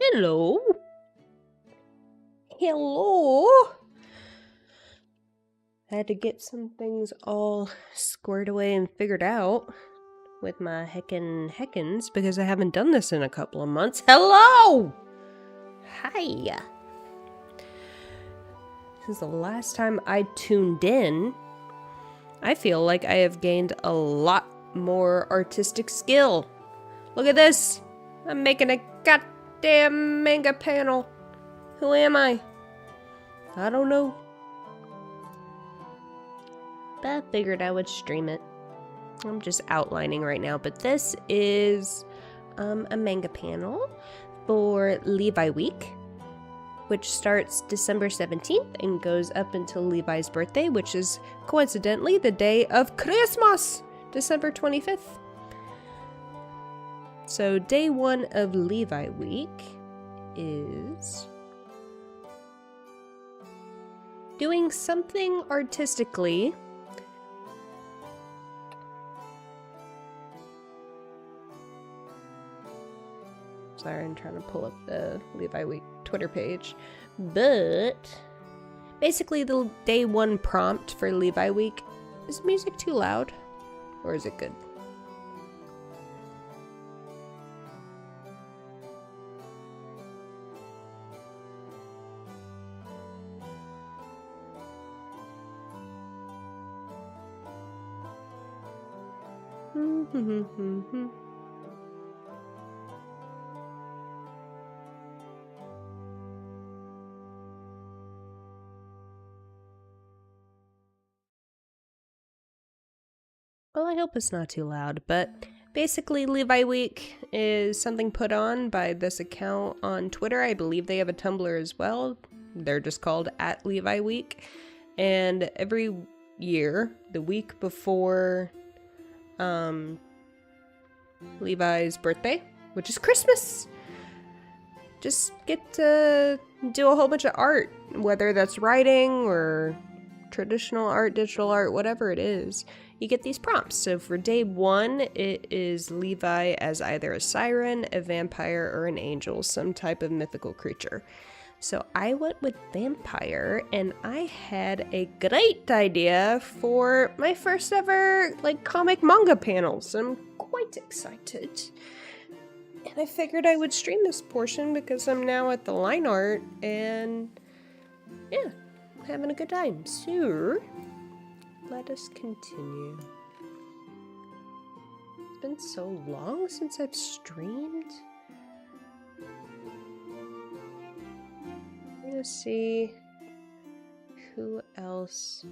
Hello. Hello. I had to get some things all squared away and figured out with my heckins because I haven't done this in a couple of months. Hello. Hi. Since the last time I tuned in, I feel like I have gained a lot more artistic skill. Look at this. I'm making a goddamn manga panel. Who am I? I don't know. But I figured I would stream it. I'm just outlining right now, but this is a manga panel for Levi Week, which starts December 17th and goes up until Levi's birthday, which is coincidentally the day of Christmas, December 25th. So day one of Levi Week is doing something artistically. Sorry, I'm trying to pull up the Levi Week Twitter page. But basically the day one prompt for Levi Week, is music too loud? Or is it good? Well, I hope it's not too loud, but basically Levi Week is something put on by this account on Twitter. I believe they have a Tumblr as well. They're just called @LeviWeek. And every year, the week before Levi's birthday, which is Christmas, just get to do a whole bunch of art, whether that's writing or traditional art, digital art, whatever it is. You get these prompts. So for day one, it is Levi as either a siren, a vampire, or an angel, some type of mythical creature. So I went with vampire, and I had a great idea for my first ever comic manga panel. So I'm quite excited. And I figured I would stream this portion because I'm now at the line art, and yeah, having a good time. So let us continue. It's been so long since I've streamed. I'm gonna see who else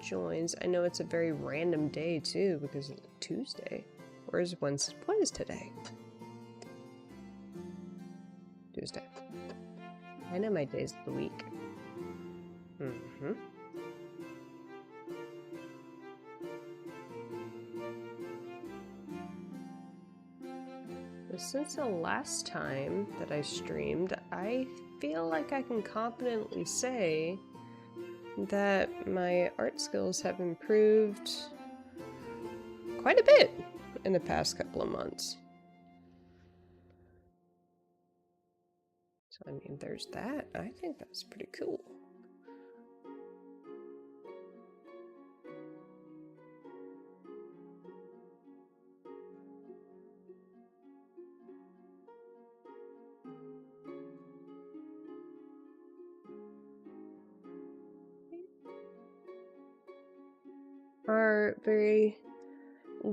joins. I know it's a very random day too because it's Tuesday. What is today? Tuesday. I know my days of the week. Since the last time that I streamed, I feel like I can confidently say that my art skills have improved quite a bit in the past couple of months. So I mean, there's that. I think that's pretty cool. Our very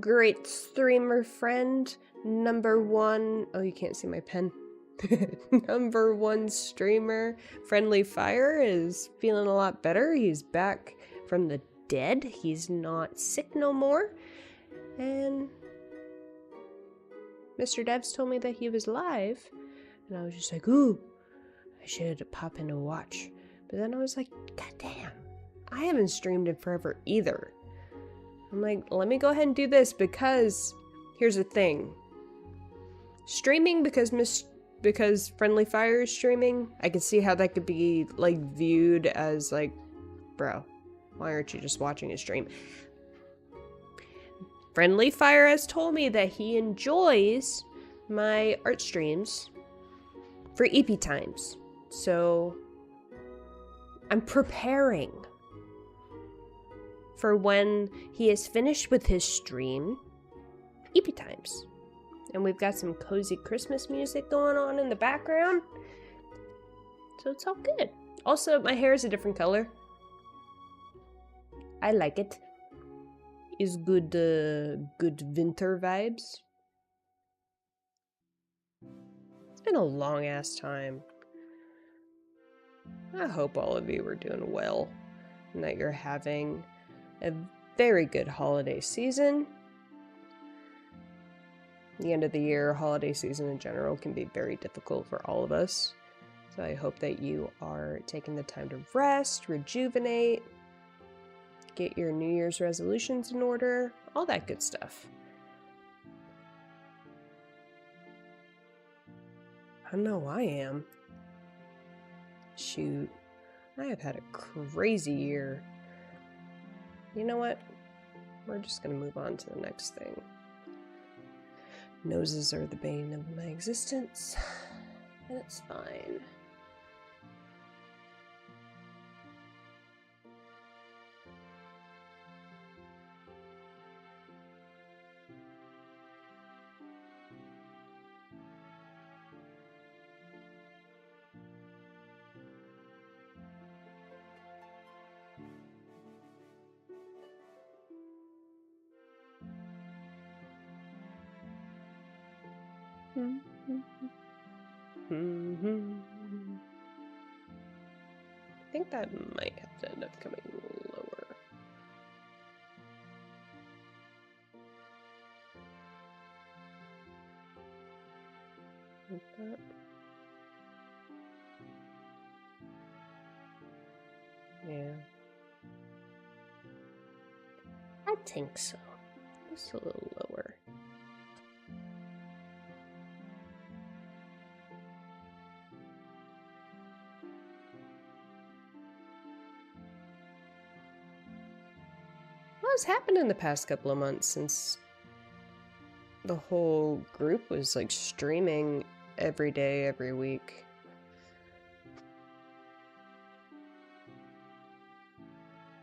great streamer friend, number one, oh, you can't see my pen. Number one streamer, Friendly Fire, is feeling a lot better. He's back from the dead. He's not sick no more. And Mr. Devs told me that he was live. And I was just like, ooh, I should pop in to watch. But then I was like, god damn, I haven't streamed in forever either. I'm like, let me go ahead and do this because here's the thing. Streaming because Friendly Fire is streaming, I can see how that could be viewed as bro, why aren't you just watching a stream? Friendly Fire has told me that he enjoys my art streams for EP times. So I'm preparing for when he is finished with his stream, EP times. And we've got some cozy Christmas music going on in the background. So it's all good. Also, my hair is a different color. I like it. It's good, good winter vibes. It's been a long ass time. I hope all of you are doing well and that you're having a very good holiday season. The end of the year, holiday season in general, can be very difficult for all of us. So I hope that you are taking the time to rest, rejuvenate, get your New Year's resolutions in order, all that good stuff. I know I am. Shoot, I have had a crazy year. You know what? We're just gonna move on to the next thing. Noses are the bane of my existence, and it's fine. I think that might have to end up coming lower. Like that. Yeah. I think so. Just a little lower. What's happened in the past couple of months since the whole group was like streaming every day, every week?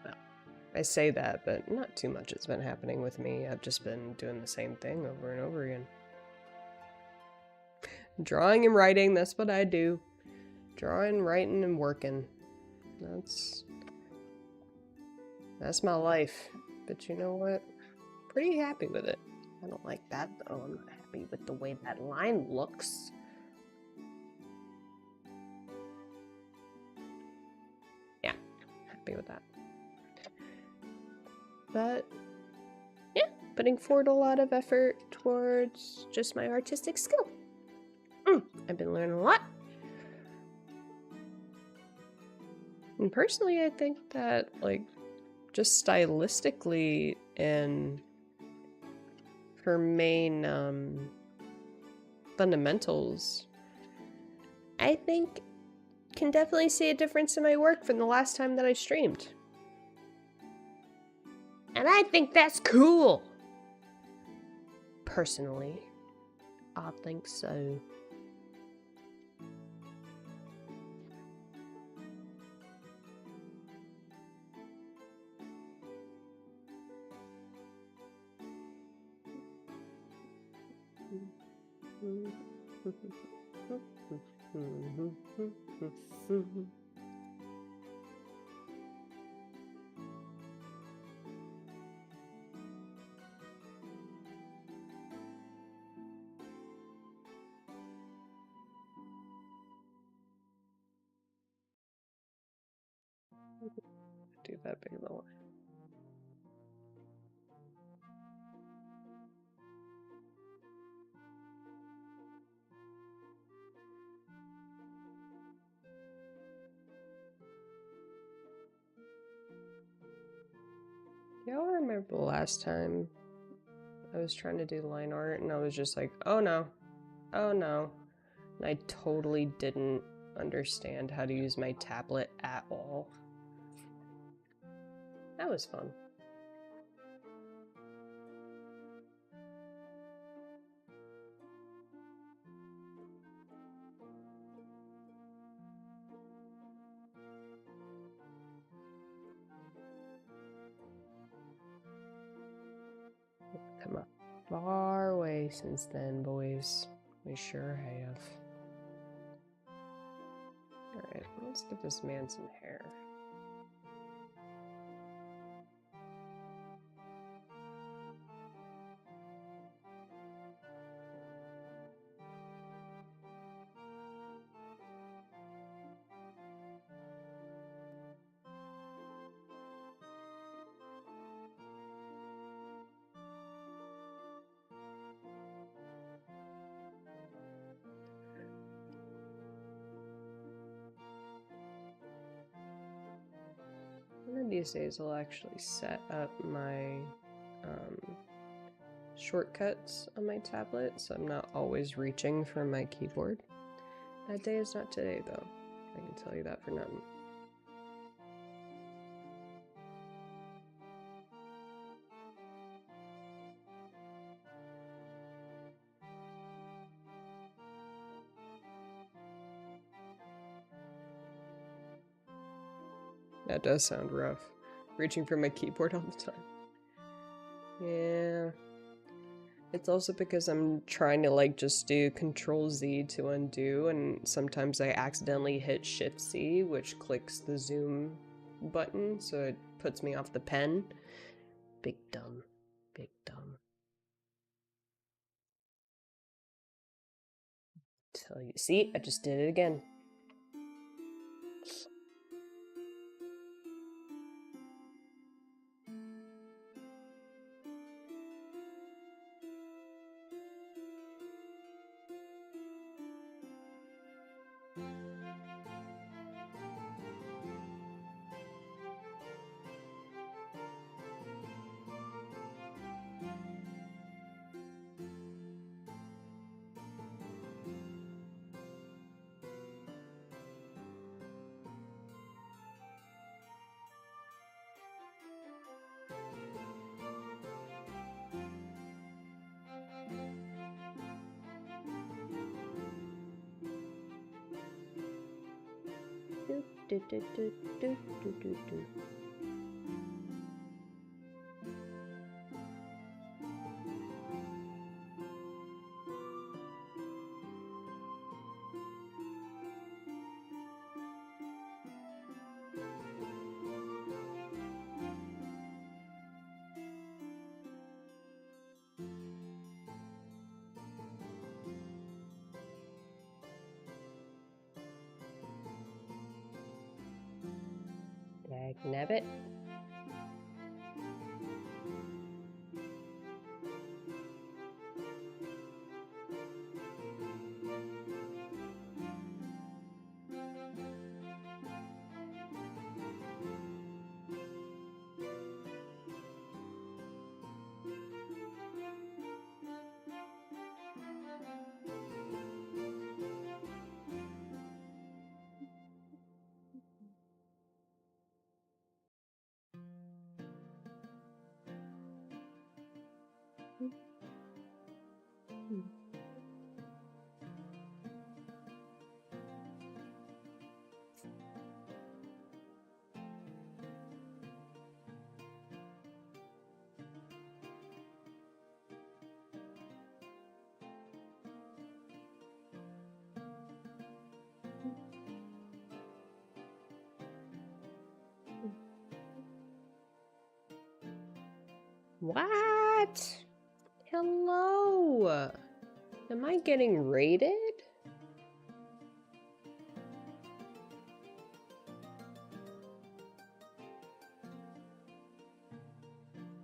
Well, I say that, but not too much has been happening with me. I've just been doing the same thing over and over again. Drawing and writing, that's what I do. Drawing, writing, and working. That's my life. But you know what? Pretty happy with it. I don't like that though. I'm not happy with the way that line looks. Yeah, happy with that. But yeah, putting forward a lot of effort towards just my artistic skill. I've been learning a lot. And personally, I think that, like, just stylistically and her main fundamentals, I think can definitely see a difference in my work from the last time that I streamed. And I think that's cool. Personally, I think so. Do that big of a line. Y'all remember the last time I was trying to do line art and I was just like, oh no, oh no. And I totally didn't understand how to use my tablet at all. That was fun. Come a far way since then, boys. We sure have. Alright, let's give this man some hair. One of these days I'll actually set up my shortcuts on my tablet so I'm not always reaching for my keyboard. That day is not today though, I can tell you that for nothing. That does sound rough. Reaching for my keyboard all the time. Yeah. It's also because I'm trying to like just do Control Z to undo, and sometimes I accidentally hit Shift C, which clicks the zoom button, so it puts me off the pen. Big dumb. Big dumb. Tell you. See, I just did it again. Dagnabbit. What? Hello? Am I getting raided?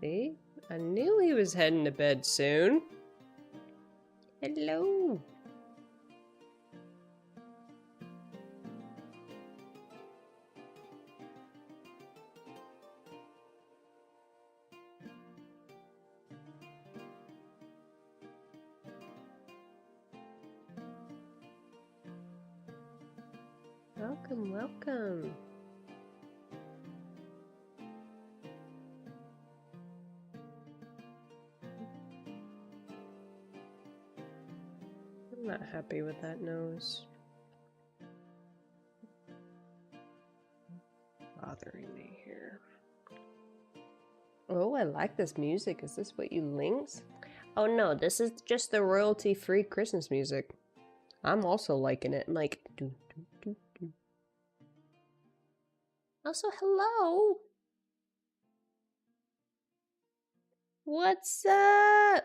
See? I knew he was heading to bed soon. Hello? Welcome, welcome. I'm not happy with that nose. Bothering me here. Oh, I like this music. Is this what you links? Oh no, this is just the royalty-free Christmas music. I'm also liking it. I'm like, do, do, do, do. Also, hello. What's up?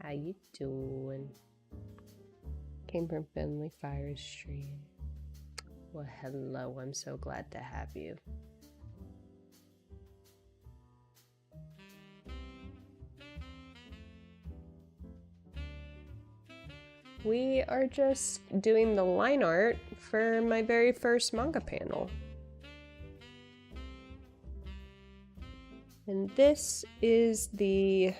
How you doing? Came from Finley Fire Street. Well, hello. I'm so glad to have you. We are just doing the line art for my very first manga panel. And this is the,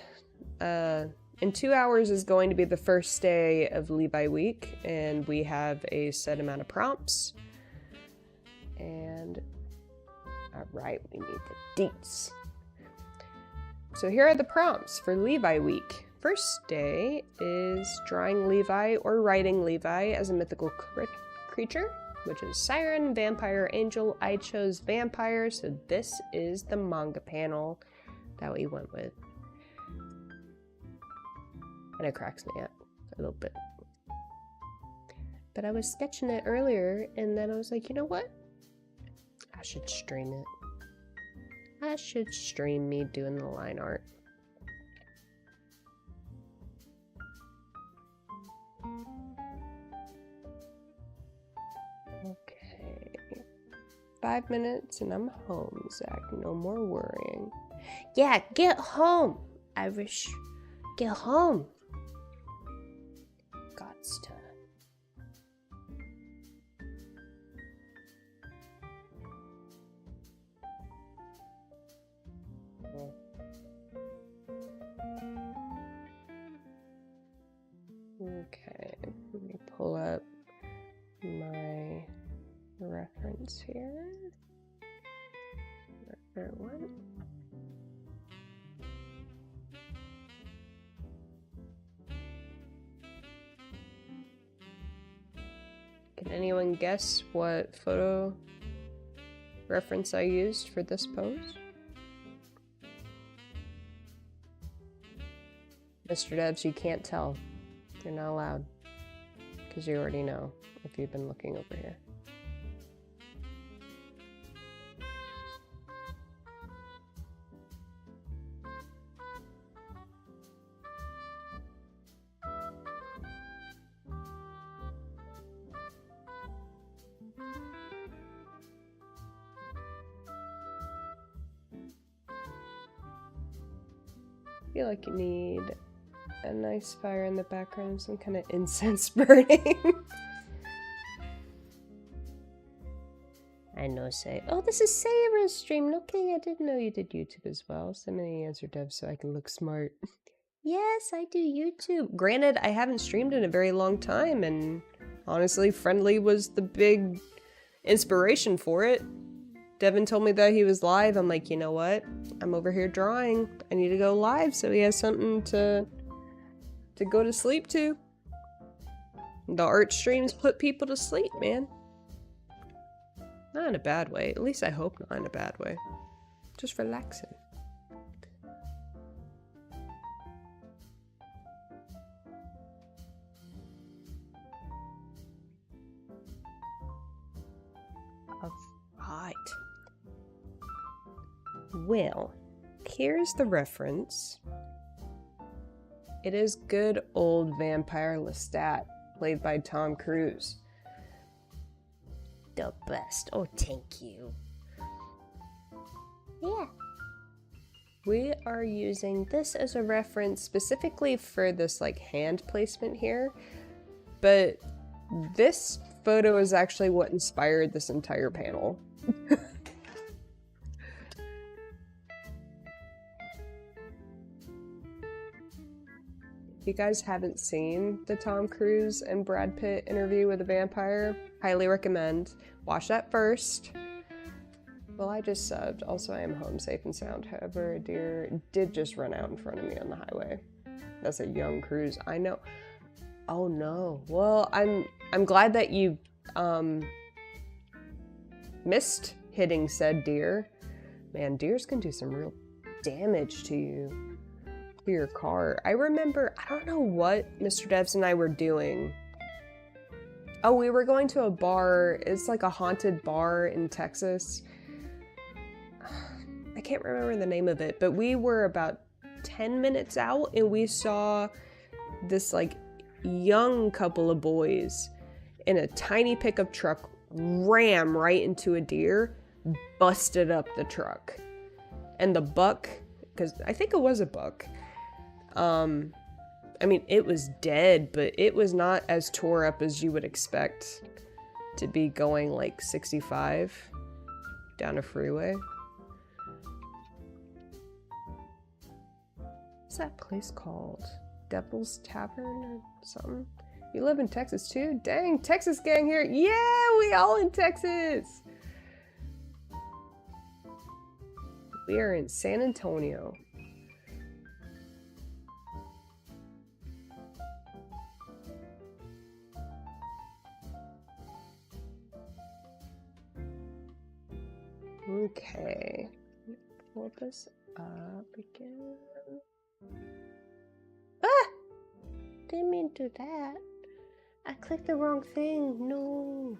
in 2 hours is going to be the first day of Levi week, and we have a set amount of prompts. And, alright, we need the deets. So here are the prompts for Levi week. First day is drawing Levi or writing Levi as a mythical creature, which is siren, vampire, angel. I chose vampire, so this is the manga panel that we went with. And it cracks me up a little bit. But I was sketching it earlier, and then I was like, you know what? I should stream it. I should stream me doing the line art. Okay, 5 minutes and I'm home, Zach. No more worrying. Yeah, get home, Irish. Get home. God's time. Okay, let me pull up my reference here. One. Can anyone guess what photo reference I used for this pose? Mr. Devs, you can't tell. You're not allowed. Because you already know if you've been looking over here. I feel like you need a nice fire in the background, some kind of incense burning. I know, say, oh, this is Sarah's stream. Okay, I didn't know you did YouTube as well. Send me the answer, Dev, so I can look smart. Yes, I do YouTube. Granted, I haven't streamed in a very long time, and honestly, Friendly was the big inspiration for it. Devin told me that he was live. I'm like, you know what? I'm over here drawing. I need to go live so he has something to go to sleep to. The art streams put people to sleep, man. Not in a bad way. At least I hope not in a bad way. Just relaxing. Alright. Well, here's the reference. It is good old Vampire Lestat, played by Tom Cruise. The best. Oh, thank you. Yeah. We are using this as a reference specifically for this like hand placement here, but this photo is actually what inspired this entire panel. If you guys haven't seen the Tom Cruise and Brad Pitt interview with a vampire, highly recommend. Watch that first. Well, I just subbed. Also, I am home safe and sound. However, a deer did just run out in front of me on the highway. That's a young Cruise. I know. Oh no. Well, I'm glad that you missed hitting said deer. Man, deers can do some real damage to your car. I remember, I don't know what Mr. Devs and I were doing. Oh, we were going to a bar. It's like a haunted bar in Texas. I can't remember the name of it, but we were about 10 minutes out and we saw this like young couple of boys in a tiny pickup truck ram right into a deer, busted up the truck. And the buck, because I think it was a buck, I mean, it was dead, but it was not as tore up as you would expect to be going like 65 down a freeway. What's that place called? Devil's Tavern or something? You live in Texas too? Dang, Texas gang here. Yeah, we all in Texas. We are in San Antonio. Okay. Pull this up again. Ah! Didn't mean to do that. I clicked the wrong thing. No.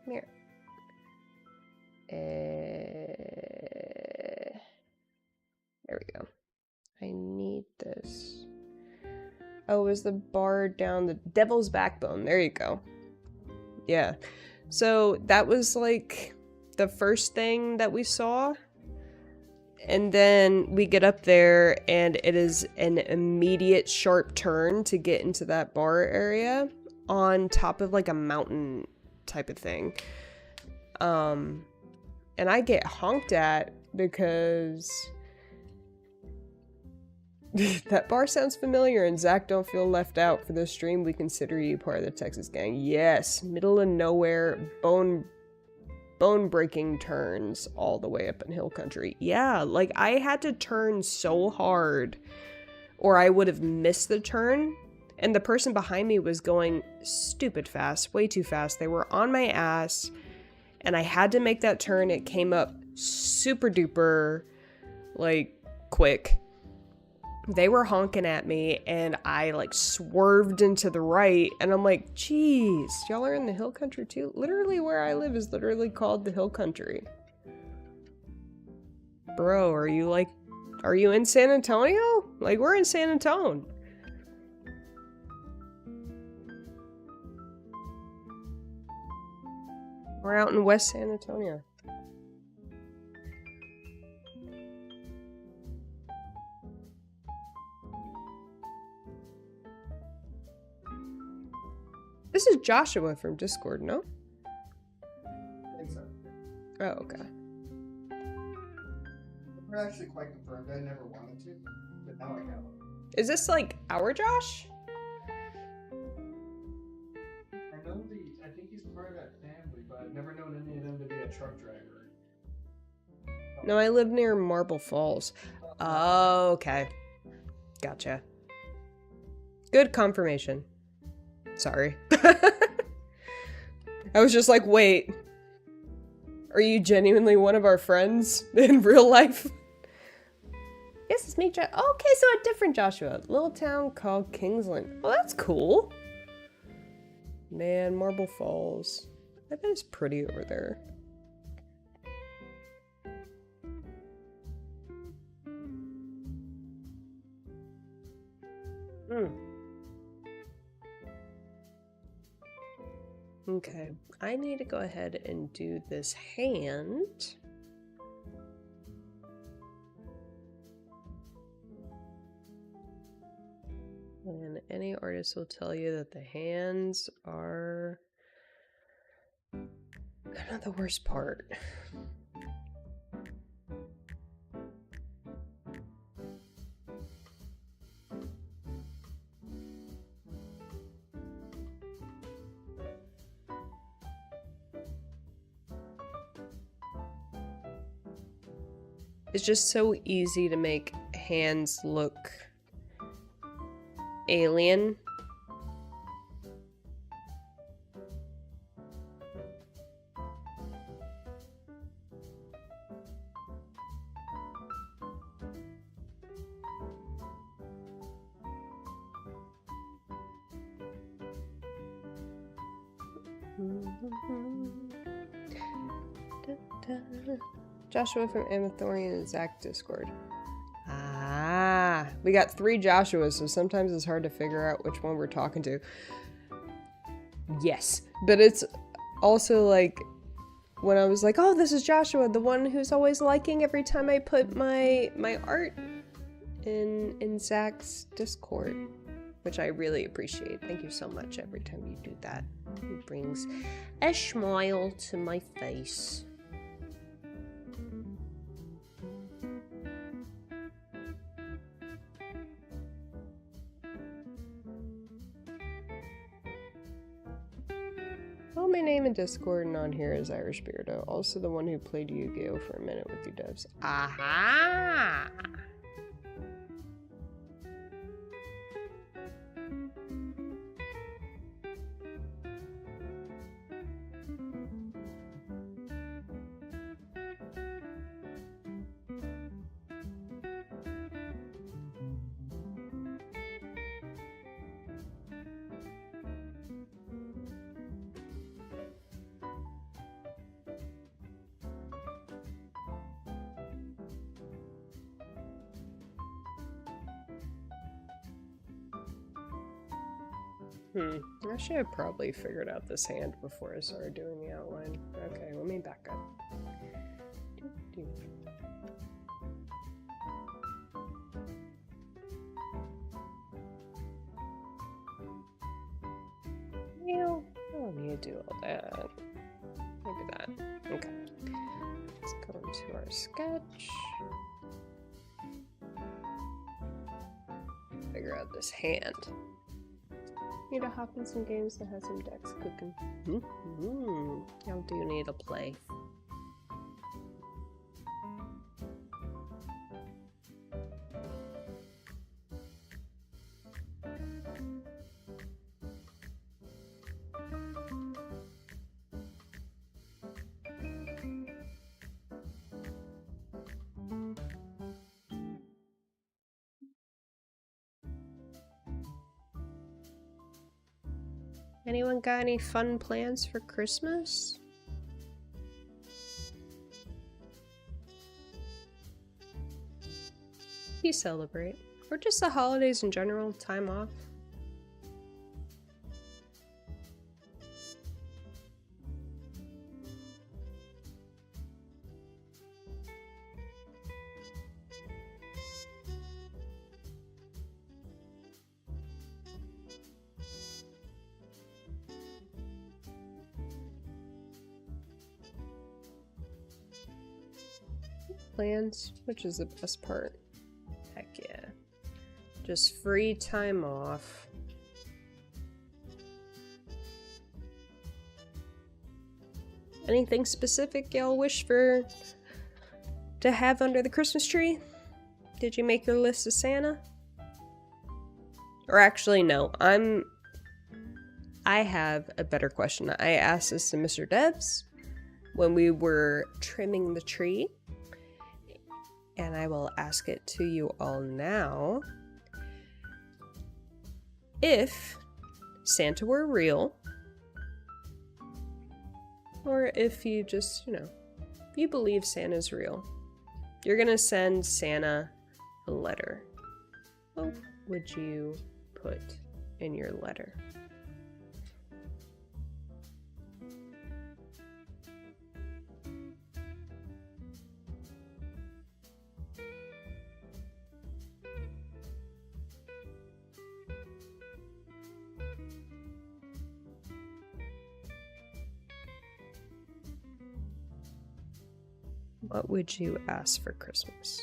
Come here. There we go. I need this. Oh, it was the bar down the Devil's Backbone. There you go. Yeah. So that was like the first thing that we saw. And then we get up there and it is an immediate sharp turn to get into that bar area on top of like a mountain type of thing. And I get honked at because that bar sounds familiar, and Zach, don't feel left out. For this stream, we consider you part of the Texas gang. Yes, middle of nowhere, bone-breaking turns all the way up in hill country. Yeah, like I had to turn so hard or I would have missed the turn, and the person behind me was going stupid fast, way too fast. They were on my ass, and I had to make that turn. It came up super duper, like, quick. They were honking at me, and I, like, swerved into the right, and I'm like, geez, y'all are in the hill country too? Literally where I live is literally called the hill country. Bro, are you in San Antonio? Like, we're in San Antonio. We're out in West San Antonio. This is Joshua from Discord, no? I think so. Oh, okay. We're actually quite confirmed. I never wanted to, but now I have. Is this like our Josh? I think he's part of that family, but I've never known any of them to be a truck driver. No, I live near Marble Falls. Oh, okay. Gotcha. Good confirmation. Sorry. I was just like, wait. Are you genuinely one of our friends in real life? Yes, it's me, okay, so a different Joshua. Little town called Kingsland. Oh, that's cool. Man, Marble Falls. I bet it's pretty over there. Okay, I need to go ahead and do this hand. And any artist will tell you that the hands are kind of the worst part. It's just so easy to make hands look alien. Joshua from Amathorian and Zach Discord. Ah, we got 3 Joshuas, so sometimes it's hard to figure out which one we're talking to. Yes, but it's also like when I was like, oh, this is Joshua, the one who's always liking every time I put my art in Zach's Discord, which I really appreciate. Thank you so much every time you do that. It brings a smile to my face. Well, my name in Discord and on here is Irish Beardo, also the one who played Yu-Gi-Oh! For a minute with you devs. Aha! I should have probably figured out this hand before I started doing the outline. Okay, let me back up. Well, I don't need to do all that. Maybe that. Okay. Let's go into our sketch. Figure out this hand. Need to hop in some games that have some decks cooking. Y'all do need to play. Anyone got any fun plans for Christmas? You celebrate? Or just the holidays in general, time off? Plans, which is the best part. Heck yeah. Just free time off. Anything specific y'all wish to have under the Christmas tree? Did you make your list of Santa? Or actually, no. I have a better question. I asked this to Mr. Debs when we were trimming the tree. And I will ask it to you all now. If Santa were real, or if you just, you believe Santa's real, you're gonna send Santa a letter. What would you put in your letter? What would you ask for Christmas?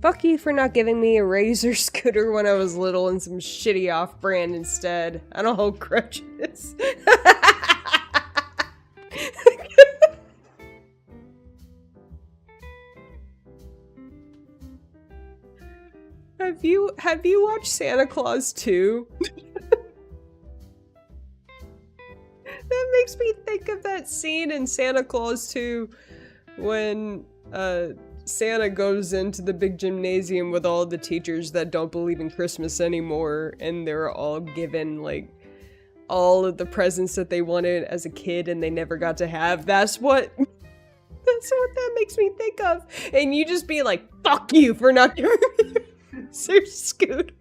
Fuck you for not giving me a Razor scooter when I was little and some shitty off-brand instead. I don't hold grudges. Have you watched Santa Claus 2? That makes me think of that scene in Santa Claus 2 when Santa goes into the big gymnasium with all the teachers that don't believe in Christmas anymore, and they're all given like all of the presents that they wanted as a kid and they never got to have. That's what that makes me think of. And you just be like, fuck you for not giving me Sir Scooter.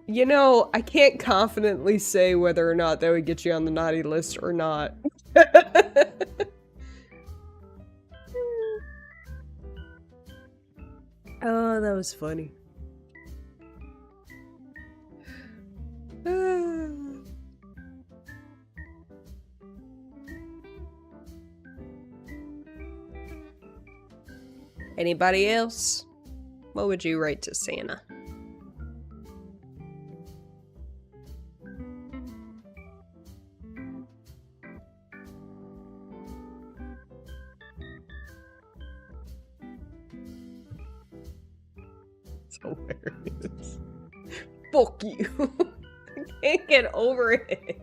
You know, I can't confidently say whether or not that would get you on the naughty list or not. Oh, that was funny. Anybody else? What would you write to Santa? It's hilarious. Fuck you. I can't get over it.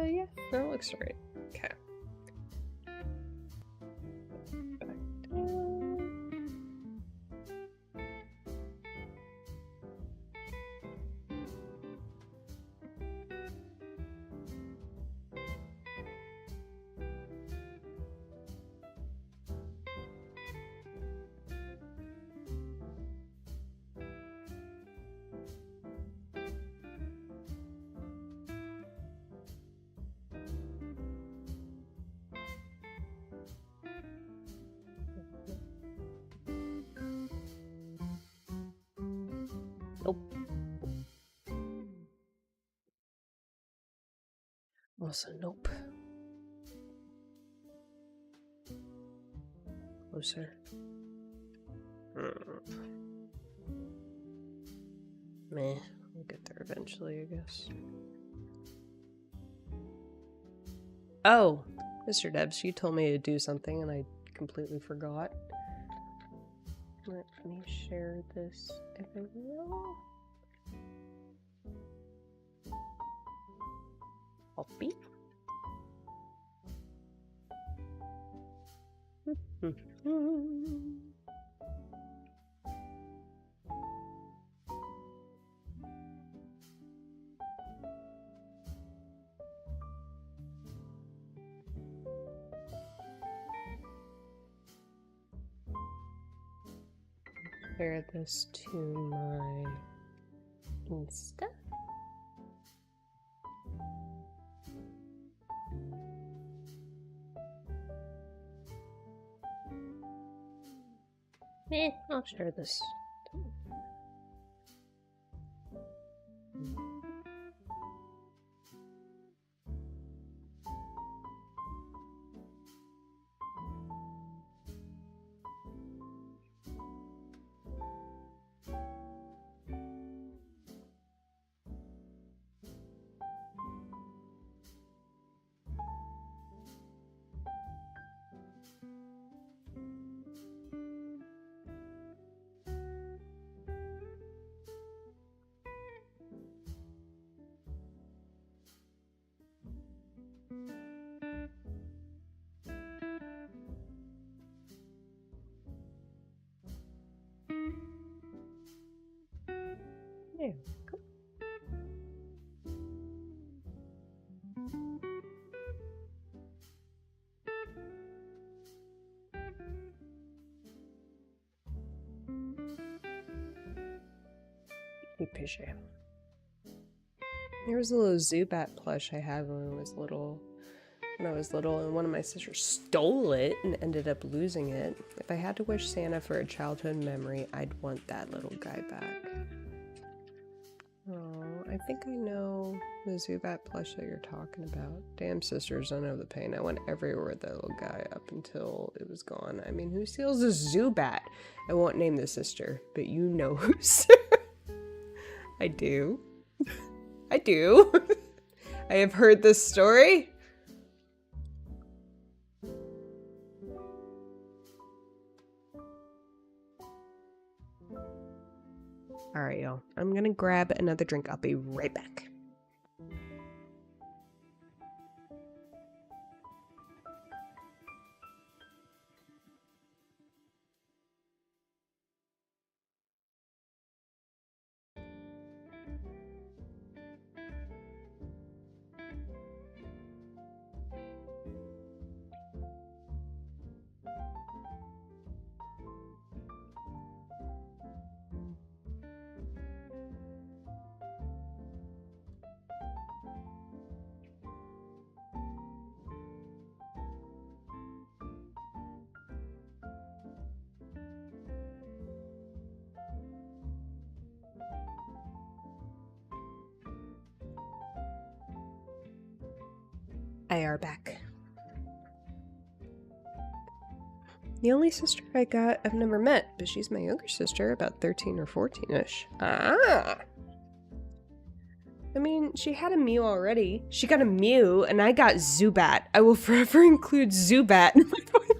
Yeah, that looks right. Okay. Back down. Nope. Also, nope. Closer. Meh. We'll get there eventually, I guess. Oh, Mr. Debs, you told me to do something and I completely forgot. Let me share this everywhere. Copy. Compare this to my Insta. I'll share this. There we go. Picture. There was a little Zubat plush I had when I was little. And one of my sisters stole it and ended up losing it. If I had to wish Santa for a childhood memory, I'd want that little guy back. Oh, I think I know the Zubat plush that you're talking about. Damn sisters, I know the pain. I went everywhere with that little guy up until it was gone. I mean, who steals a Zubat? I won't name the sister, but you know who's. I do. I do. I have heard this story. Alright, y'all. I'm gonna grab another drink. I'll be right back. I are back. The only sister I got I've never met, but she's my younger sister, about 13 or 14-ish. Ah! I mean, she had a Mew already. She got a Mew, and I got Zubat. I will forever include Zubat in my point.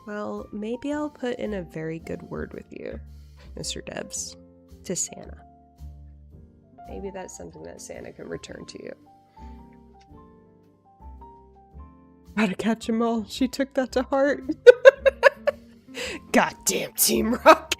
Well, maybe I'll put in a very good word with you, Mr. Debs, to Santa. Maybe that's something that Santa can return to you. Gotta catch 'em all. She took that to heart. Goddamn Team Rocket.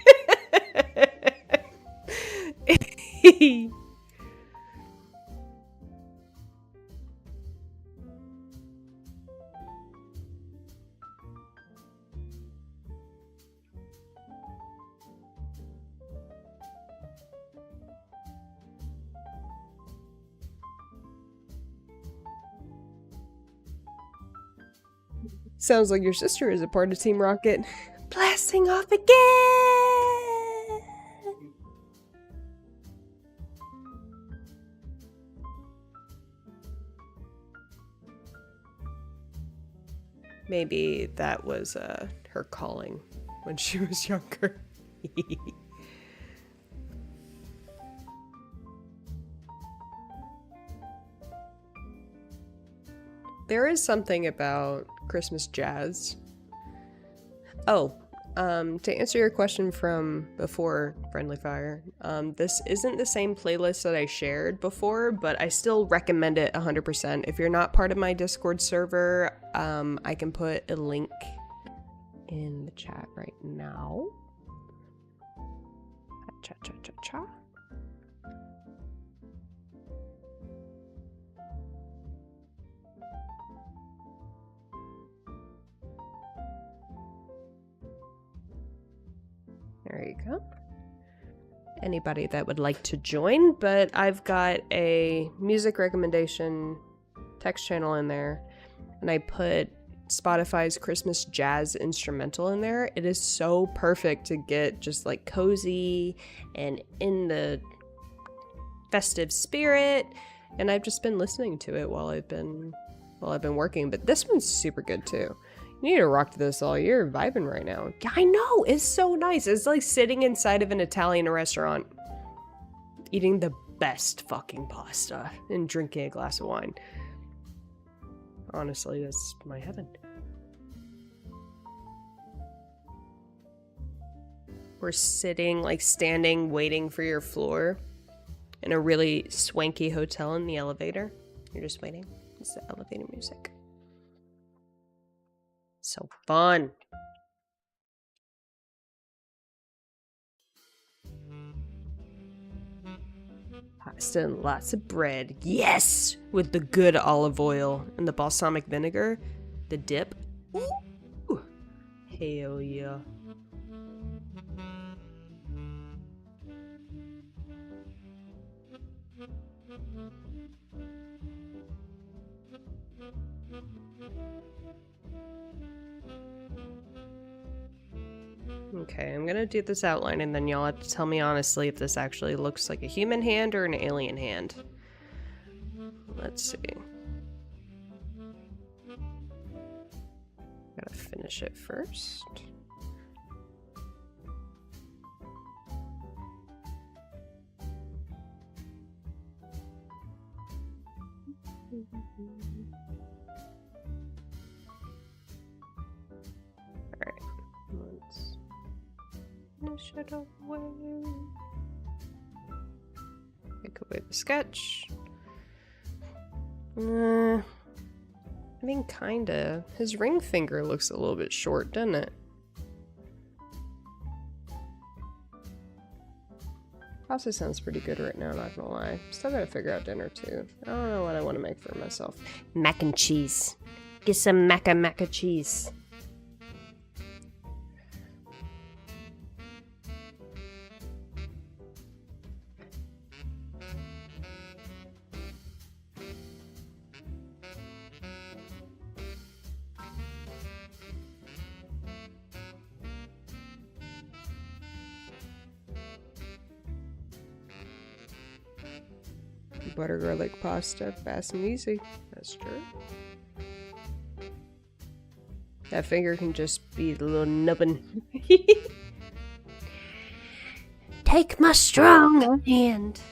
Sounds like your sister is a part of Team Rocket. Blasting off again! Maybe that was her calling when she was younger. There is something about Christmas jazz. Oh, to answer your question from before, Friendly Fire, this isn't the same playlist that I shared before, but I still recommend it 100%. If you're not part of my Discord server, I can put a link in the chat right now. Cha-cha-cha-cha. There you go. Anybody that would like to join, but I've got a music recommendation text channel in there, and I put Spotify's Christmas jazz instrumental in there. It is so perfect to get just like cozy and in the festive spirit, and I've just been listening to it while I've been working, but this one's super good too. You need to rock to this all year, vibing right now. Yeah, I know, it's so nice. It's like sitting inside of an Italian restaurant, eating the best fucking pasta and drinking a glass of wine. Honestly, that's my heaven. We're sitting, like standing, waiting for your floor in a really swanky hotel in the elevator. You're just waiting. It's the elevator music. So fun. Pasta and lots of bread. Yes! With the good olive oil and the balsamic vinegar. The dip. Ooh. Hell yeah. Okay, I'm gonna do this outline and then y'all have to tell me honestly if this actually looks like a human hand or an alien hand. Let's see. Gotta finish it first. Alright, let's finish it away. Take away the sketch. I mean, kinda. His ring finger looks a little bit short, doesn't it? Pasta sounds pretty good right now, not gonna lie. Still gotta figure out dinner too. I don't know what I want to make for myself. Mac and cheese. Get some mac and cheese. Butter garlic pasta, fast and easy. That's true. That finger can just be the little nubbin. Take my strong hand.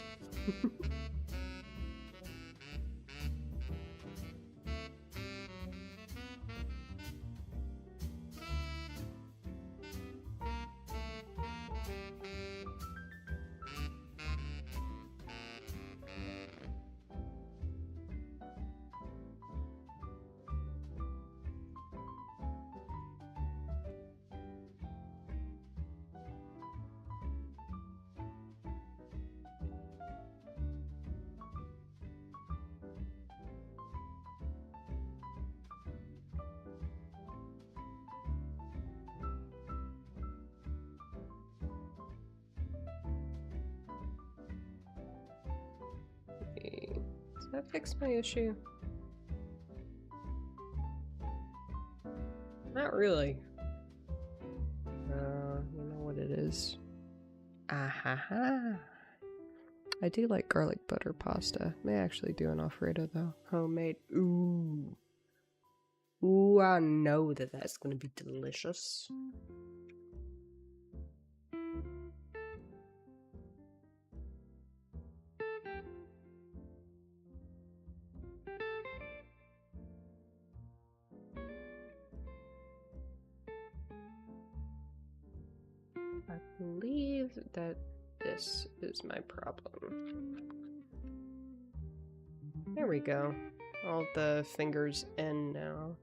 Does that fix my issue? Not really. You know what it is? Ahaha. I do like garlic butter pasta. May actually do an Alfredo though. Homemade. Ooh. Ooh, I know that that's gonna be delicious. I believe that this is my problem. There we go. All the fingers in now.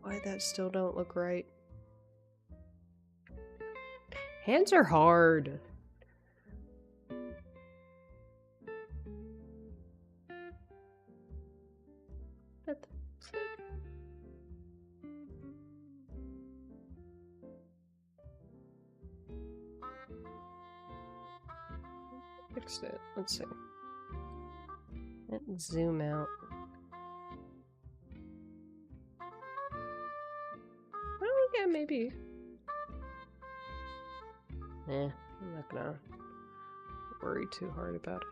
Why that still don't look right? Hands are hard. Fixed it. Let's see. Let's zoom out. Oh yeah, maybe. I'm not gonna worry too hard about it.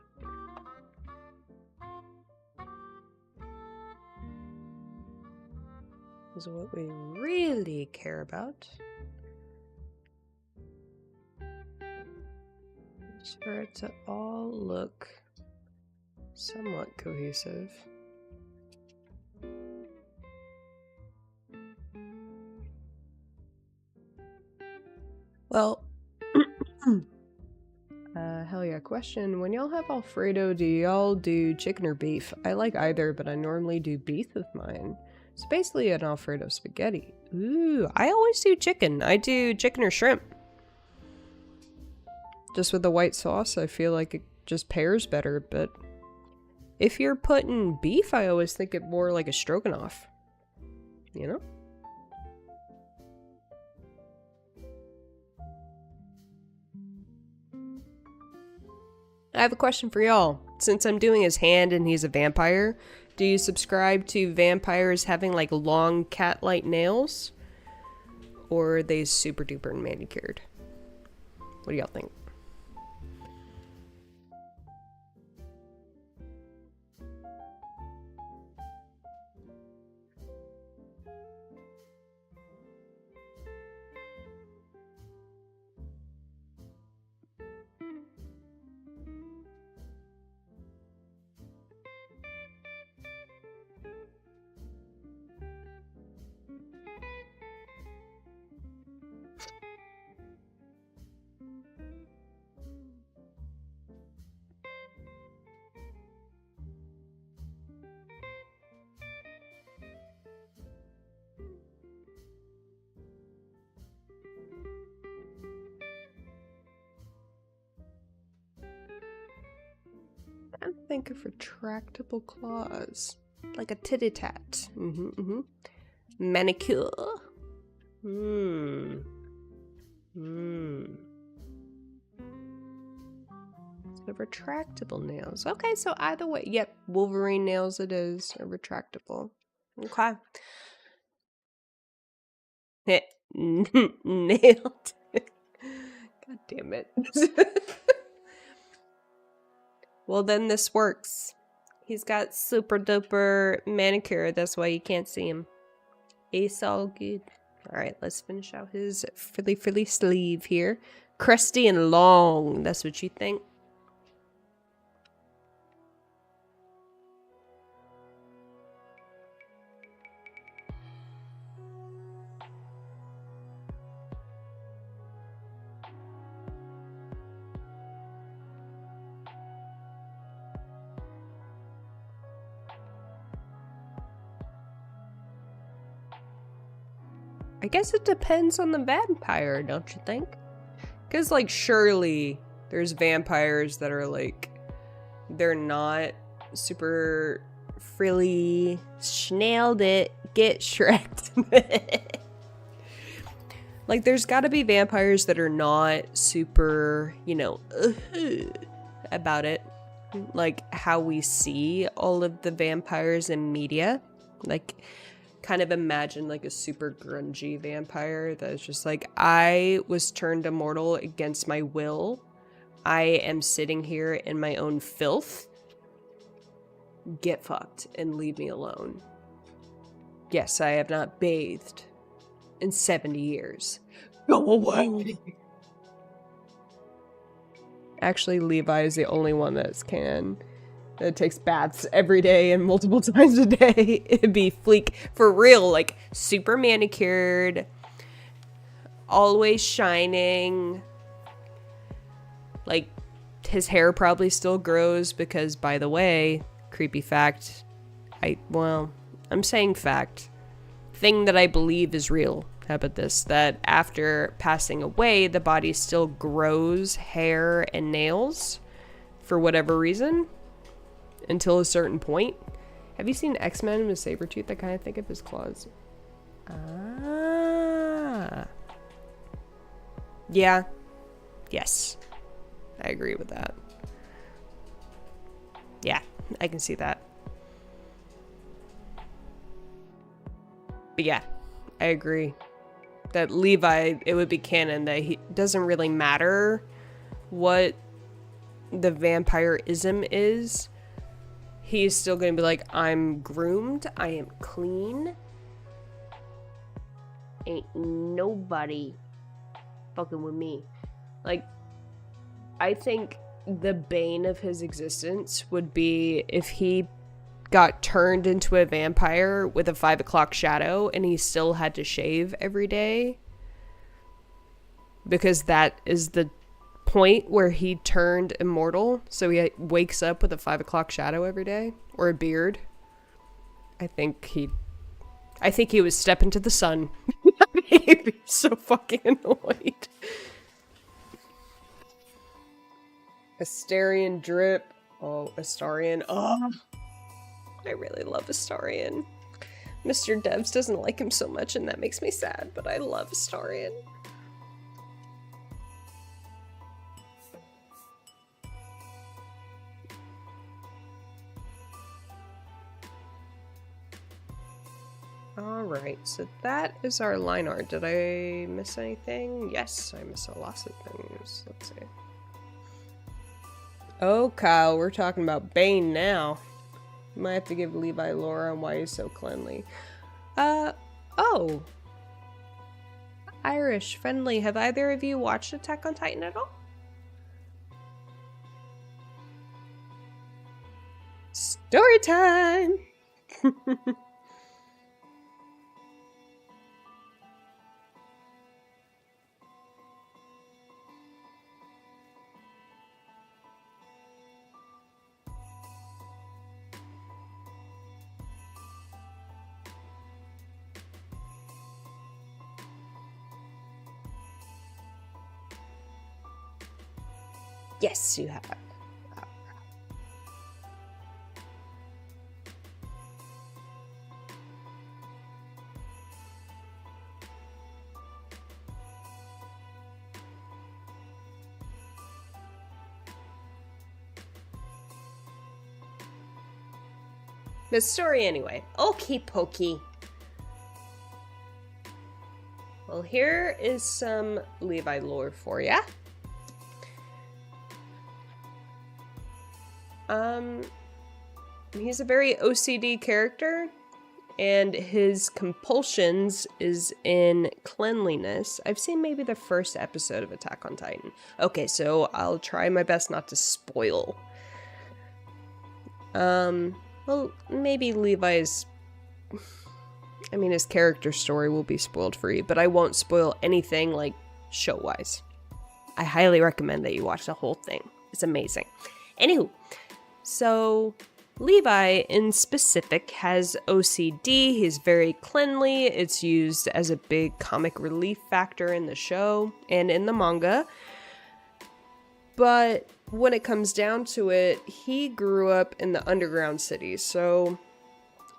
This is what we really care about. For it to all look somewhat cohesive. Well, hell yeah, question. When y'all have Alfredo, do y'all do chicken or beef? I like either, but I normally do beef with mine. It's basically an Alfredo spaghetti. Ooh, I always do chicken. I do chicken or shrimp. Just with the white sauce, I feel like it just pairs better, but if you're putting beef, I always think it more like a stroganoff. You know? I have a question for y'all. Since I'm doing his hand and he's a vampire, do you subscribe to vampires having like long cat-like nails? Or are they super duper manicured? What do y'all think? I think of retractable claws. Like a titty tat. Manicure. So retractable nails. Okay, so either way. Yep, Wolverine nails it is. Or retractable. Okay. Nailed. God damn it. Well, then this works. He's got super duper manicure. That's why you can't see him. It's all good. Alright, let's finish out his frilly sleeve here. Crusty and long. That's what you think? I guess it depends on the vampire, don't you think? Because, like, surely there's vampires that are, like, they're not super frilly. Nailed it. Get Shrek. Like, there's gotta be vampires that are not super, you know, about it. Like, how we see all of the vampires in media. Like, kind of imagine like a super grungy vampire that's just like, I was turned immortal against my will. I am sitting here in my own filth. Get fucked and leave me alone. Yes, I have not bathed in 70 years. Go away. Actually, Levi is the only one that takes baths every day and multiple times a day. It'd be Fleek for real, like super manicured, always shining. Like his hair probably still grows because, by the way, creepy fact, I'm saying fact, thing that I believe is real. How about this? That after passing away, the body still grows hair and nails for whatever reason. Until a certain point. Have you seen X-Men with Sabretooth? I kind of think of his claws. Ah. Yeah. Yes. I agree with that. Yeah, I can see that. But yeah, I agree. That Levi, it would be canon that he doesn't really matter what the vampirism is. He's still gonna be like, I'm groomed, I am clean. Ain't nobody fucking with me. Like, I think the bane of his existence would be if he got turned into a vampire with a 5 o'clock shadow and he still had to shave every day. Because that is the point where he turned immortal, so he wakes up with a 5 o'clock shadow every day, or a beard. I think he would step into the sun. He'd be so fucking annoyed. Astarion drip. Oh, Astarion. Oh, I really love Astarion. Mr. Devs doesn't like him so much, and that makes me sad, but I love Astarion. Alright, so that is our line art. Did I miss anything? Yes, I missed a lot of things. Let's see. Oh, Kyle, we're talking about Bane now. You might have to give Levi lore on why he's so cleanly. Oh. Irish, friendly, have either of you watched Attack on Titan at all? Story time! Yes, you have. The story anyway. Okie pokey. Well, here is some Levi lore for ya. He's a very OCD character, and his compulsions is in cleanliness. I've seen maybe the first episode of Attack on Titan. Okay, so I'll try my best not to spoil. Well, maybe Levi's... I mean, his character story will be spoiled for you, but I won't spoil anything, like, show-wise. I highly recommend that you watch the whole thing. It's amazing. Anywho, so Levi in specific has OCD. He's very cleanly. It's used as a big comic relief factor in the show and in the manga. But when it comes down to it, he grew up in the underground city. So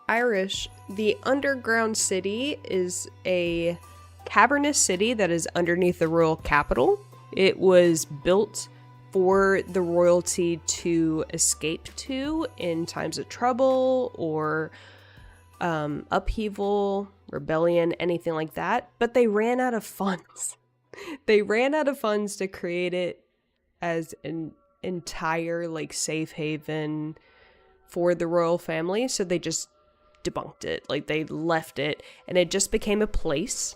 Irish, the underground city is a cavernous city that is underneath the royal capital. It was built for the royalty to escape to in times of trouble or upheaval, rebellion, anything like that. But they ran out of funds. They ran out of funds to create it as an entire, like, safe haven for the royal family. So they just debunked it. Like, they left it, and it just became a place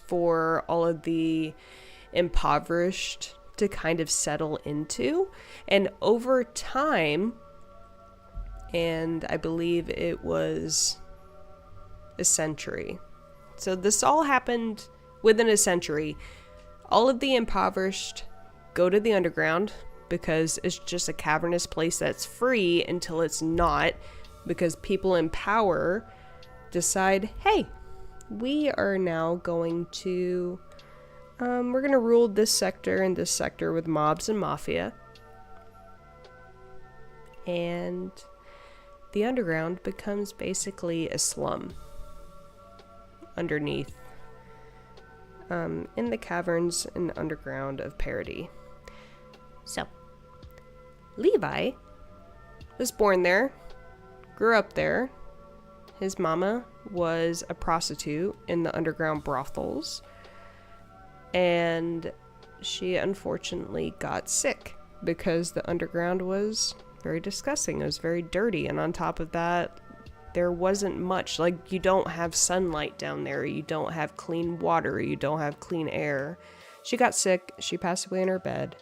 for all of the impoverished to kind of settle into. And over time, and I believe it was a century. So this all happened within a century. All of the impoverished go to the underground because it's just a cavernous place that's free until it's not, because people in power decide, hey, we are now going to we're going to rule this sector and this sector with mobs and mafia. And the underground becomes basically a slum underneath, in the caverns and underground of Parody. So, Levi was born there, grew up there. His mama was a prostitute in the underground brothels. And she unfortunately got sick because the underground was very disgusting. It was very dirty. And on top of that, there wasn't much. Like, you don't have sunlight down there. You don't have clean water. You don't have clean air. She got sick. She passed away in her bed.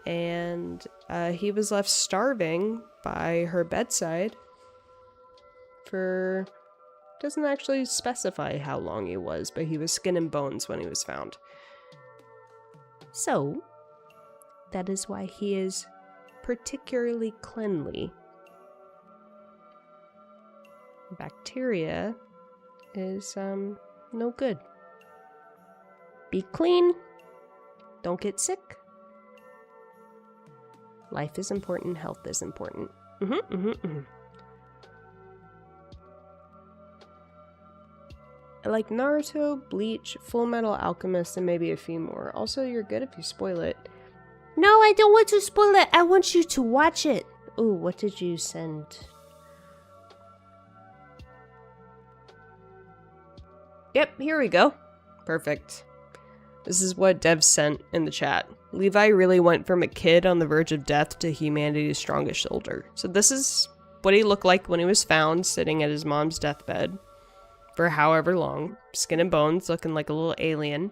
And he was left starving by her bedside for... doesn't actually specify how long he was, but he was skin and bones when he was found. So, that is why he is particularly cleanly. Bacteria is, no good. Be clean. Don't get sick. Life is important. Health is important. I like Naruto, Bleach, Full Metal Alchemist, and maybe a few more. Also, you're good if you spoil it. No, I don't want to spoil it. I want you to watch it. Ooh, what did you send? Yep, here we go. Perfect. This is what Dev sent in the chat. Levi really went from a kid on the verge of death to humanity's strongest soldier. So this is what he looked like when he was found, sitting at his mom's deathbed for however long. Skin and bones, looking like a little alien.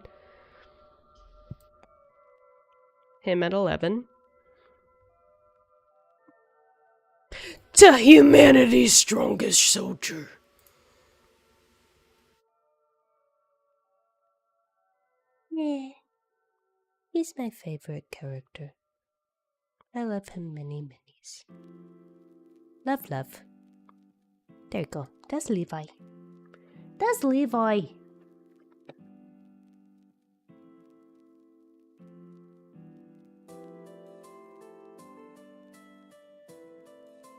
Him at 11. To humanity's strongest soldier. Yeah. He's my favorite character. I love him many, manys. Love, love. There you go. That's Levi. That's Levi.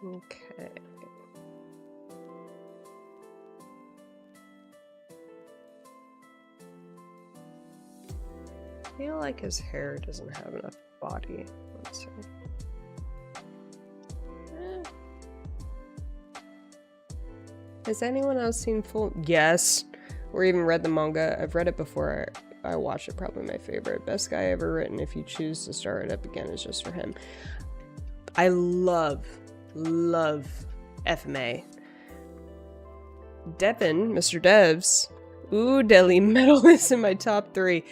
Okay. I feel like his hair doesn't have enough body. Let's see. Has anyone else seen Full? Yes. Or even read the manga. I've read it before. I watched it. Probably my favorite. Best guy ever written. If you choose to start it up again, is just for him. I love FMA. Devin, Mr. Devs. Ooh, Delhi Metal is in my top 3.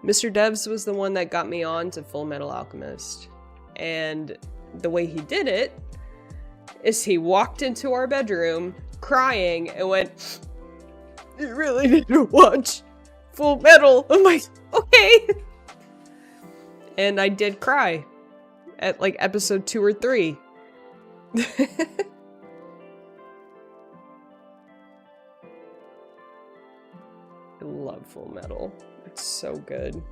Mr. Devs was the one that got me on to Full Metal Alchemist. And the way he did it is he walked into our bedroom crying and went, "You really need to watch Full Metal." I'm like, okay. And I did cry at like episode 2 or 3. I love Full Metal. It's so good.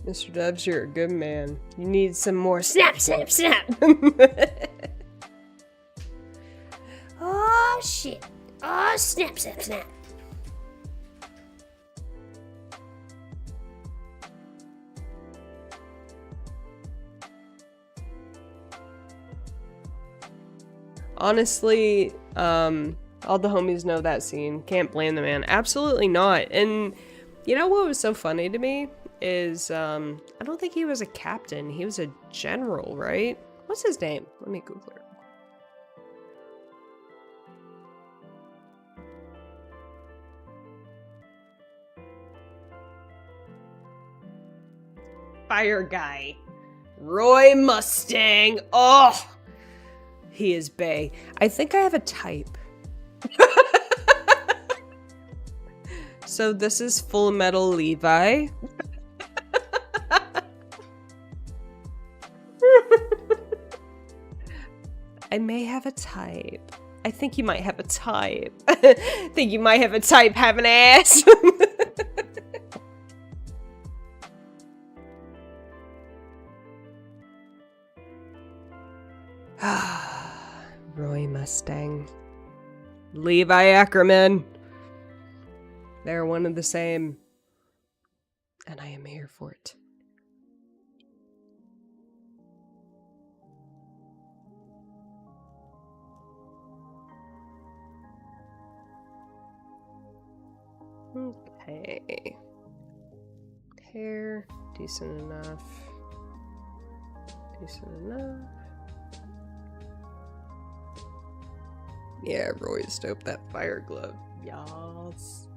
Mr. Dubs, you're a good man. You need some more snap, snap, snap! Oh, shit. Oh, snap, snap, snap. Honestly, all the homies know that scene. Can't blame the man. Absolutely not. And you know what was so funny to me? Is, I don't think he was a captain. He was a general, right? What's his name? Let me Google it. Fire guy. Roy Mustang. Oh! He is bae. I think I have a type. So this is Full Metal Levi. I may have a type. I think you might have a type. I think you might have a type, have an ass. Roy Mustang. Levi Ackerman. They're one and the same. And I am here for it. Okay. Hair, decent enough. Decent enough. Yeah, Roy's dope. That fire glove. Yas.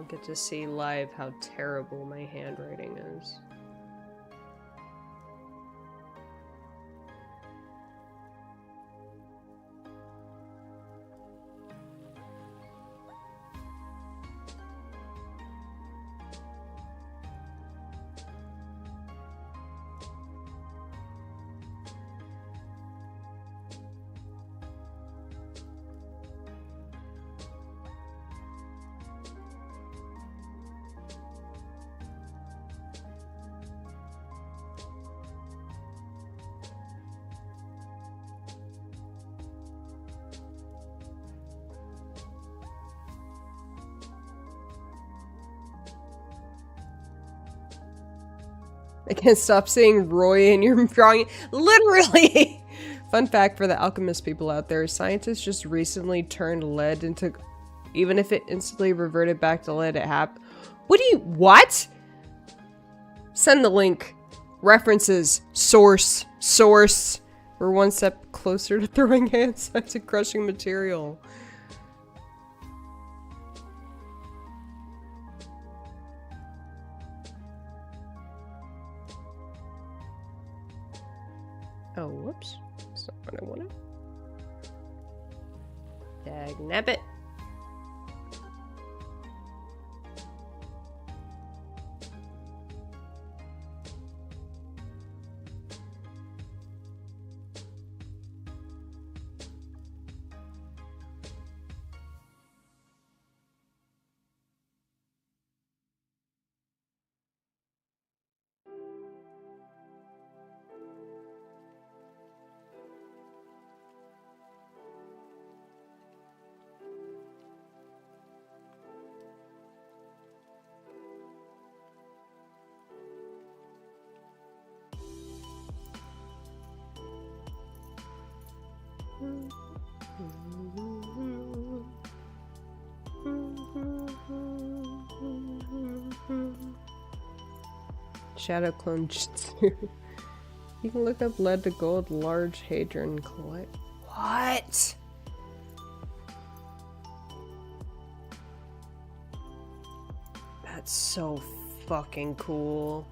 I'll get to see live how terrible my handwriting is. I can't stop seeing Roy in your drawing. Literally! Fun fact for the alchemist people out there, scientists just recently turned lead into... Even if it instantly reverted back to lead, it happened. What? Send the link. References. Source. We're one step closer to throwing hand signs and crushing material. Oh, whoops. That's not what I wanted. Dagnabbit. Shadow clone Jitsu. You can look up lead to gold large hadron colloid. What? That's so fucking cool.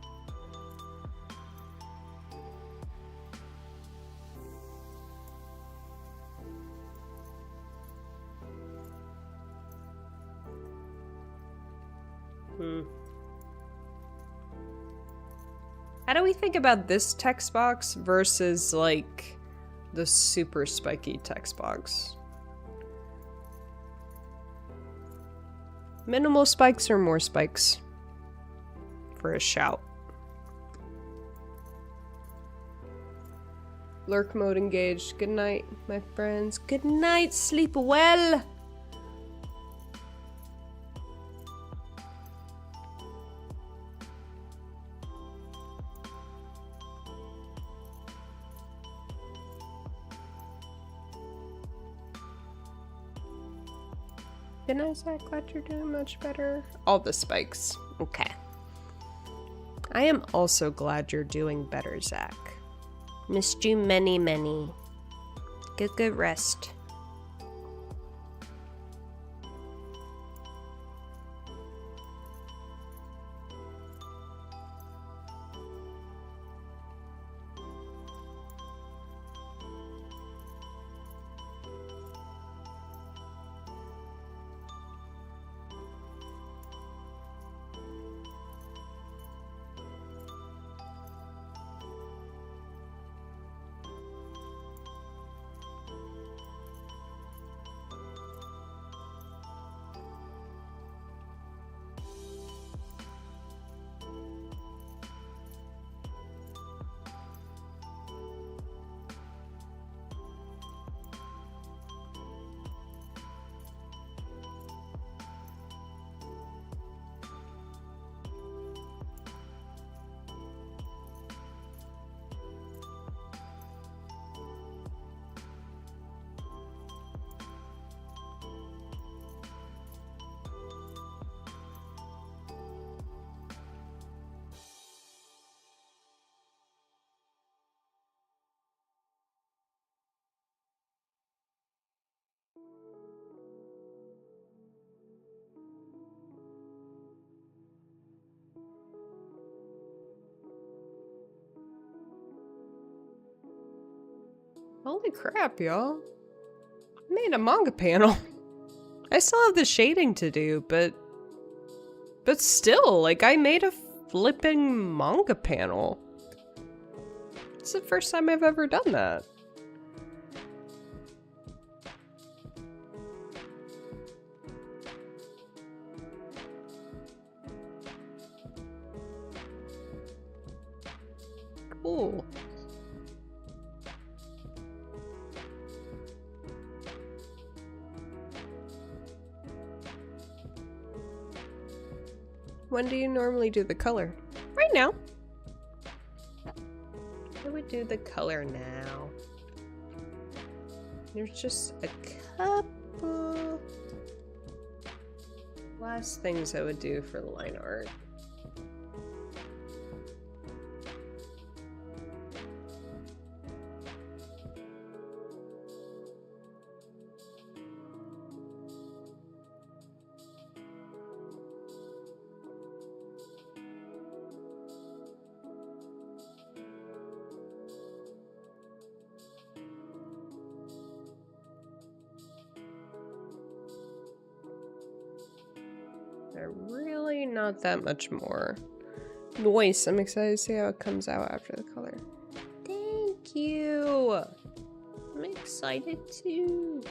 How do we think about this text box versus, like, the super spiky text box? Minimal spikes or more spikes? For a shout. Lurk mode engaged. Good night, my friends. Good night, sleep well! Good night, Zach. Glad you're doing much better. All the spikes. Okay. I am also glad you're doing better, Zach. Missed you many. Good rest. Holy crap, y'all. I made a manga panel. I still have the shading to do, but still, like, I made a flipping manga panel. It's the first time I've ever done that. Cool. When do you normally do the color? Right now. I would do the color now. There's just a couple last things I would do for the line art. They're really not that much more. Nice. I'm excited to see how it comes out after the color. Thank you. I'm excited too.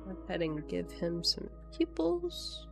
Go ahead and give him some pupils.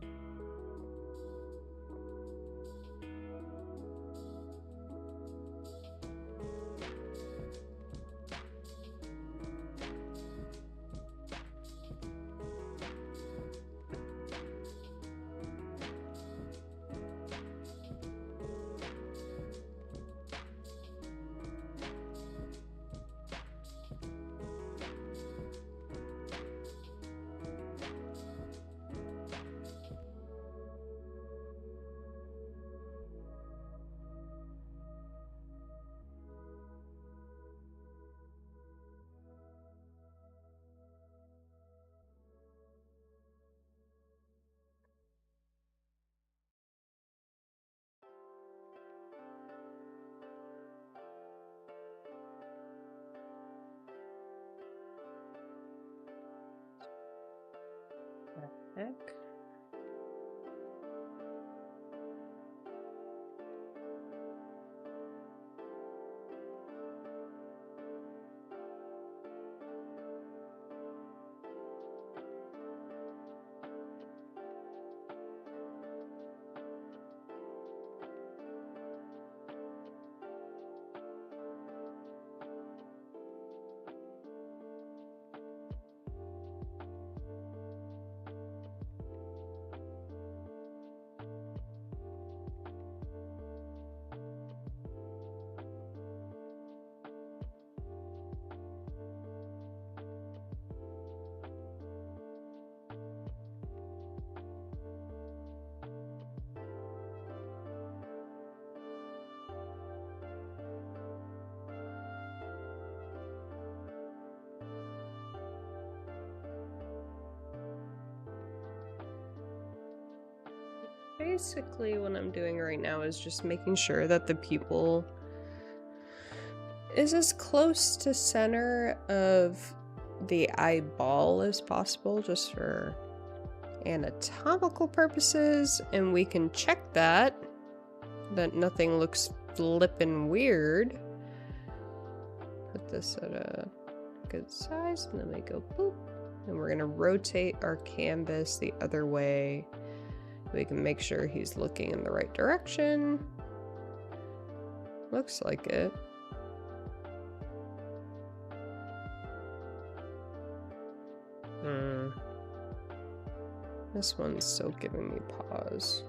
Heck. Basically, what I'm doing right now is just making sure that the pupil is as close to center of the eyeball as possible, just for anatomical purposes, and we can check that nothing looks flippin' weird. Put this at a good size, and then we go boop, and we're gonna rotate our canvas the other way. We can make sure he's looking in the right direction. Looks like it. This one's still giving me pause.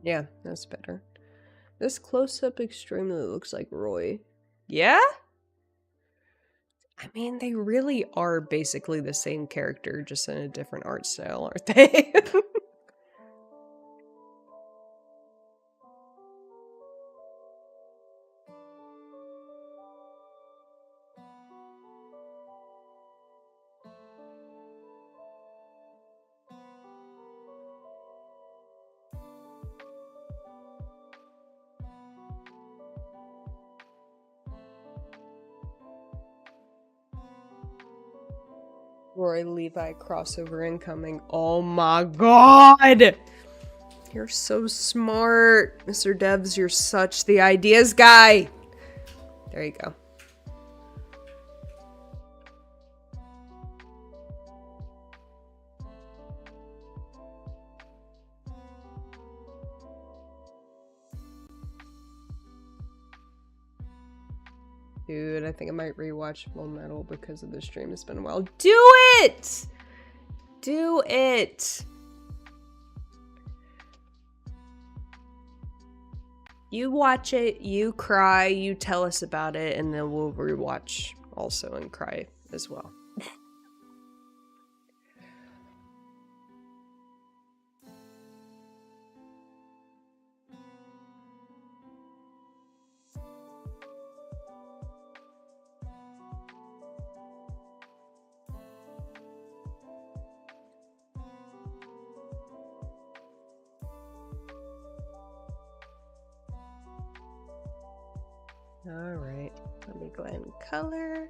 Yeah, that's better. This close-up extremely looks like Roy. Yeah? I mean, they really are basically the same character, just in a different art style, aren't they? Roy Levi crossover incoming. Oh my god! You're so smart. Mr. Devs, you're such the ideas guy. There you go. Dude, I think I might rewatch Full Metal because of the stream. It's been a while. Do it! Do it! You watch it, you cry, you tell us about it, and then we'll rewatch also and cry as well. Alright, let me go ahead and color.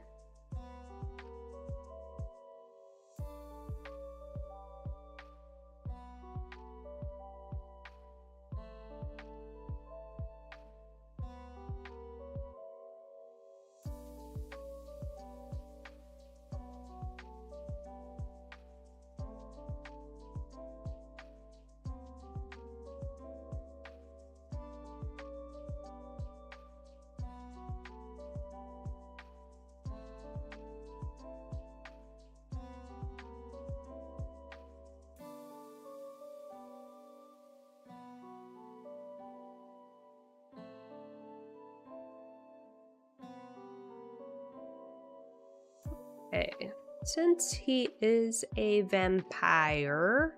Okay, since he is a vampire,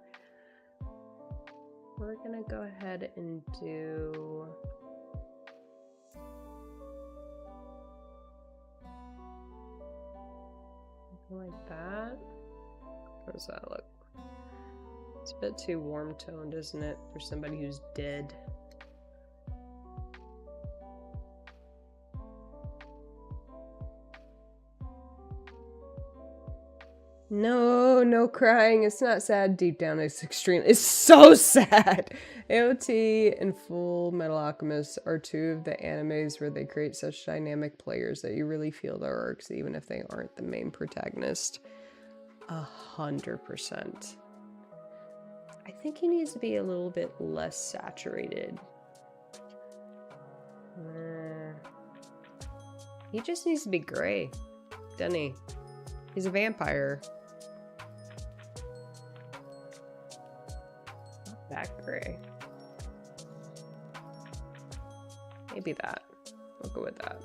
we're gonna go ahead and do something like that. How does that look? It's a bit too warm toned, isn't it, for somebody who's dead? No, no crying. It's not sad deep down. It's extreme. It's so sad. AO3 and Full Metal Alchemist are two of the animes where they create such dynamic players that you really feel their arcs, even if they aren't the main protagonist. 100%. I think he needs to be a little bit less saturated. He just needs to be gray, doesn't he? He's a vampire. Not that gray. Maybe that. We'll go with that.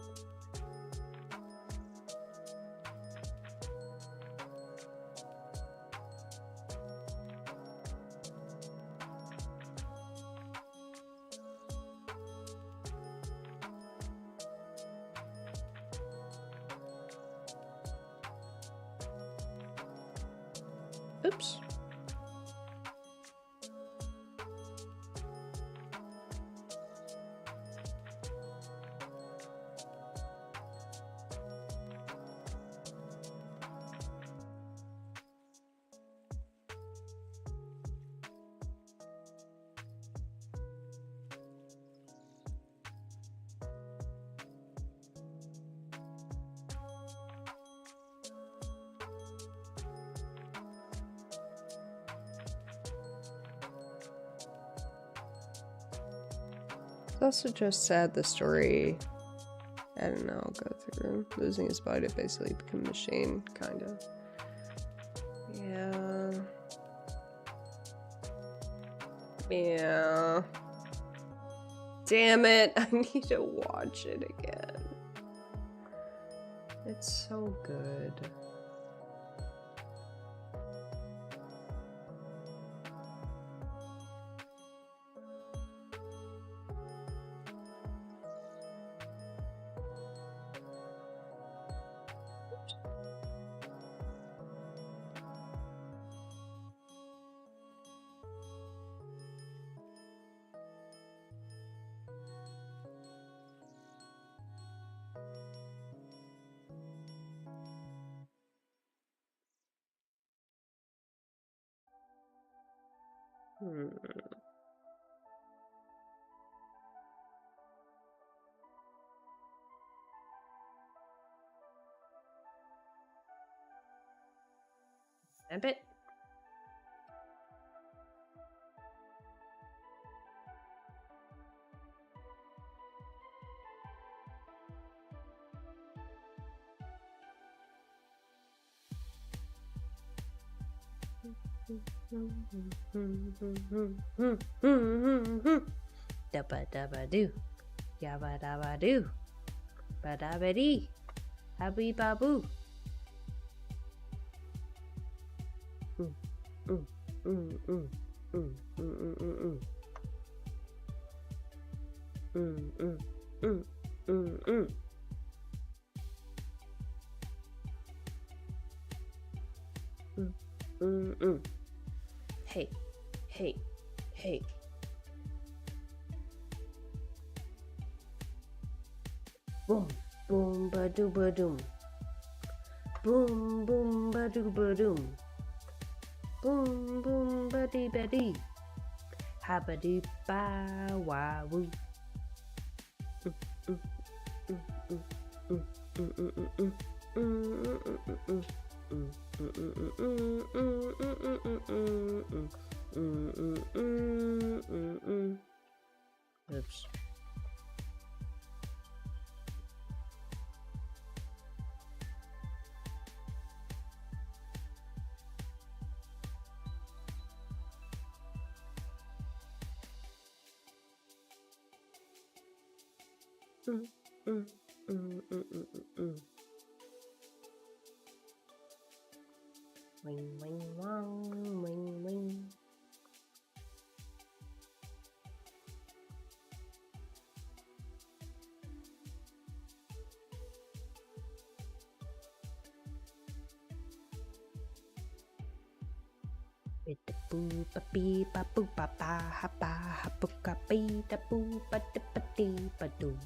Oops. It's also just sad the story, I don't know, I'll go through. Losing his body to basically become a machine, kind of. Yeah. Yeah. Damn it, I need to watch it again. It's so good. A bit. Dabba dabba doo, yabba dabba doo, ba dabba dee, habby baboo. Hey, hey, hey. Boom, boom, ba doo ba doom. Boom, boom, ba doo ba doom. Boom, boom, ba dee ba dee. Habba dee ba wa woo. Oops. Wing, wing, wong, wing, wing. Bit da boo ba bee ba boo ba ba ha boo ka bee da boo ba da ba dee ba doo.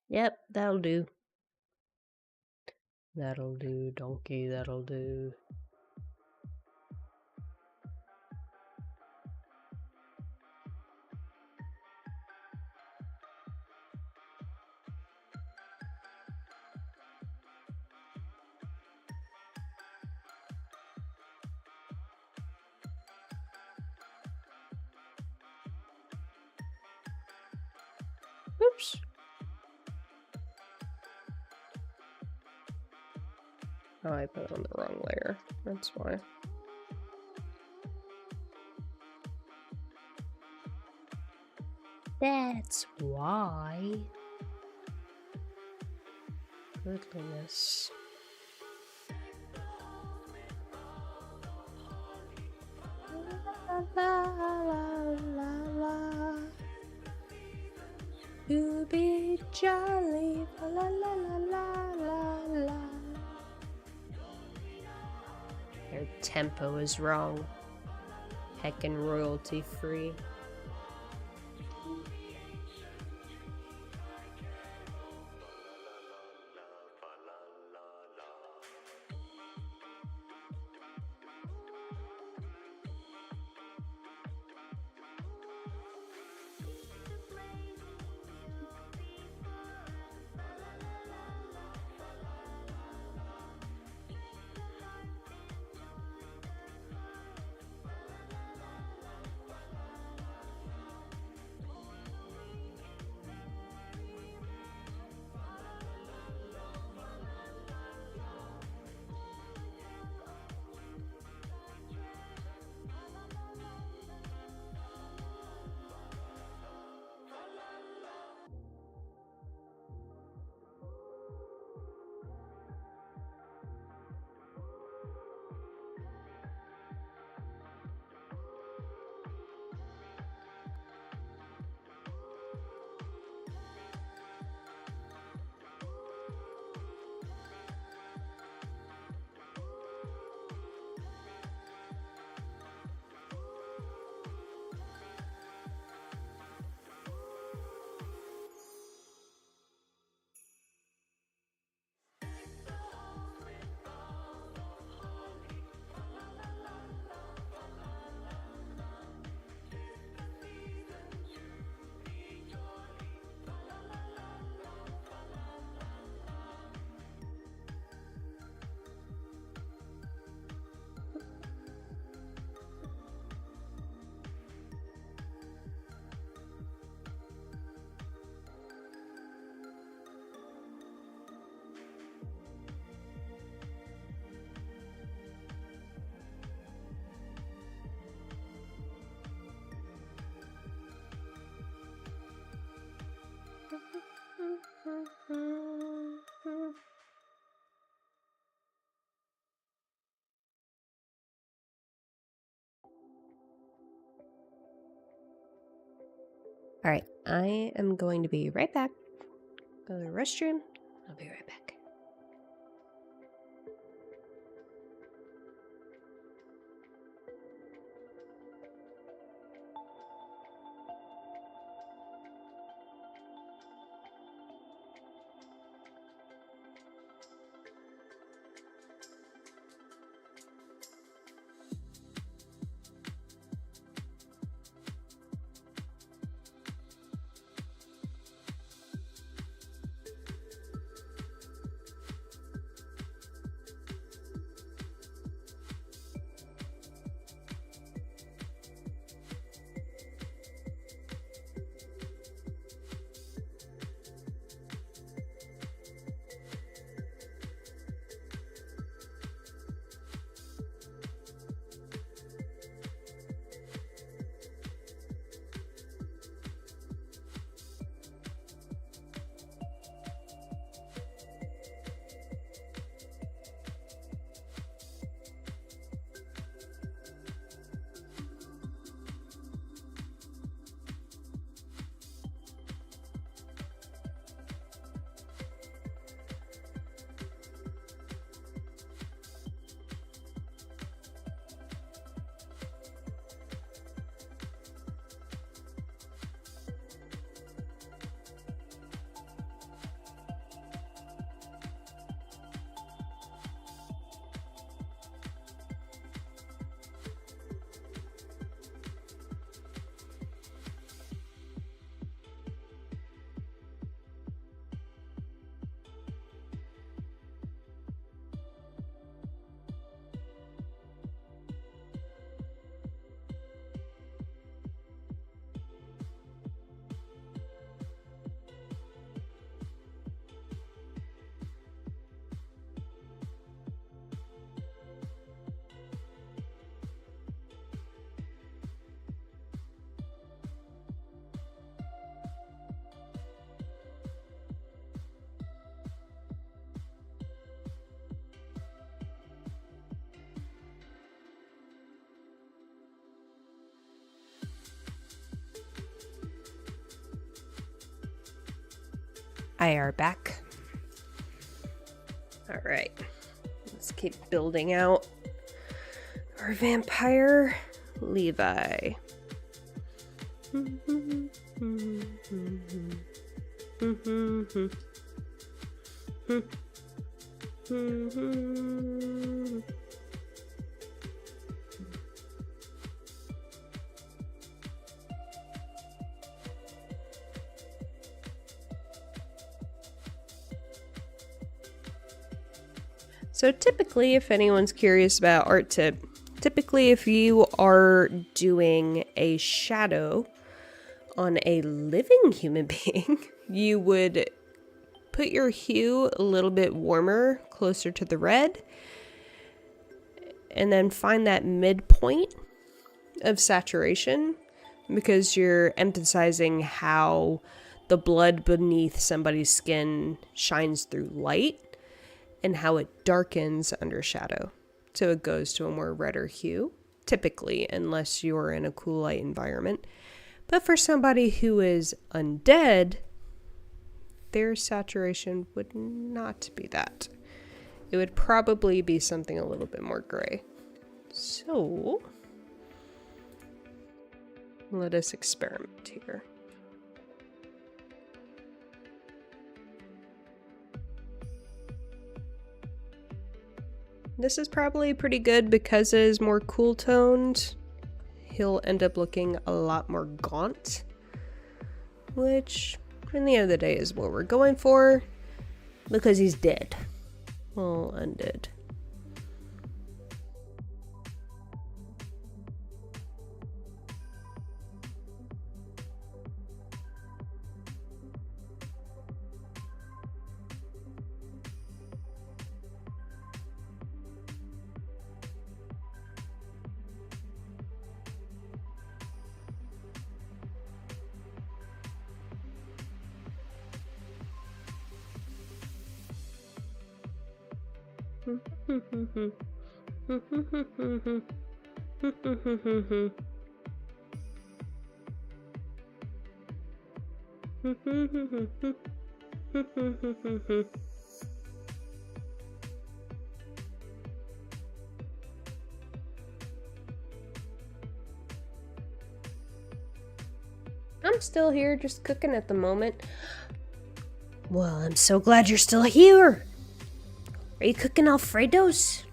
Yep, that'll do. That'll do, donkey, that'll do. Oops. Oh, I put it on the wrong layer. That's why. That's why. Goodness. La la la la. To be jolly. La la la la la la. Their tempo is wrong. Heckin' royalty free. All right, I am going to be right back. Go to the restroom. I'll be right back. I are back. All right, let's keep building out our vampire Levi. So typically, if anyone's curious about art tip, typically if you are doing a shadow on a living human being, you would put your hue a little bit warmer, closer to the red, and then find that midpoint of saturation, because you're emphasizing how the blood beneath somebody's skin shines through light and how it darkens under shadow. So it goes to a more redder hue, typically, unless you're in a cool light environment. But for somebody who is undead, their saturation would not be that. It would probably be something a little bit more gray. So let us experiment here. This is probably pretty good because it is more cool toned. He'll end up looking a lot more gaunt, which in the end of the day is what we're going for, because he's dead. Well, undead. I'm still here, just cooking at the moment. Well, I'm so glad you're still here. Are you cooking Alfredos?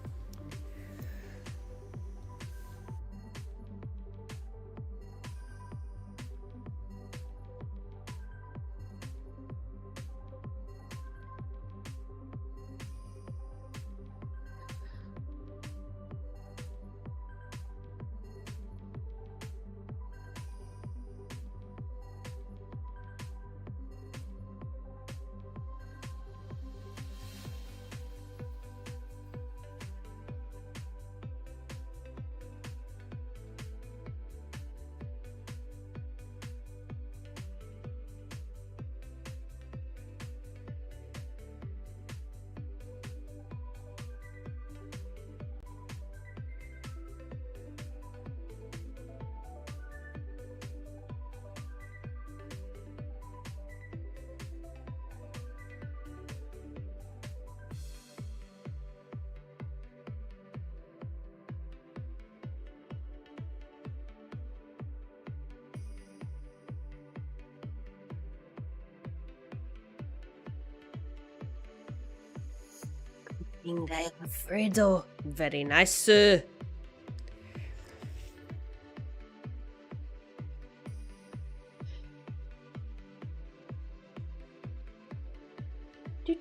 Manga Alfredo. Very nice. Do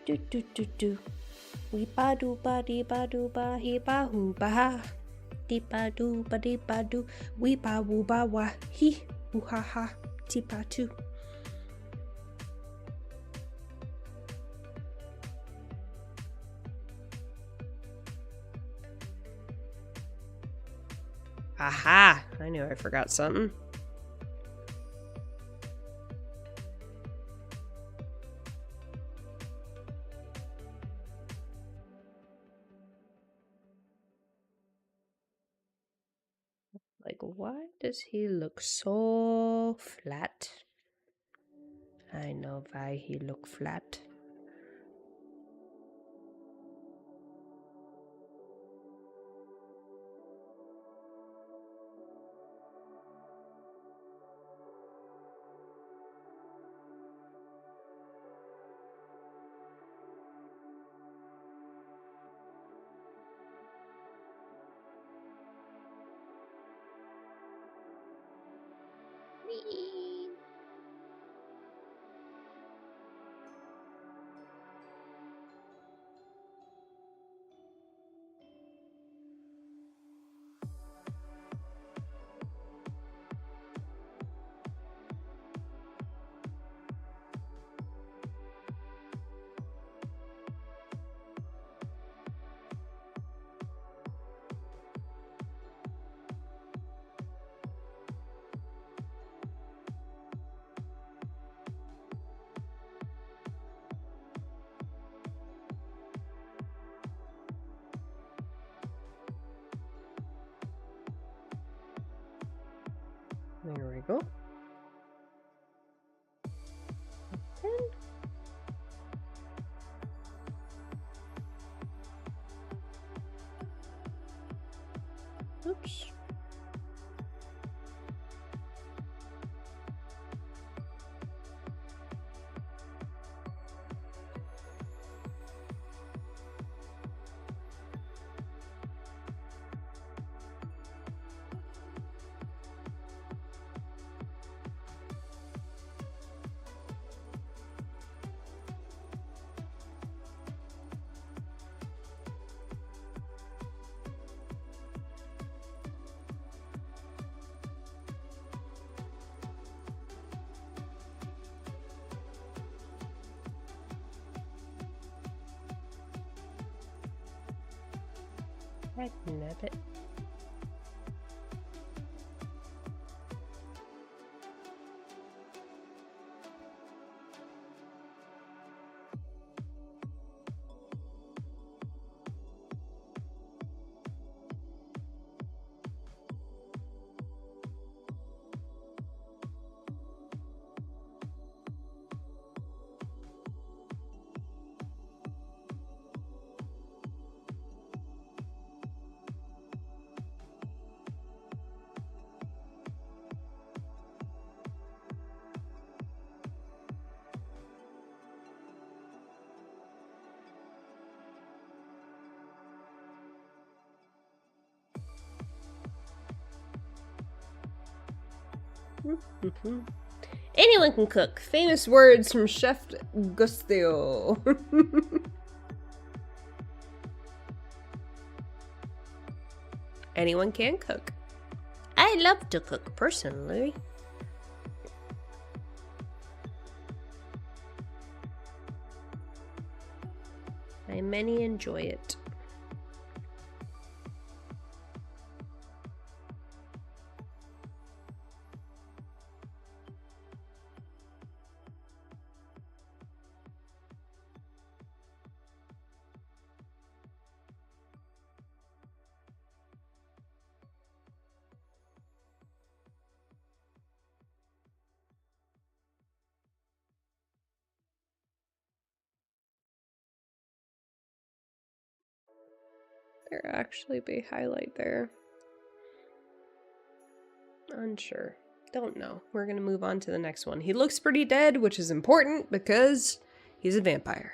do do do do. We ba do ba dee ba do ba he ba hoo ba ha. Dee ba do ba dee ba do. We ba woo ba wa he woo ha ha. Ti ba too. Aha! I knew I forgot something. Like, why does he look so flat? I know why he look flat. There we go. Oops. I can nab it. Anyone can cook. Famous words from Chef Gusto. Anyone can cook. I love to cook personally. Many enjoy it. There actually be highlight there. Unsure. Don't know. We're gonna move on to the next one. He looks pretty dead, which is important because he's a vampire.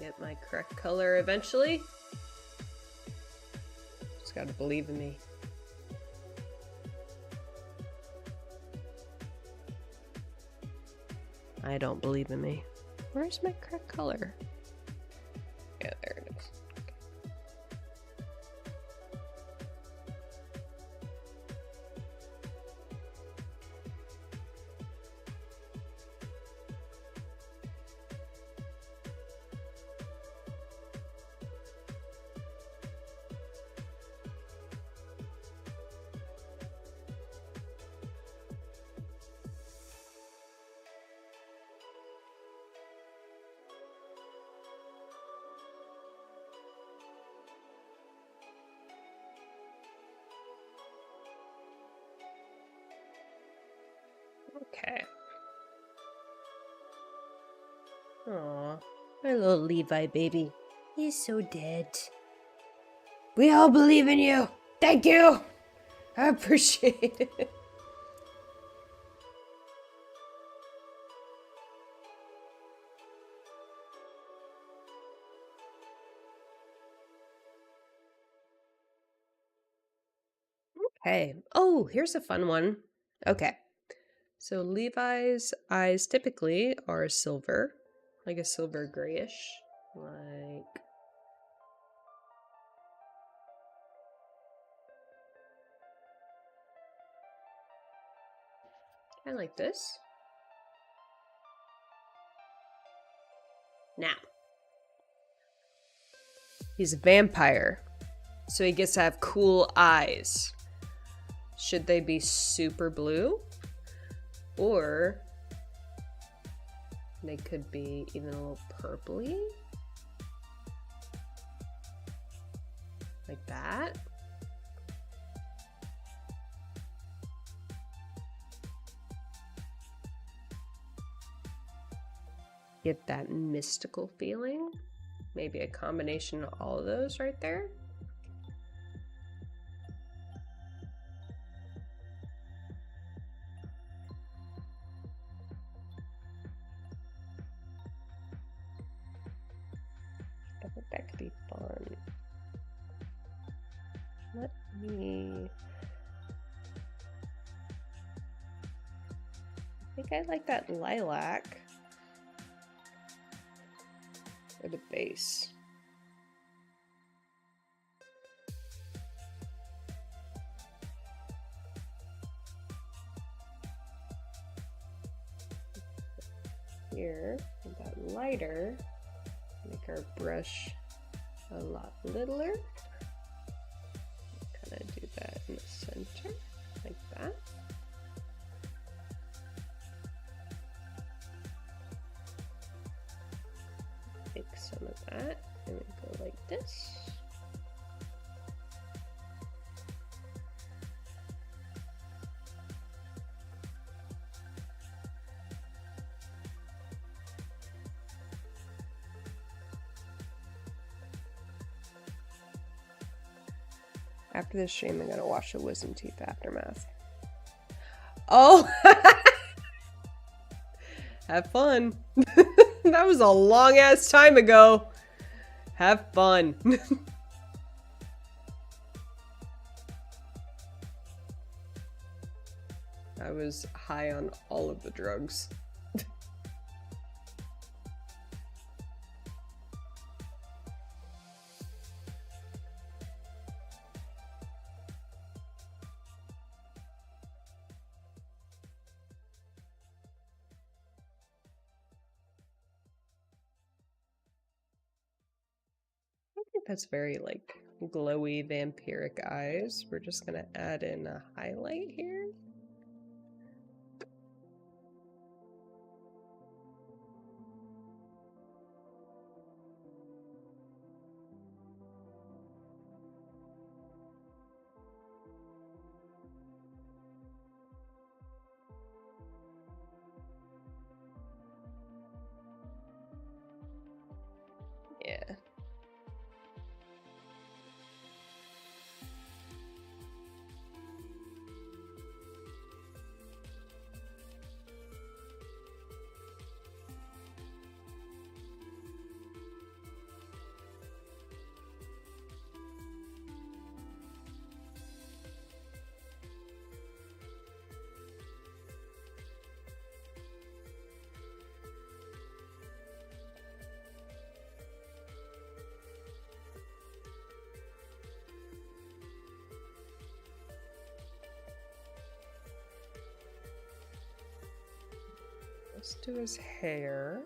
Get my correct color eventually. Just gotta believe in me. I don't believe in me. Where's my correct color? Yeah, there it is. Okay. Aw, my little Levi baby. He's so dead. We all believe in you. Thank you. I appreciate it. Okay. Oh, here's a fun one. Okay. So Levi's eyes typically are silver, like a silver grayish, like kind of like this. Now, he's a vampire, so he gets to have cool eyes. Should they be super blue? Or they could be even a little purpley. Like that. Get that mystical feeling. Maybe a combination of all of those right there. Let me... I think I like that lilac. Or the base. Here, with that lighter, make our brush a lot littler. Kind of do that in the center, like that. Take some of that and then go like this. After this stream, I'm gonna wash the wisdom teeth aftermath. Oh! Have fun. That was a long ass time ago. Have fun. I was high on all of the drugs. That's very like glowy vampiric eyes. We're just gonna add in a highlight here. Yeah. Let's do his hair.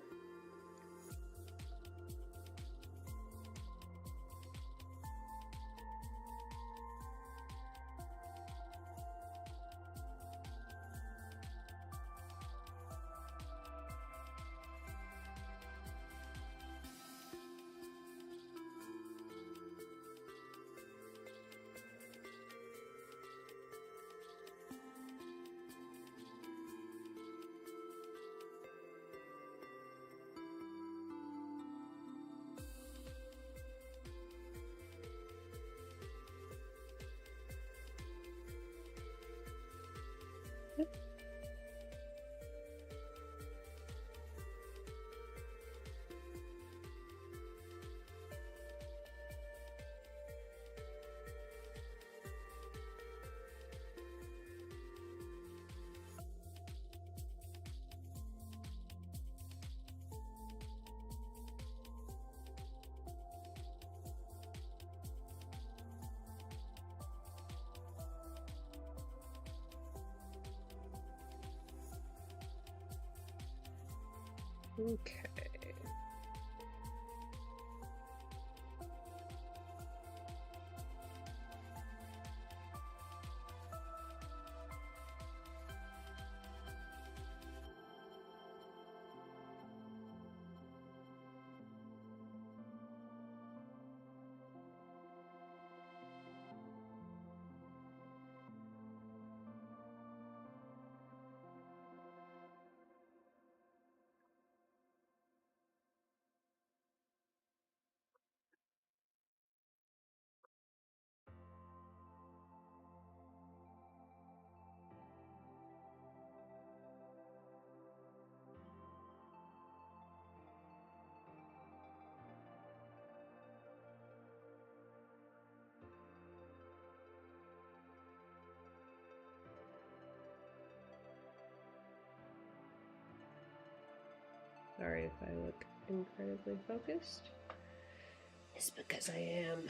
Okay. Sorry if I look incredibly focused. It's because I am.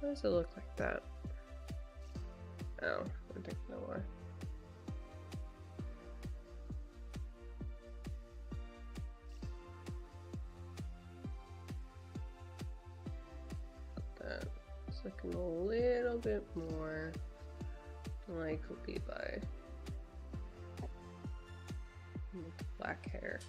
Why does it look like that? Oh, I think no more. That. It's looking a little bit more like Levi. With black hair.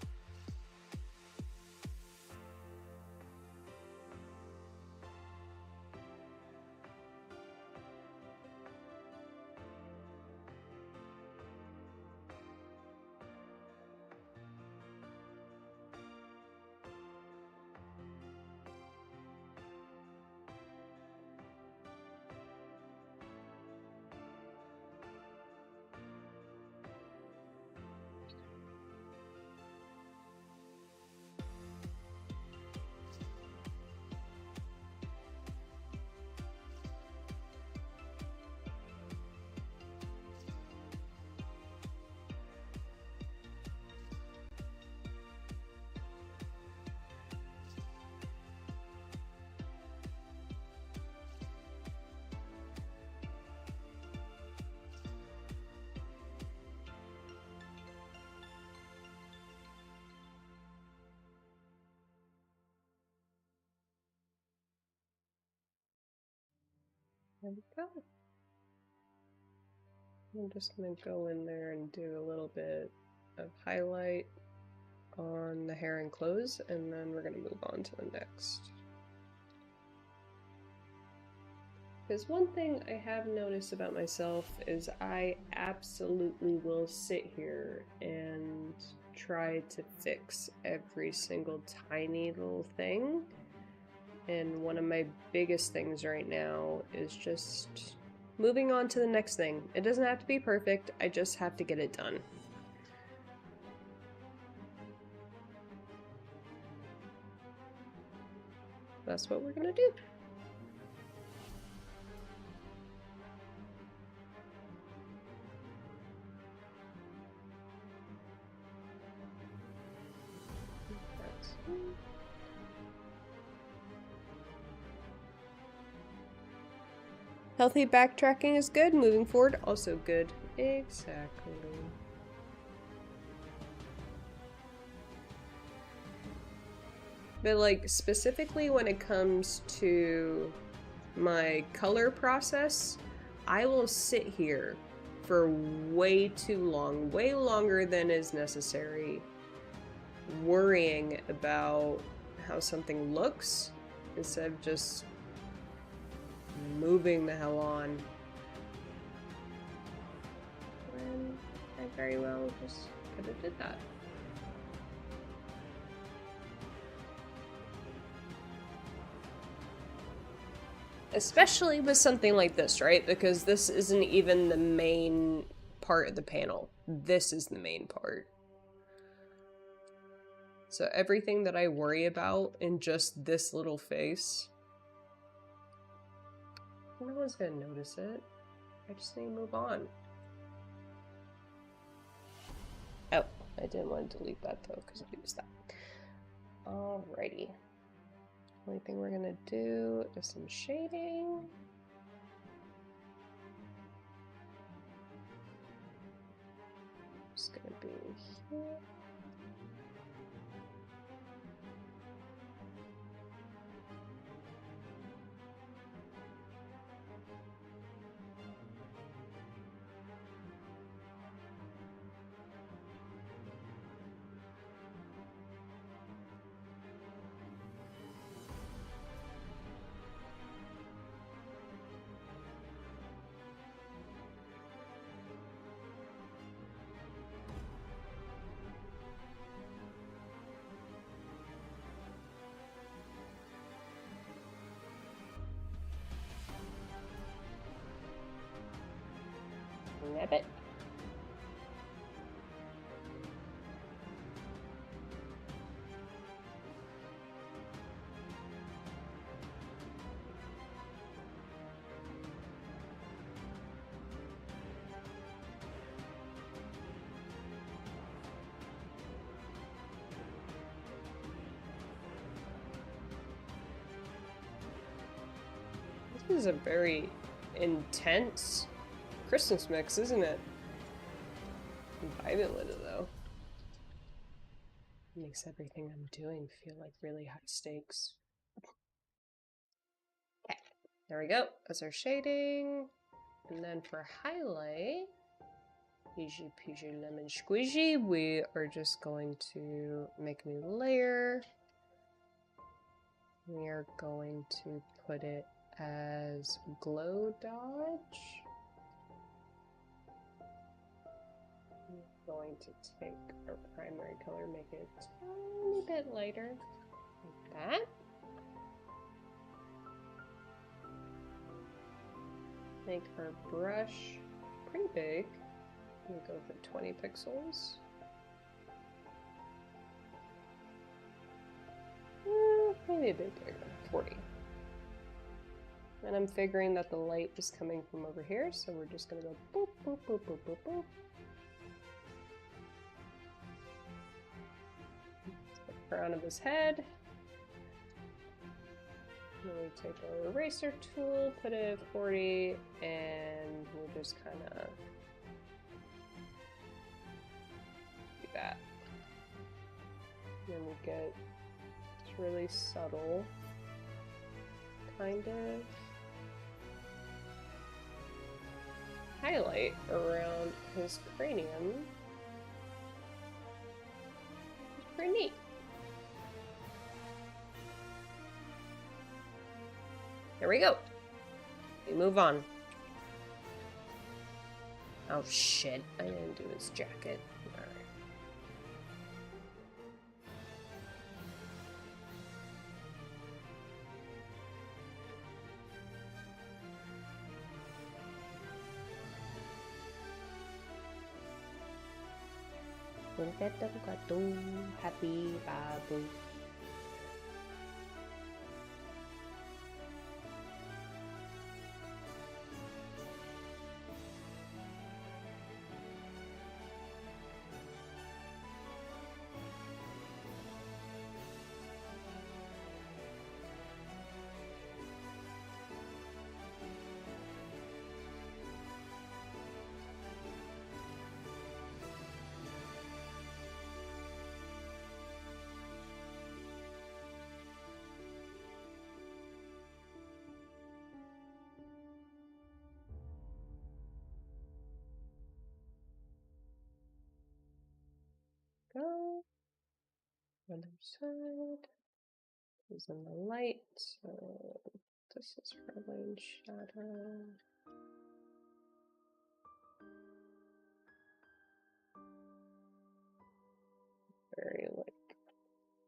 There we go. I'm just going to go in there and do a little bit of highlight on the hair and clothes, and then we're going to move on to the next. Because one thing I have noticed about myself is I absolutely will sit here and try to fix every single tiny little thing. And one of my biggest things right now is just moving on to the next thing. It doesn't have to be perfect, I just have to get it done. That's what we're gonna do. Healthy backtracking is good, moving forward also good. Exactly. But like specifically when it comes to my color process, I will sit here for way too long, way longer than is necessary, worrying about how something looks instead of just moving the hell on. When I very well just could have did that. Especially with something like this, right? Because this isn't even the main part of the panel. This is the main part. So everything that I worry about in just this little face, no one's gonna notice it. I just need to move on. Oh, I didn't want to delete that though, because I used that. Alrighty. Only thing we're gonna do is some shading. Just gonna be here. Rabbit. This is a very intense Christmas mix, isn't it? I'm vibing with it though. It makes everything I'm doing feel like really high stakes. Okay, there we go. That's our shading. And then for highlight, easy peasy lemon squeezy, we are just going to make a new layer. We are going to put it as glow dodge. I'm going to take our primary color, make it a tiny bit lighter, like that. Make our brush pretty big. We'll go for 20 pixels. Maybe a bit bigger, 40. And I'm figuring that the light is coming from over here, so we're just gonna go boop, boop, boop, boop, boop, boop. The crown of his head. Then we take our eraser tool, put it at 40, and we'll just kind of do that. And then we get this really subtle kind of highlight around his cranium. It's pretty neat. There we go. We move on. Oh shit, I didn't do his jacket. Alright. Happy babu. Go. Other side. Is in the light. So this is probably in shadow. Very like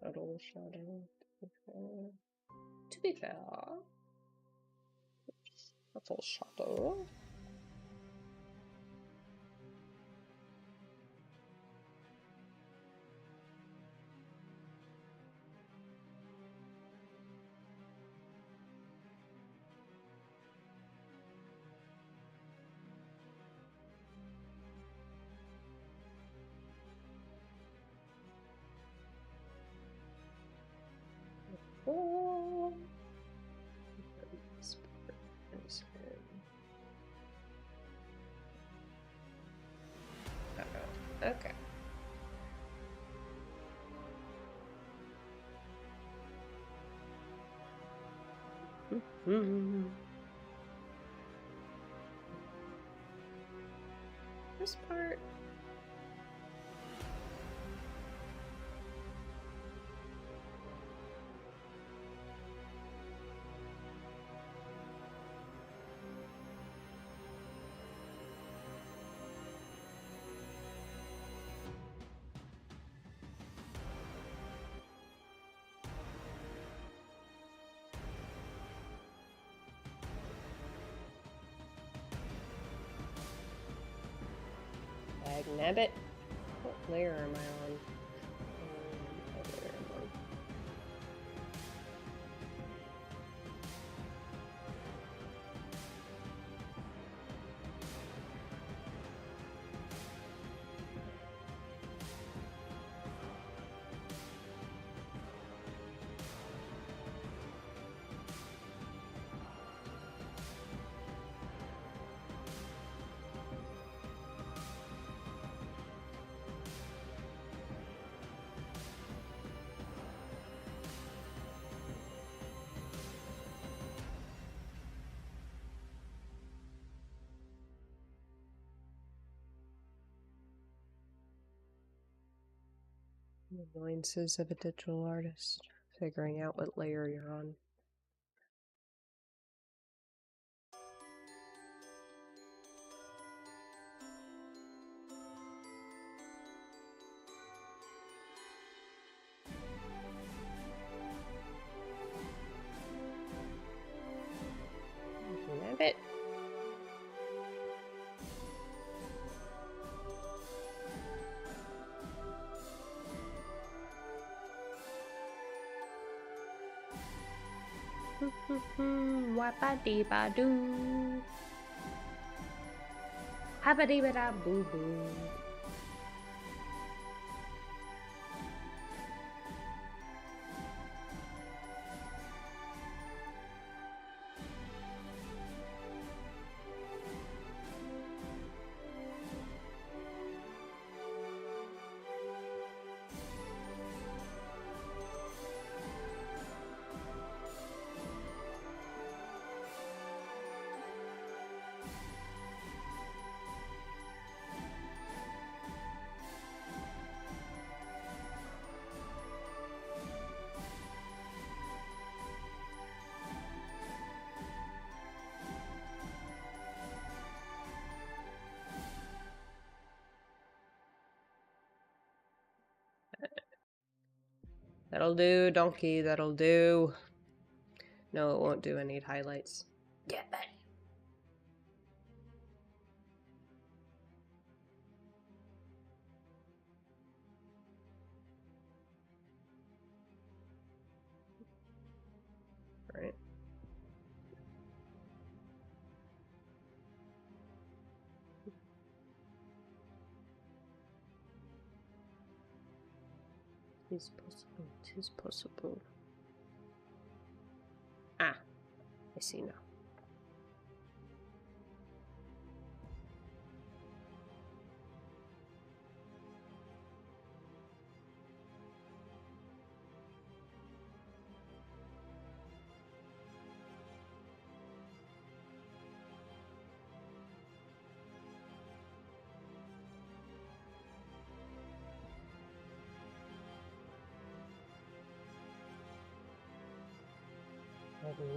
subtle shadow. To be fair, that's all shadow. Oh. Okay. This part. Like nabbit? What layer am I on? What layer am I on? The annoyances of a digital artist. Figuring out what layer you're on. Nabbit. Wappa-dee-ba-doo. Habba-dee-ba-da-boo-boo. That'll do, donkey, that'll do. No, it won't do. I need highlights. Yeah, buddy. Right. Tis possible, tis possible. Ah, I see now.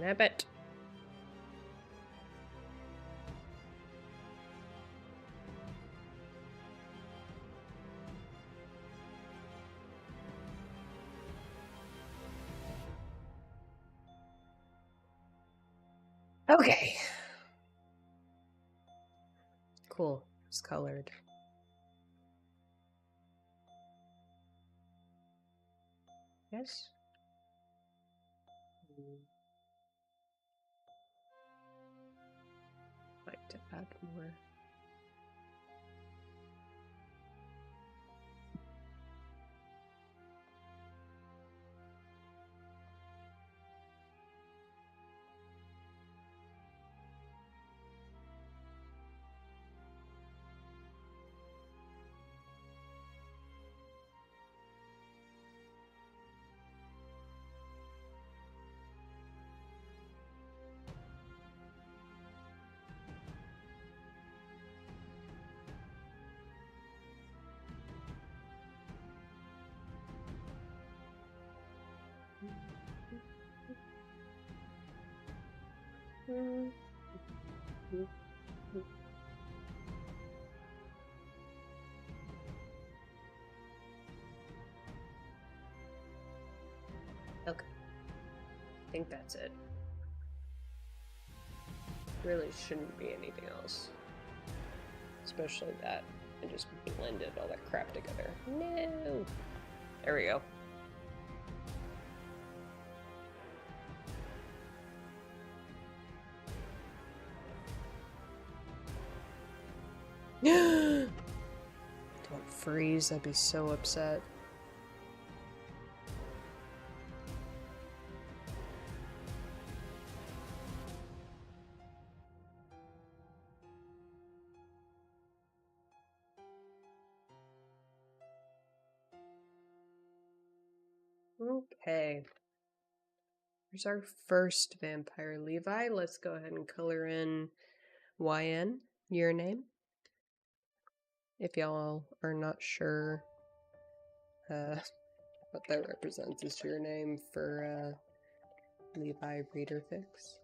Nabbit. Okay. Cool. It's colored. Yes. Like to add more. Okay. I think that's it. Really shouldn't be anything else. Especially that. I just blended all that crap together. No! There we go. Don't freeze, I'd be so upset. Okay. Here's our first vampire, Levi. Let's go ahead and color in YN, your name. If y'all are not sure what that represents is your name for Levi Reader Fix.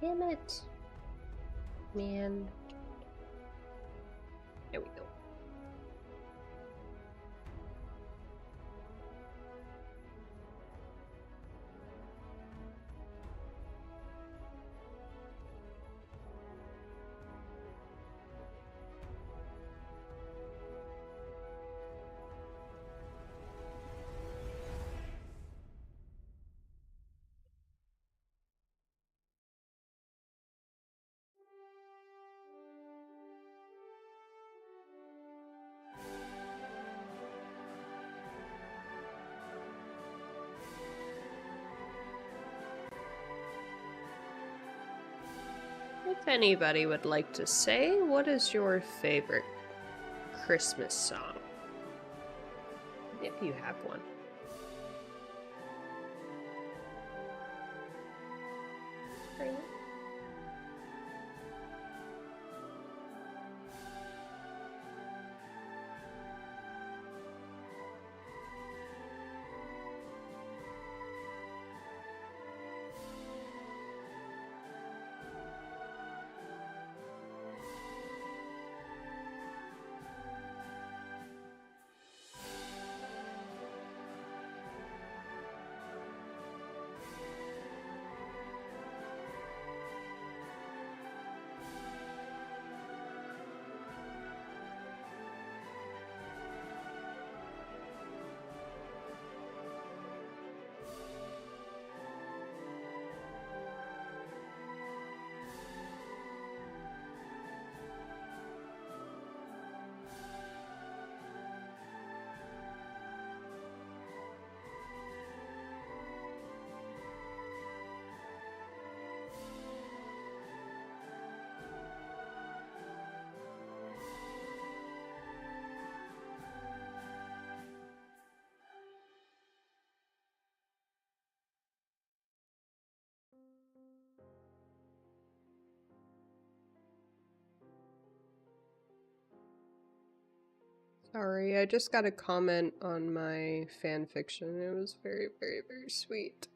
Damn it. Man. There we go. If anybody would like to say, what is your favorite Christmas song? If you have one. Great. Sorry, I just got a comment on my fan fiction. It was very, very, very sweet.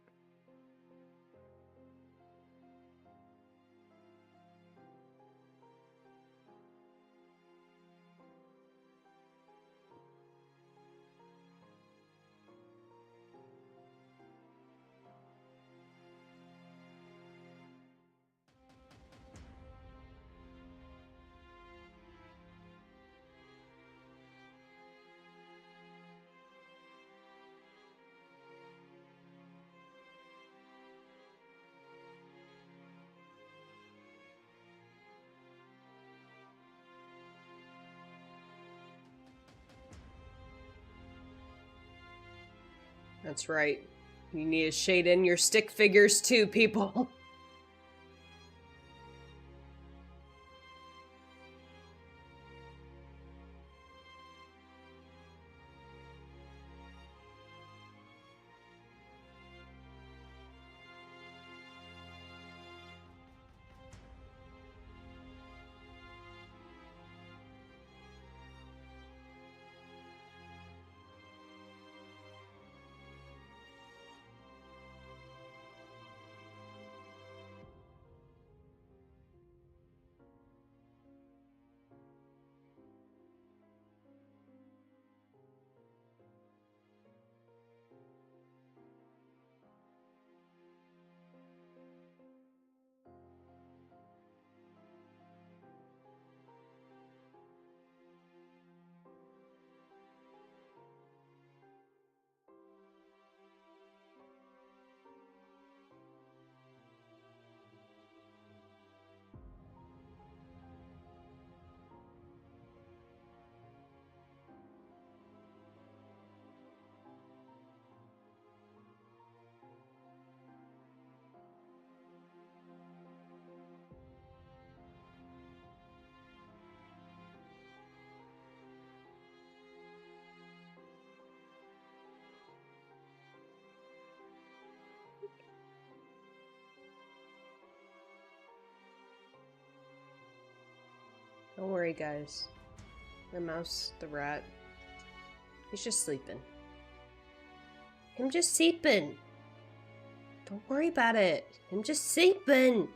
That's right. You need to shade in your stick figures too, people. Don't worry, guys. The mouse, the rat, he's just sleeping. Him just sleeping. Don't worry about it. Him just sleeping.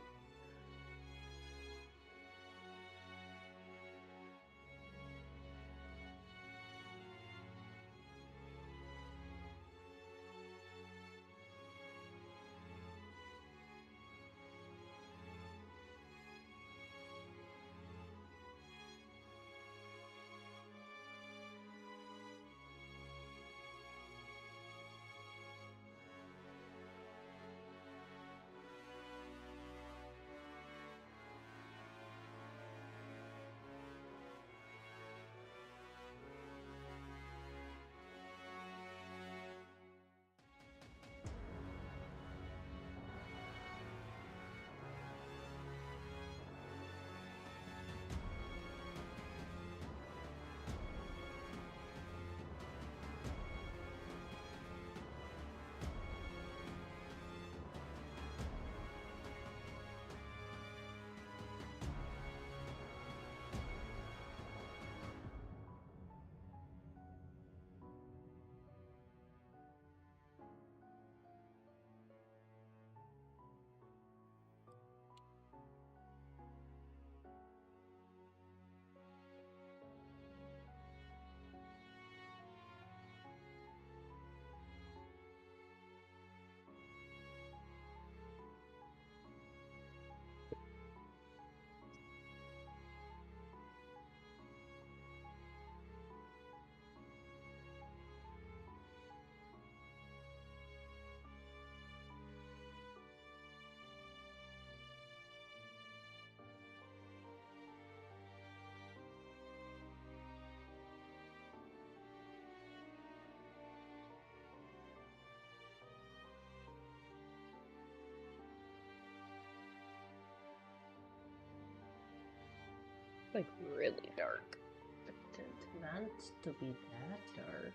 Like really dark. But it's meant to be that dark.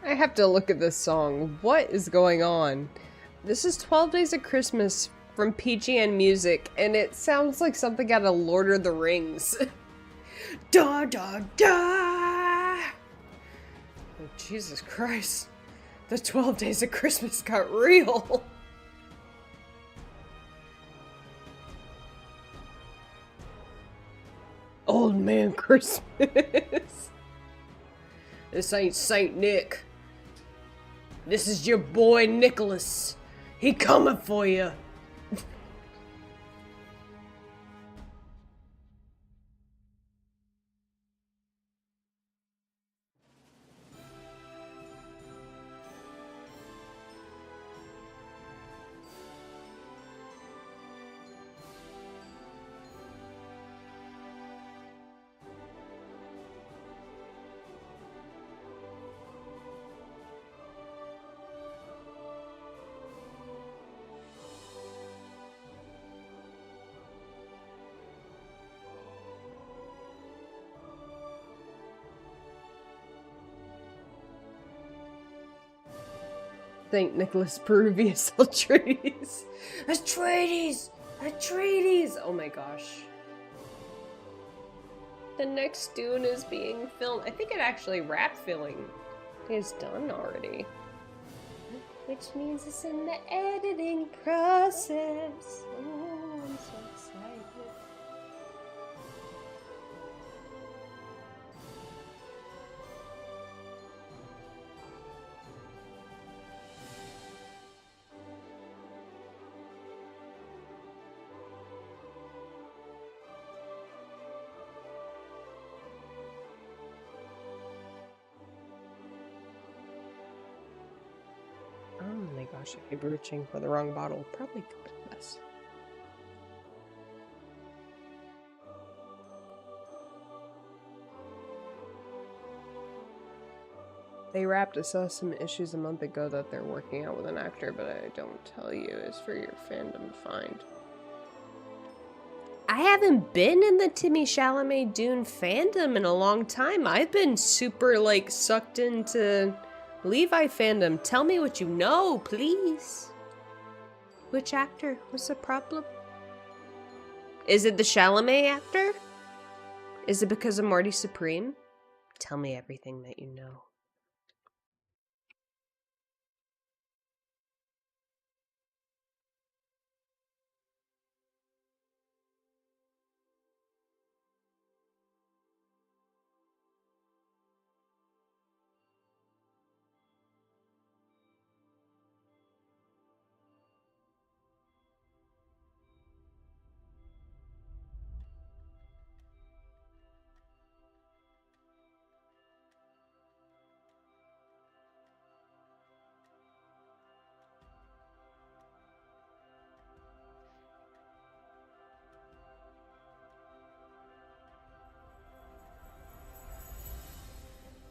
I have to look at this song. What is going on? This is 12 Days of Christmas from PGN Music, and it sounds like something out of Lord of the Rings. Da da da! Oh, Jesus Christ. The 12 days of Christmas got real. Old man Christmas. This ain't Saint Nick. This is your boy Nicholas. He coming for you. St. Nicholas Peruvius Atreides. Atreides! Atreides! Oh my gosh. The next Dune is being filmed. I think it actually wrapped filming. It's done already. Which means it's in the editing process. Oh, I'm so excited. Oh my gosh, I keep reaching for the wrong bottle. Probably this. They wrapped us up some issues a month ago that they're working out with an actor, but I don't tell you. It's for your fandom to find. I haven't been in the Timmy Chalamet Dune fandom in a long time. I've been super, like, sucked into Levi fandom. Tell me what you know, please. Which actor? What's the problem? Is it the Chalamet actor? Is it because of Marty Supreme? Tell me everything that you know.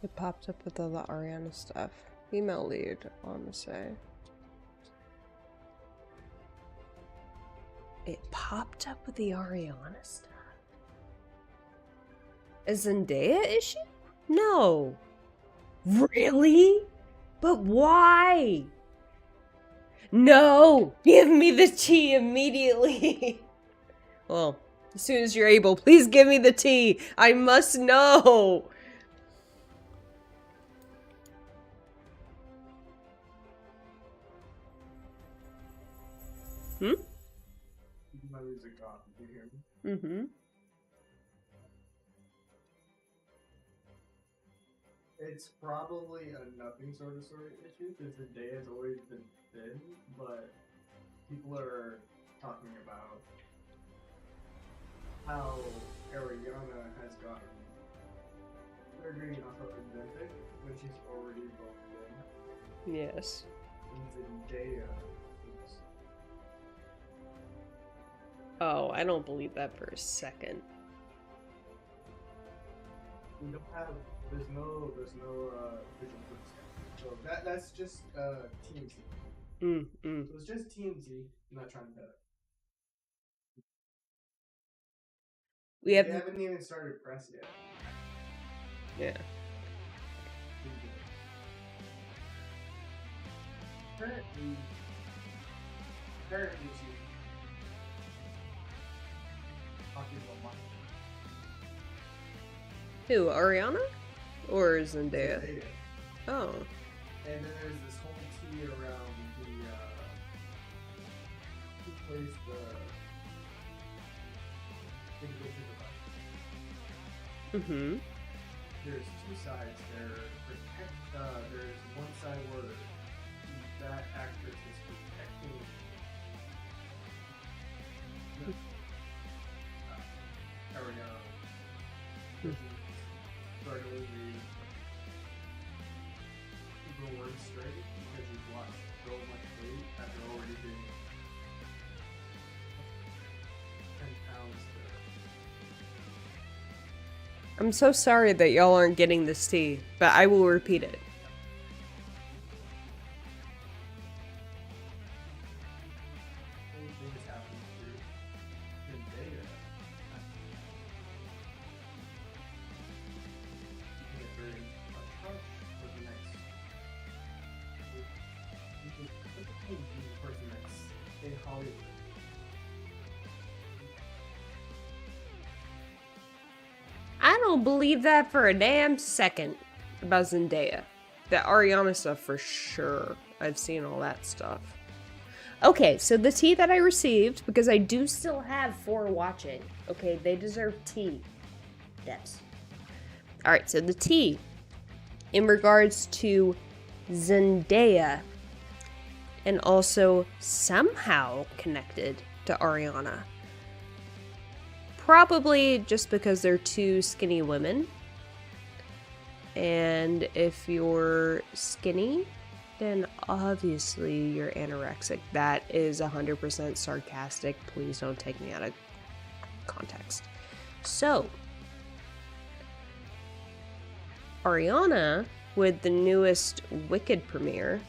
It popped up with all the Ariana stuff. Female lead, I want to say. It popped up with the Ariana stuff. A Zendaya issue? No. Really? But why? No! Give me the tea immediately! Well, as soon as you're able, please give me the tea! I must know! Hmm? My music off, you hear me? Mm-hmm. It's probably a nothing sort of issue because the day has always been thin, but people are talking about how Ariana has gotten surgery off of Ozempic when she's already booked in. Yes. And Zendaya is Oh, I don't believe that for a second. we don't have there's no visual proof. So that's just TMZ. So it's just TMZ. I'm not trying to bet it. They haven't even started press yet. Yeah. Apparently, she's talking about money. Who, Ariana? Or Zendaya? Oh. And then there's this whole tea around the who plays the individual device. Mm-hmm. There's two sides. There's one side where that actress is protecting Ariana. Struggling to go word straight because you've lost so much weight after already being 10 pounds there. I'm so sorry that y'all aren't getting this tea, but I will repeat it. Same thing is happening to Zendaya. You get very much harsh for the next. You can look at the person that's in Hollywood. I don't believe that for a damn second about Zendaya. The Ariana stuff for sure. I've seen all that stuff. Okay, so the tea that I received, because I do still have 4 watching. Okay, they deserve tea. Yes. Alright, so the tea in regards to Zendaya and also somehow connected to Ariana. Probably just because they're 2 skinny women. And if you're skinny, then obviously you're anorexic. That is 100% sarcastic. Please don't take me out of context. So, Ariana, with the newest Wicked premiere,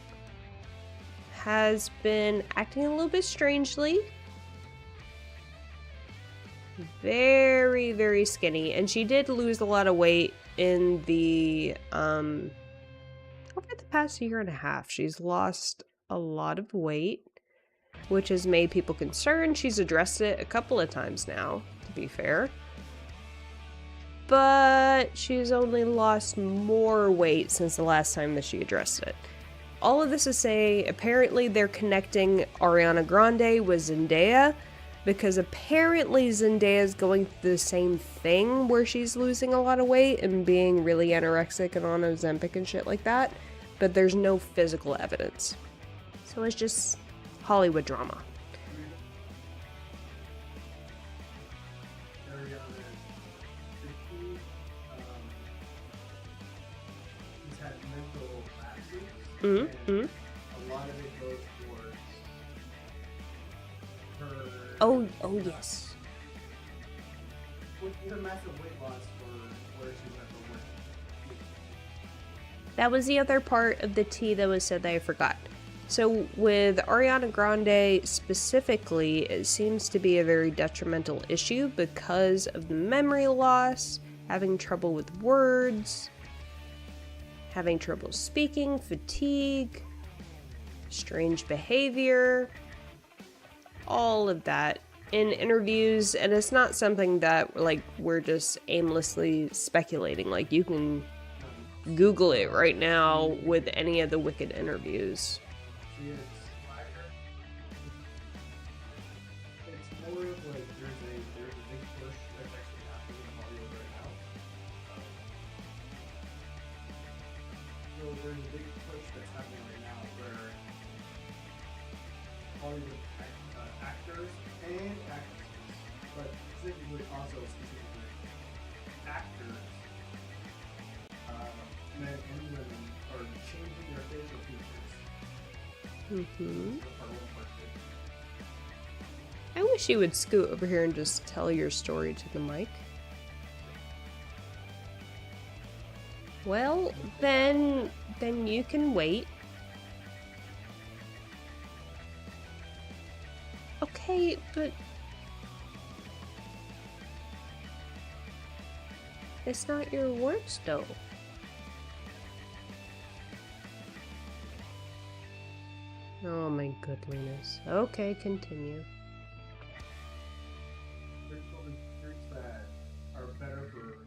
has been acting a little bit strangely. Very, very skinny. And she did lose a lot of weight in the, over the past year and a half. She's lost a lot of weight, which has made people concerned. She's addressed it a couple of times now, to be fair. But she's only lost more weight since the last time that she addressed it. All of this to say, apparently they're connecting Ariana Grande with Zendaya, because apparently Zendaya is going through the same thing where she's losing a lot of weight and being really anorexic and on Ozempic and shit like that, but there's no physical evidence. So it's just Hollywood drama. He's had mental lapses, Mm-hmm. and a lot of it goes towards her. Oh yes. With the massive weight loss for where she's at the work. That was the other part of the tea that was said that I forgot. So with Ariana Grande specifically, it seems to be a very detrimental issue because of the memory loss, having trouble with words, having trouble speaking, fatigue, strange behavior, all of that in interviews. And it's not something that like we're just aimlessly speculating. Like you can Google it right now with any of the Wicked interviews. She is lighter. It's more of like there's a big push that's actually happening in Hollywood right now. So there's a big push that's happening right now where Hollywood actors and actresses, but specifically actors, men and women, are changing their facial features. Mm-hmm. I wish you would scoot over here and just tell your story to the mic. Well, then you can wait. Okay, but it's not your worst though. Oh my goodness. Okay, continue. There's only tricks that are better for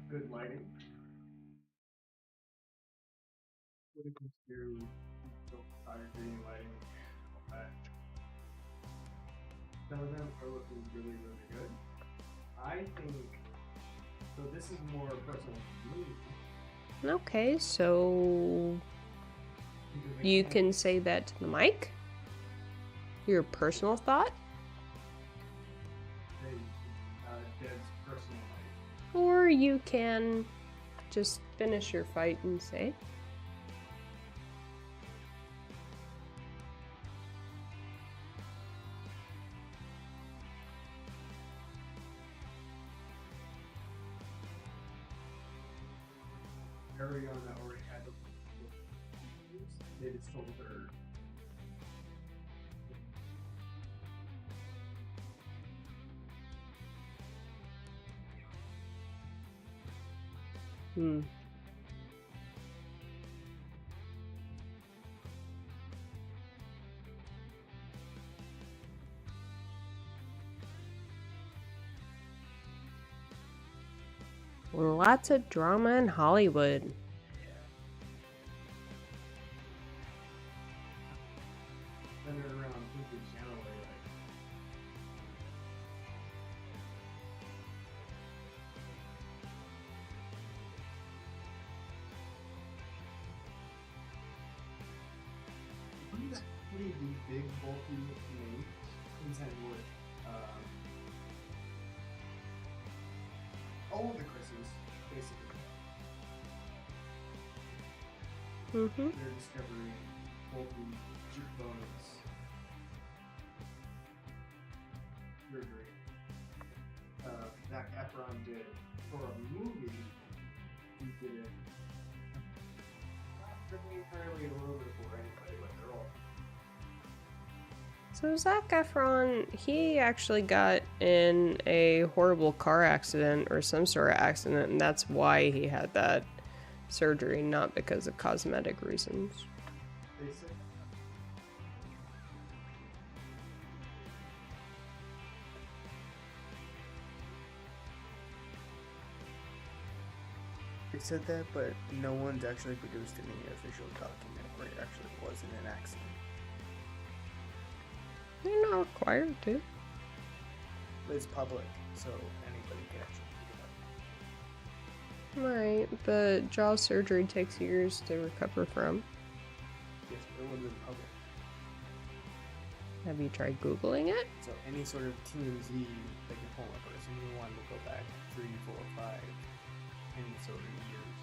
good lighting. when it comes to photography and lighting, all that. Some of them are looking really, really good. I think so. This is more personal to me. Okay, so you can say that to the mic? Your personal thought? Dev's personal life. Or you can just finish your fight and say. Ariana already had the they just told her. Lots of drama in Hollywood. Running around Disney Channel lately. Wouldn't that pretty big, bulky name contend with all of the Chris's, basically. They're discovering bulky cheekbones surgery. Zac Efron did for a movie. He did it. Not really entirely a little bit for anybody, but they're all. So Zac Efron, he actually got in a horrible car accident or some sort of accident, and that's why he had that surgery, not because of cosmetic reasons. They said. They said that, but no one's actually produced any official document where it actually wasn't an accident. They're not required to. But it's public, so anybody can actually pick it up. Right, but jaw surgery takes years to recover from. Yes, but it would have been public. Have you tried Googling it? So any sort of TMZ, like a former person who wanted to go back 3, 4, 5, any sort of years,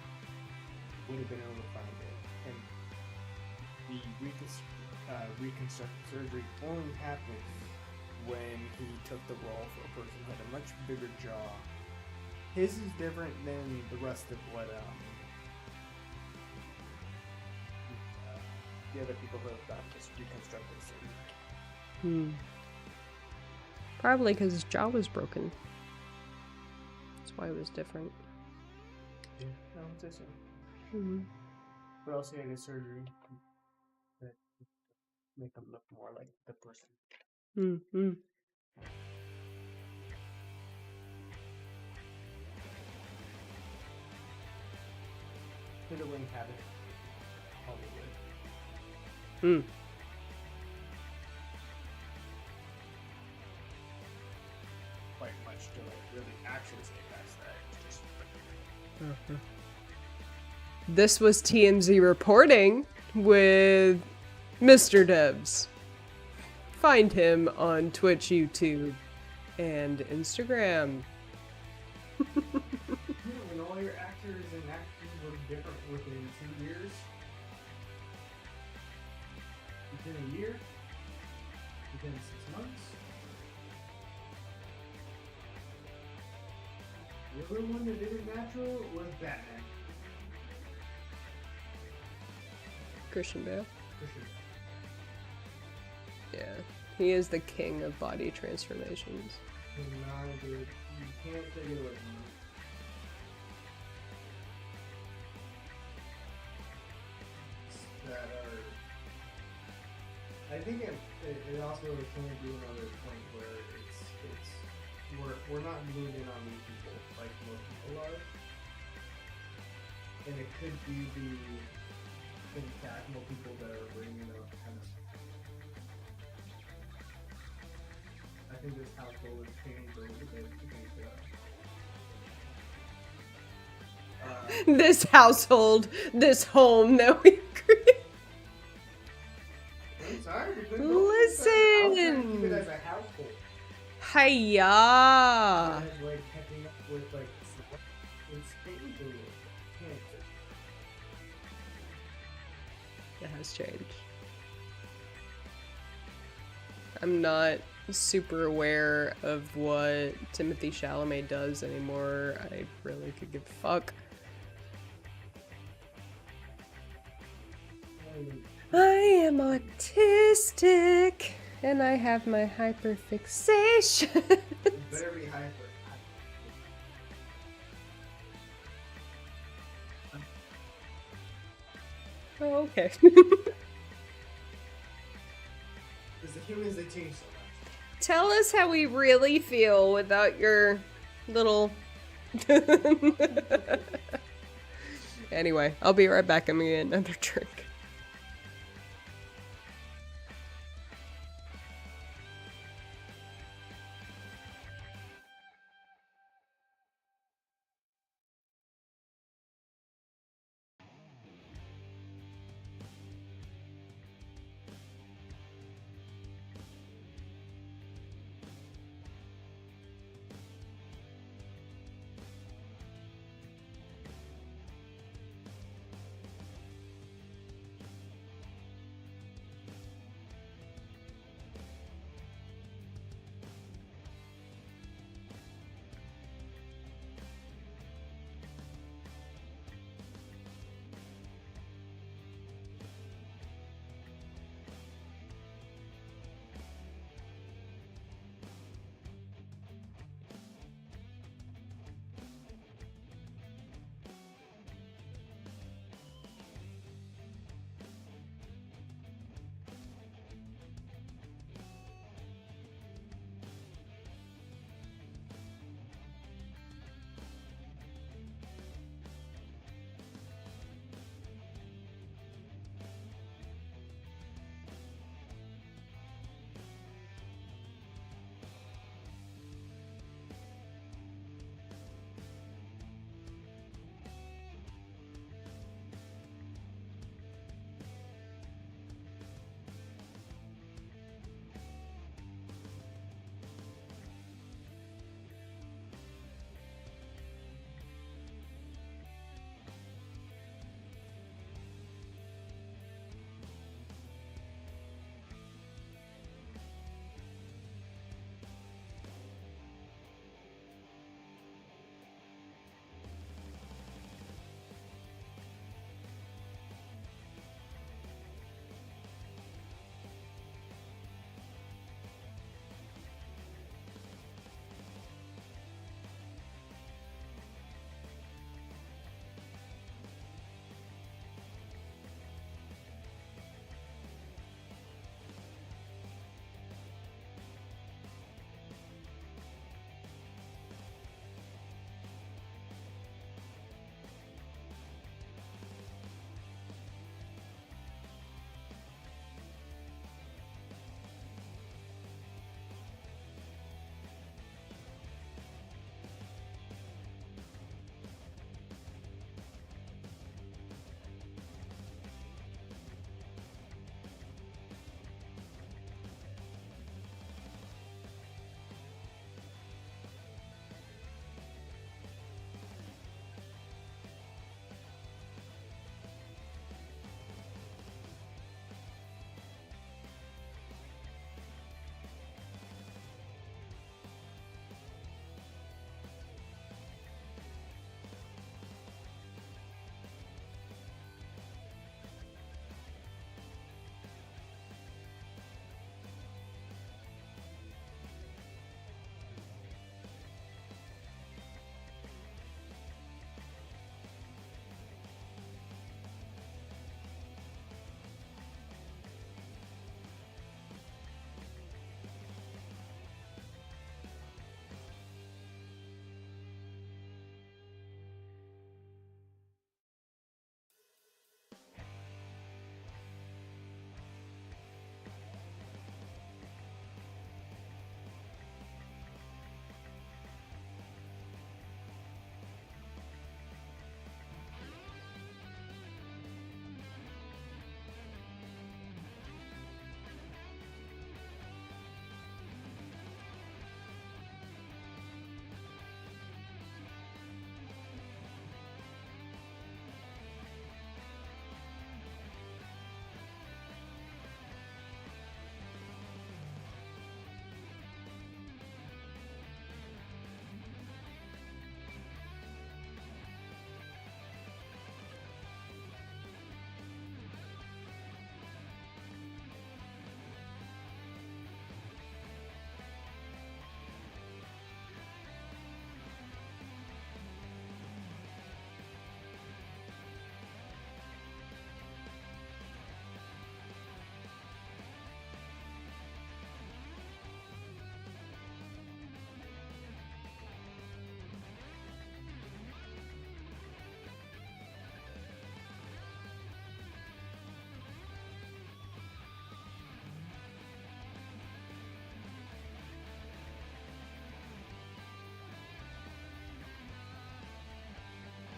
would have been able to find it. And the reconstructive surgery only happened when he took the role for a person who had a much bigger jaw. His is different than the rest of what the other people who have done this reconstructive surgery. Probably because his jaw was broken. That's why it was different. Yeah, I would say so. Mm-hmm. But also he had a surgery that make him look more like the person. Mm-hmm. Fiddling habit. Hollywood. Quite much to like really actually say past that. It's just This was TMZ reporting with Mr. Debs. Find him on Twitch, YouTube, and Instagram. When all your actors and actresses look different within 2 years, within a year, within 6 months. The other one that did it natural was Batman. Christian Bale. Christian. Yeah, he is the king of body transformations. Nah, dude, you can't take it away from him. That are. I think it also can be another point where we're not glued in on these people like most people are, and it could be the think this household has changed a little bit. I think, This household, this home that we create. I'm sorry, we couldn't go with this. I was trying to keep it as a household. Hiya! As, like, keeping up with, like, it's changing. It has changed. I'm not super aware of what Timothy Chalamet does anymore. I really could give a fuck. I am autistic, and I have my hyperfixation. Very hyper. Oh, okay. Because the humans, they change so much. Tell us how we really feel without your little... Anyway, I'll be right back. I'm gonna get another drink.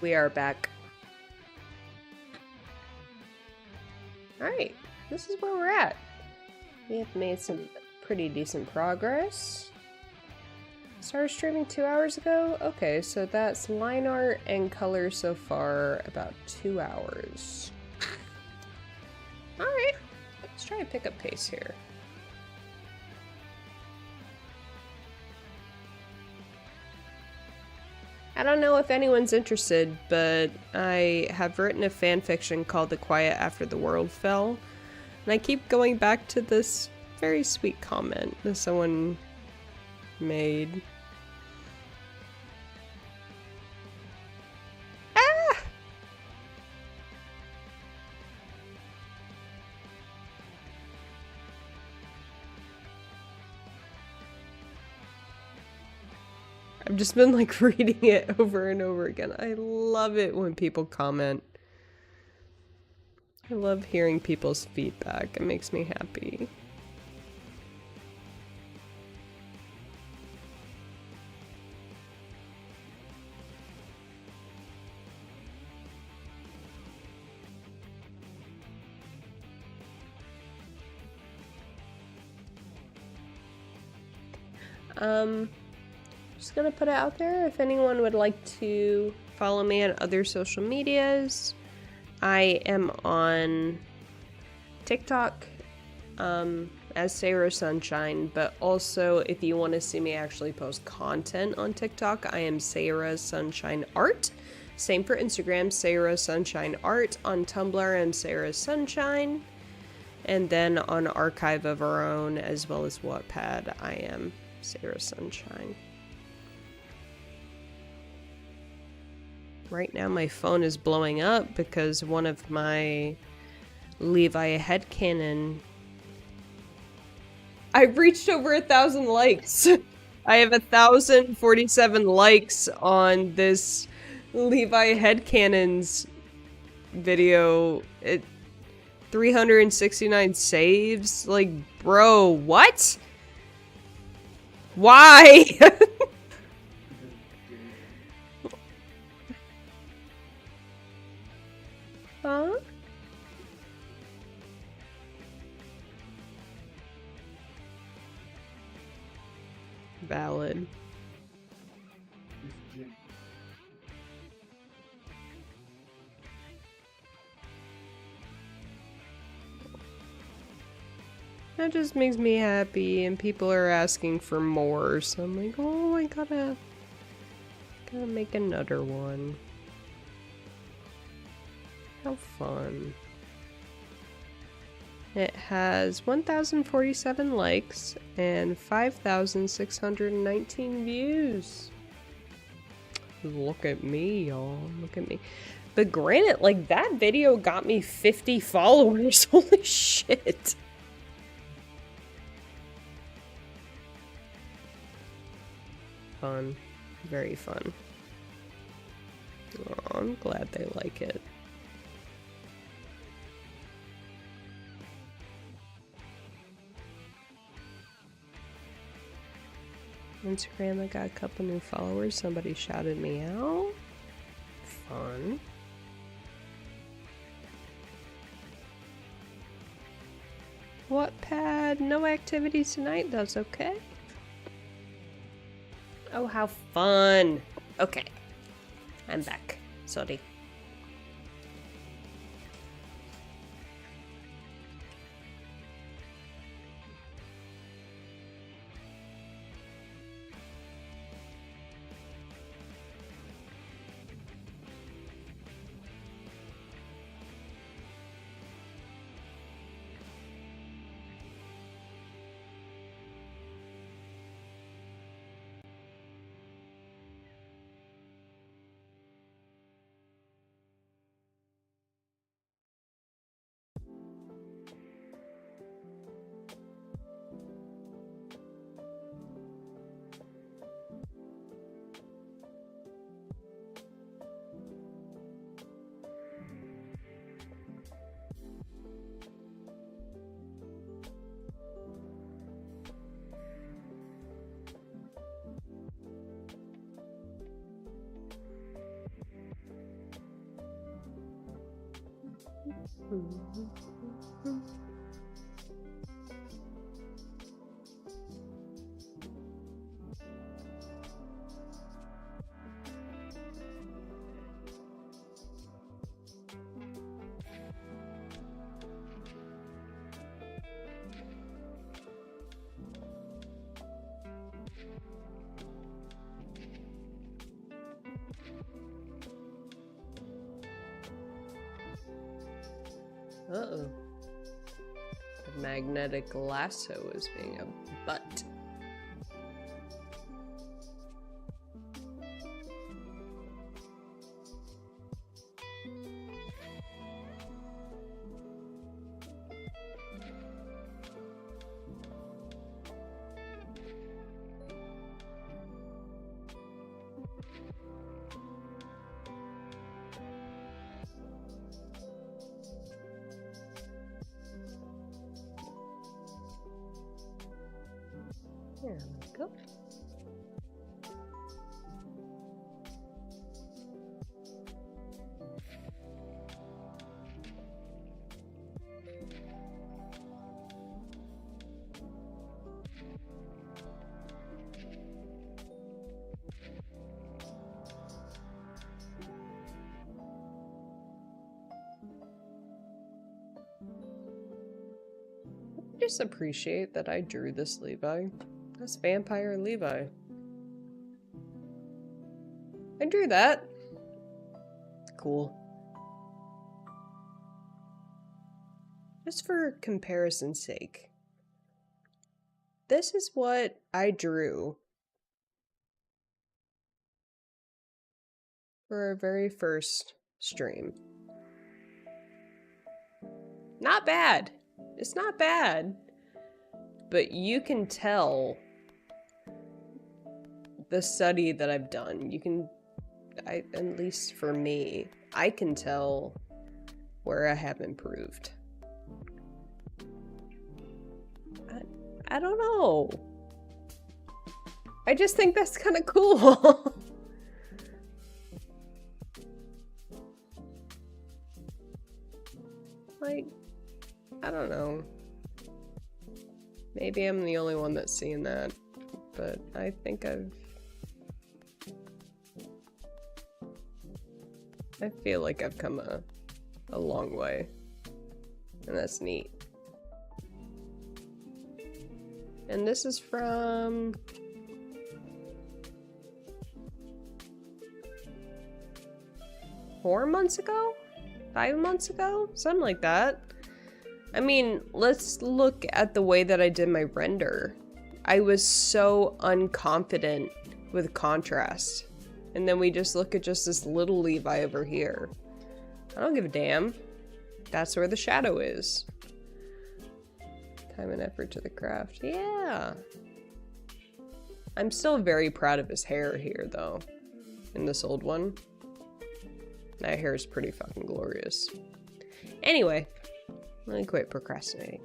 We are back. Alright, this is where we're at. We have made some pretty decent progress. Started streaming 2 hours ago? Okay, so that's line art and color so far about 2 hours. Alright, let's try to pick up pace here. I don't know if anyone's interested, but I have written a fanfiction called The Quiet After the World Fell. And I keep going back to this very sweet comment that someone made. Ah! I've just been like reading it over and over again. I love it when people comment. I love hearing people's feedback. It makes me happy. Just gonna put it out there if anyone would like to follow me on other social medias. I am on TikTok as sayrahsunshine, but also if you want to see me actually post content on TikTok, I am sayrahsunshine art. Same for Instagram, sayrahsunshine art. On Tumblr, I'm sayrahsunshine. And then on Archive of Our Own, as well as Wattpad, I am sayrahsunshine. Right now my phone is blowing up because one of my Levi headcanon... I've reached over 1,000 likes! I have 1,047 likes on this Levi headcanons video. 369 saves? Like, bro, what? Why? Huh? Valid. That just makes me happy, and people are asking for more, so I'm like, oh, I gotta make another one. How fun. It has 1,047 likes and 5,619 views. Look at me, y'all. Look at me. But granted, like, that video got me 50 followers. Holy shit. Fun. Very fun. Oh, I'm glad they like it. Instagram, I got a couple new followers. Somebody shouted me out. Fun. Wattpad, no activities tonight. That's okay. Oh, how fun. Okay. I'm back. Sorry. Uh-oh. The magnetic lasso is being a butt. There we go. Just appreciate that I drew this Levi. This vampire Levi. I drew that. Cool. Just for comparison's sake. This is what I drew for our very first stream. Not bad. It's not bad. But you can tell the study that I've done. You can, at least for me, I can tell where I have improved. I don't know. I just think that's kind of cool. Like, I don't know. Maybe I'm the only one that's seeing that, but I think I feel like I've come a long way, and that's neat. And this is from 4 months ago? 5 months ago? Something like that. I mean, let's look at the way that I did my render. I was so unconfident with contrast. And then we just look at just this little Levi over here. I don't give a damn. That's where the shadow is. Time and effort to the craft. Yeah. I'm still very proud of his hair here, though. In this old one. That hair is pretty fucking glorious. Anyway, let me quit procrastinating.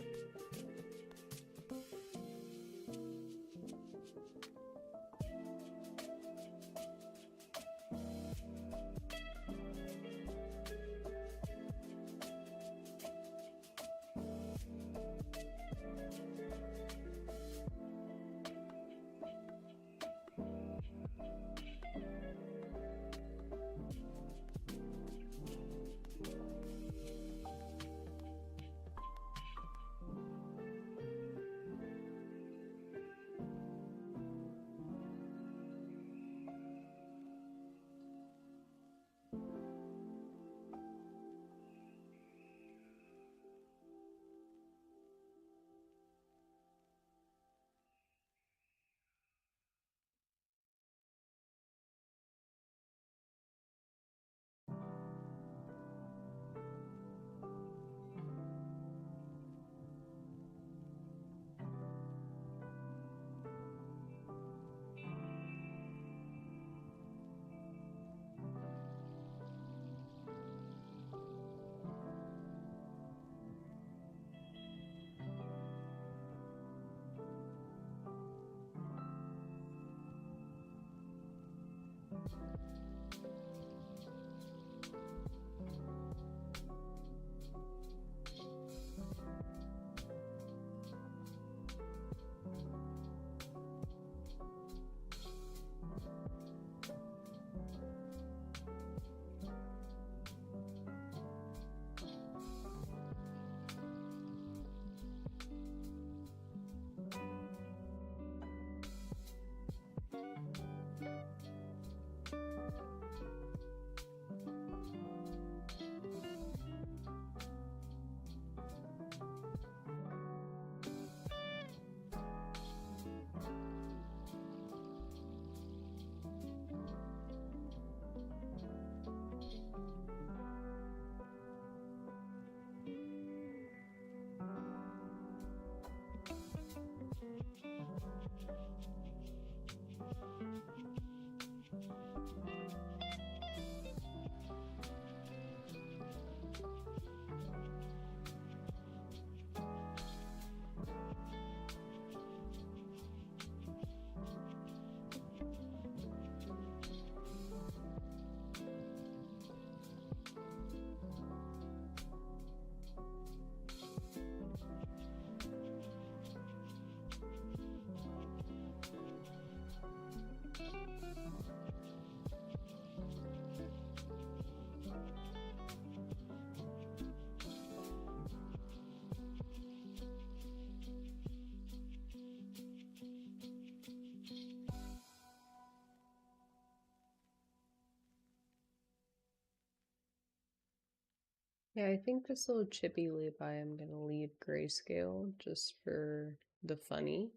Yeah, I think this little chippy Levi I'm gonna leave grayscale just for the funny.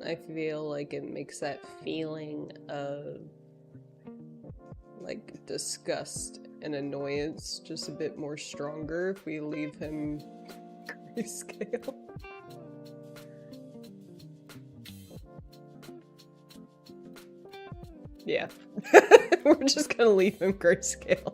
I feel like it makes that feeling of like disgust and annoyance just a bit more stronger if we leave him grayscale. Yeah. We're just gonna leave him grayscale.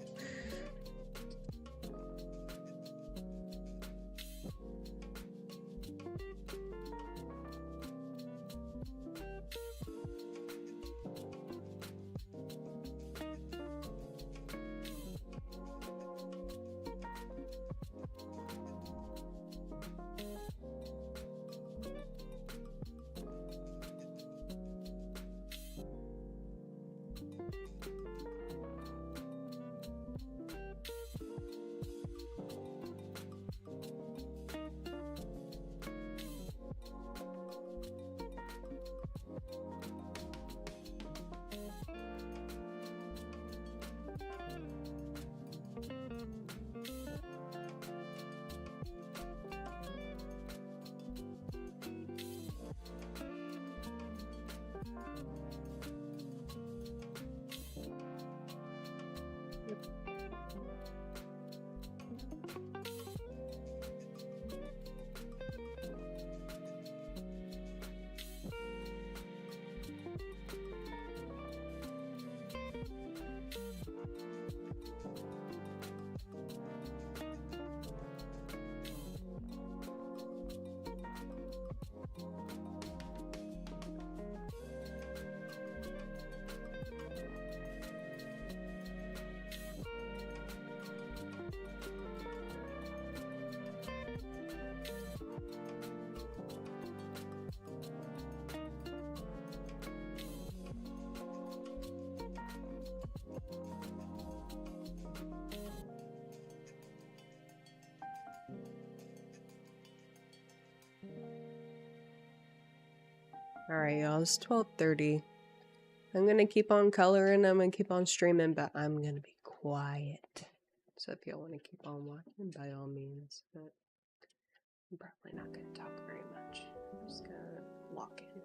Alright, y'all, it's 12:30. I'm gonna keep on coloring, I'm gonna keep on streaming, but I'm gonna be quiet. So if y'all want to keep on watching, by all means, but I'm probably not gonna talk very much. I'm just gonna lock in.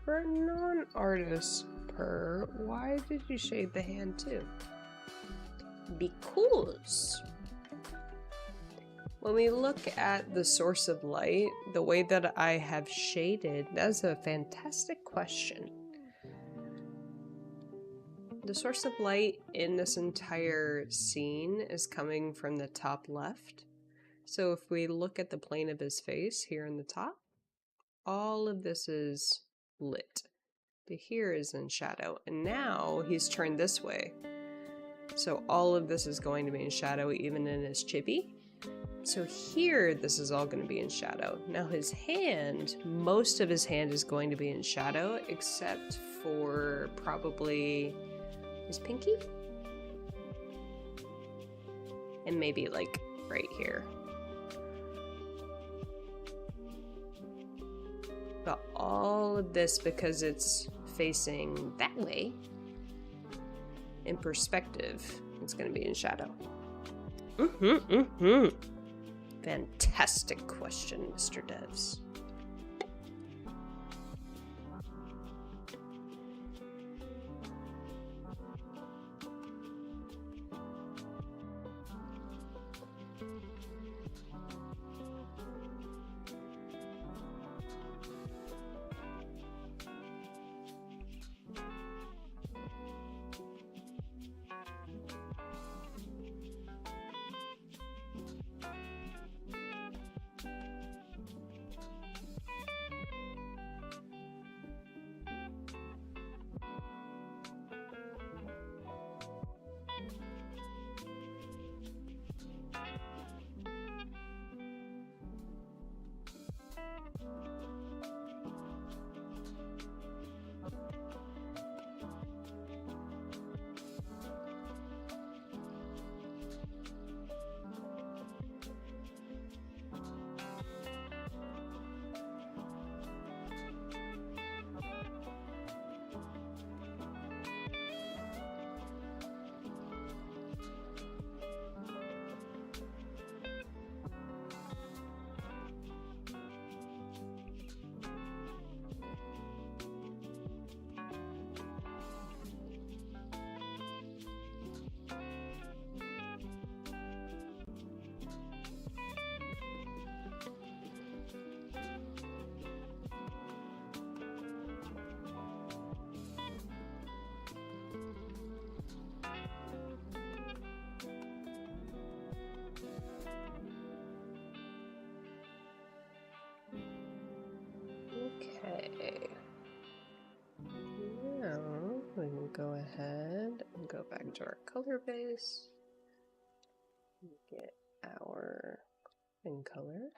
For a non-artist per, why did you shade the hand too? Because when we look at the source of light, the way that I have shaded, that's a fantastic question. The source of light in this entire scene is coming from the top left. So if we look at the plane of his face here in the top, all of this is lit. But here is in shadow. And now he's turned this way. So all of this is going to be in shadow, even in his chibi. So here, this is all going to be in shadow. Now his hand, most of his hand is going to be in shadow, except for probably his pinky? And maybe like right here. But all of this, because it's facing that way, in perspective, it's going to be in shadow. Fantastic question, Mr. Devs. Okay. Now we can go ahead and go back to our color base. Get our in color.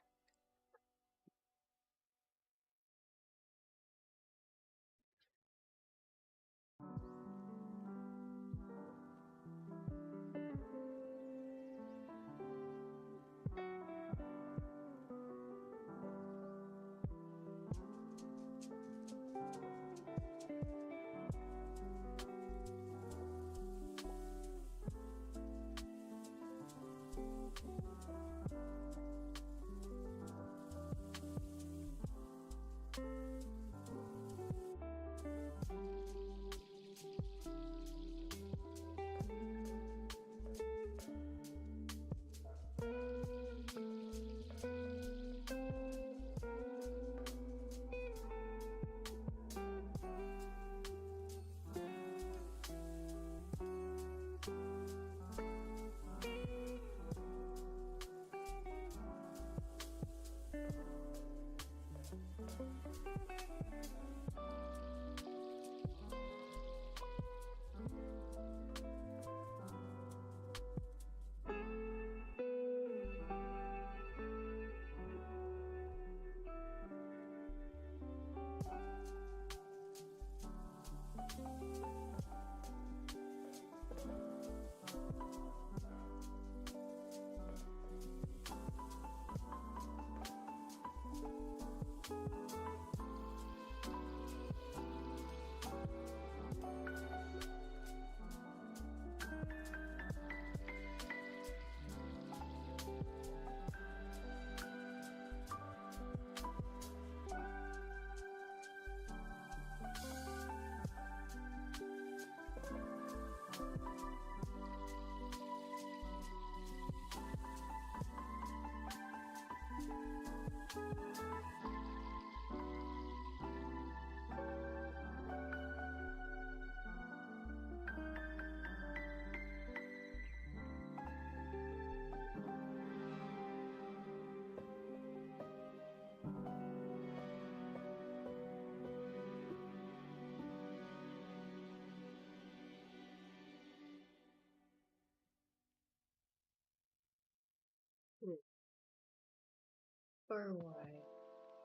For why?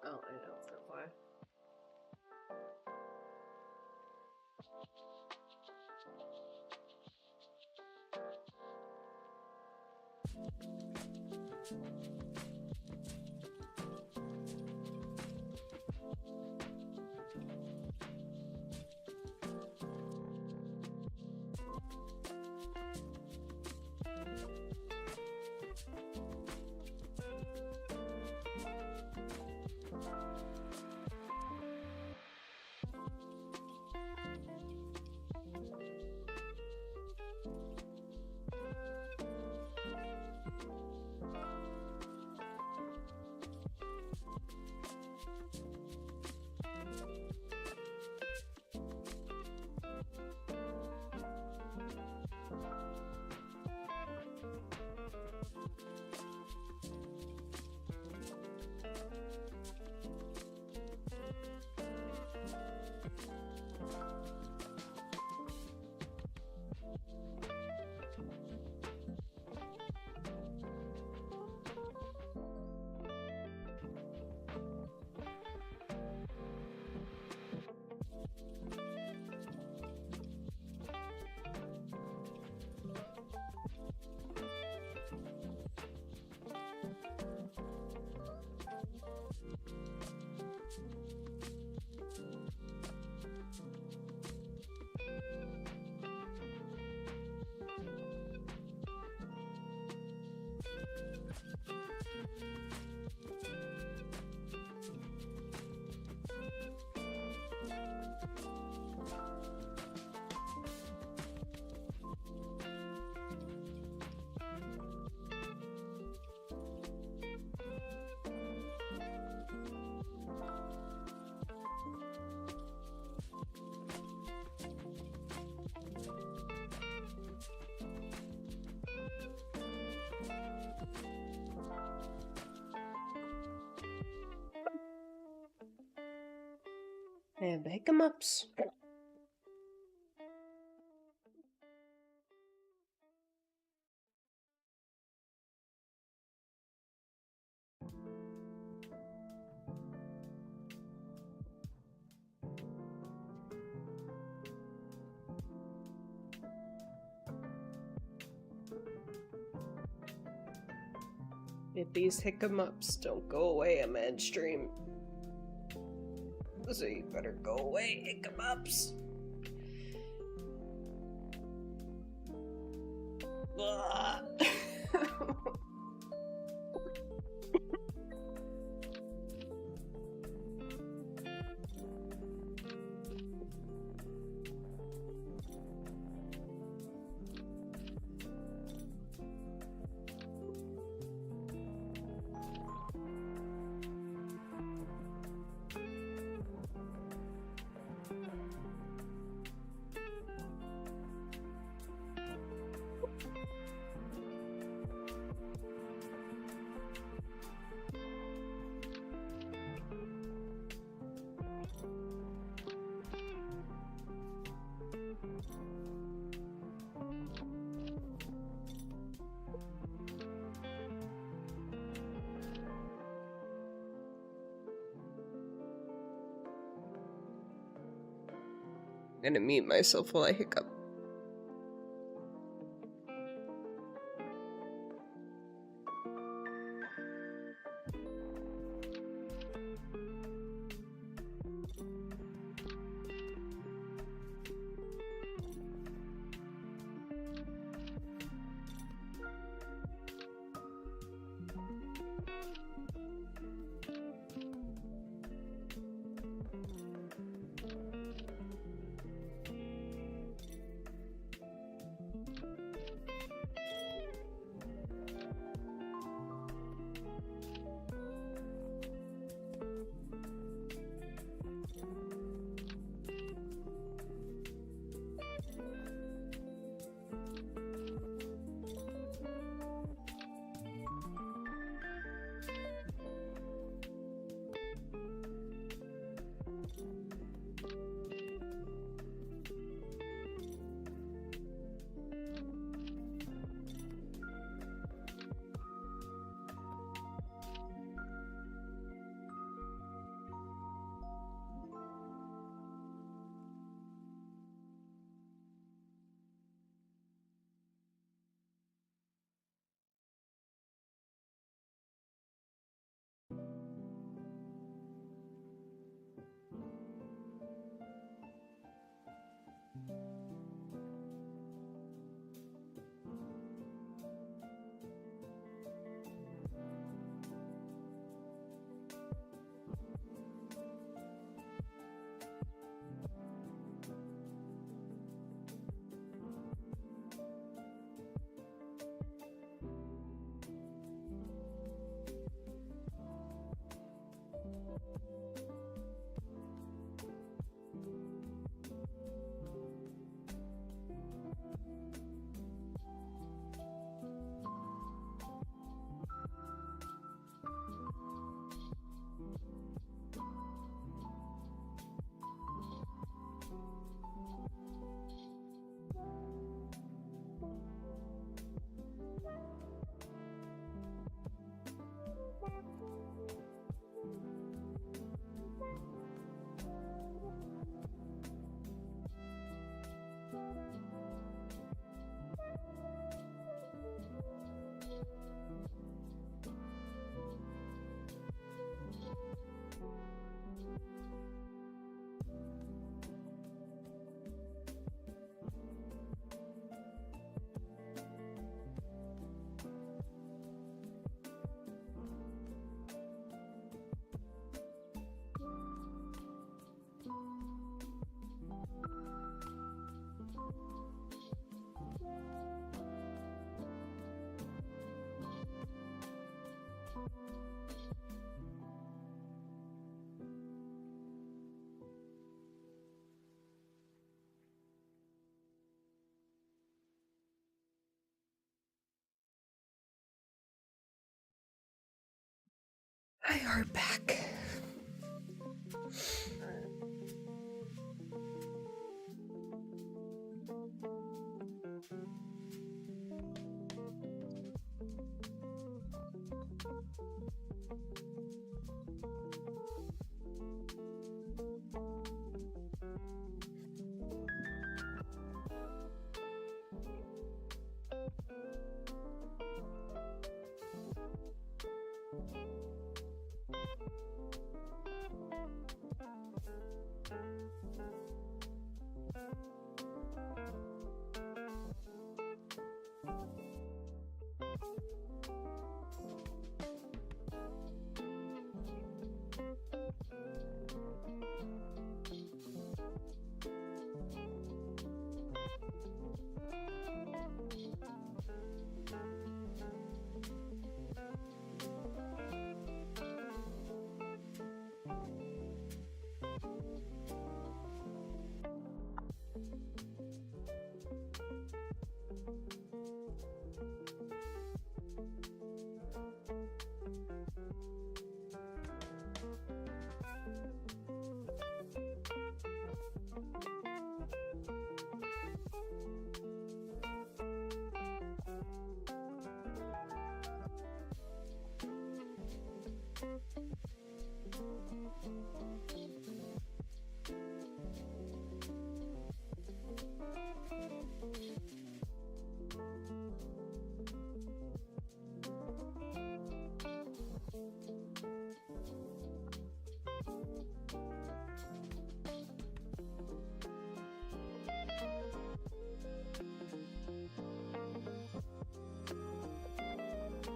Oh, I know for why. And the hiccups. If these hiccups don't go away, I'm end stream. So you better go away, hiccups. I'm gonna mute myself while I hiccup. I are back.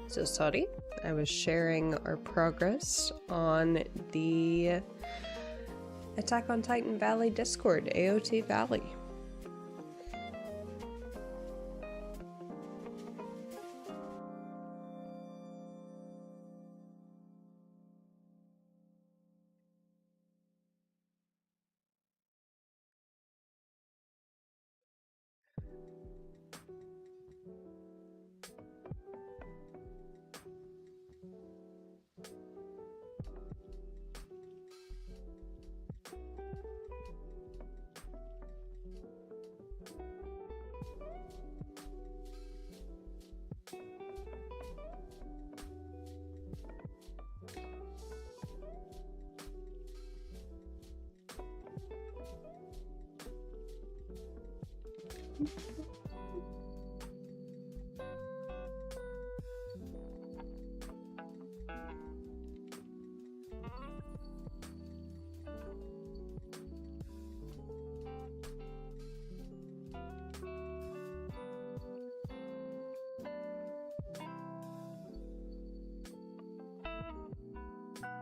So sorry, I was sharing our progress on the Attack on Titan Valley Discord, AO3 Valley.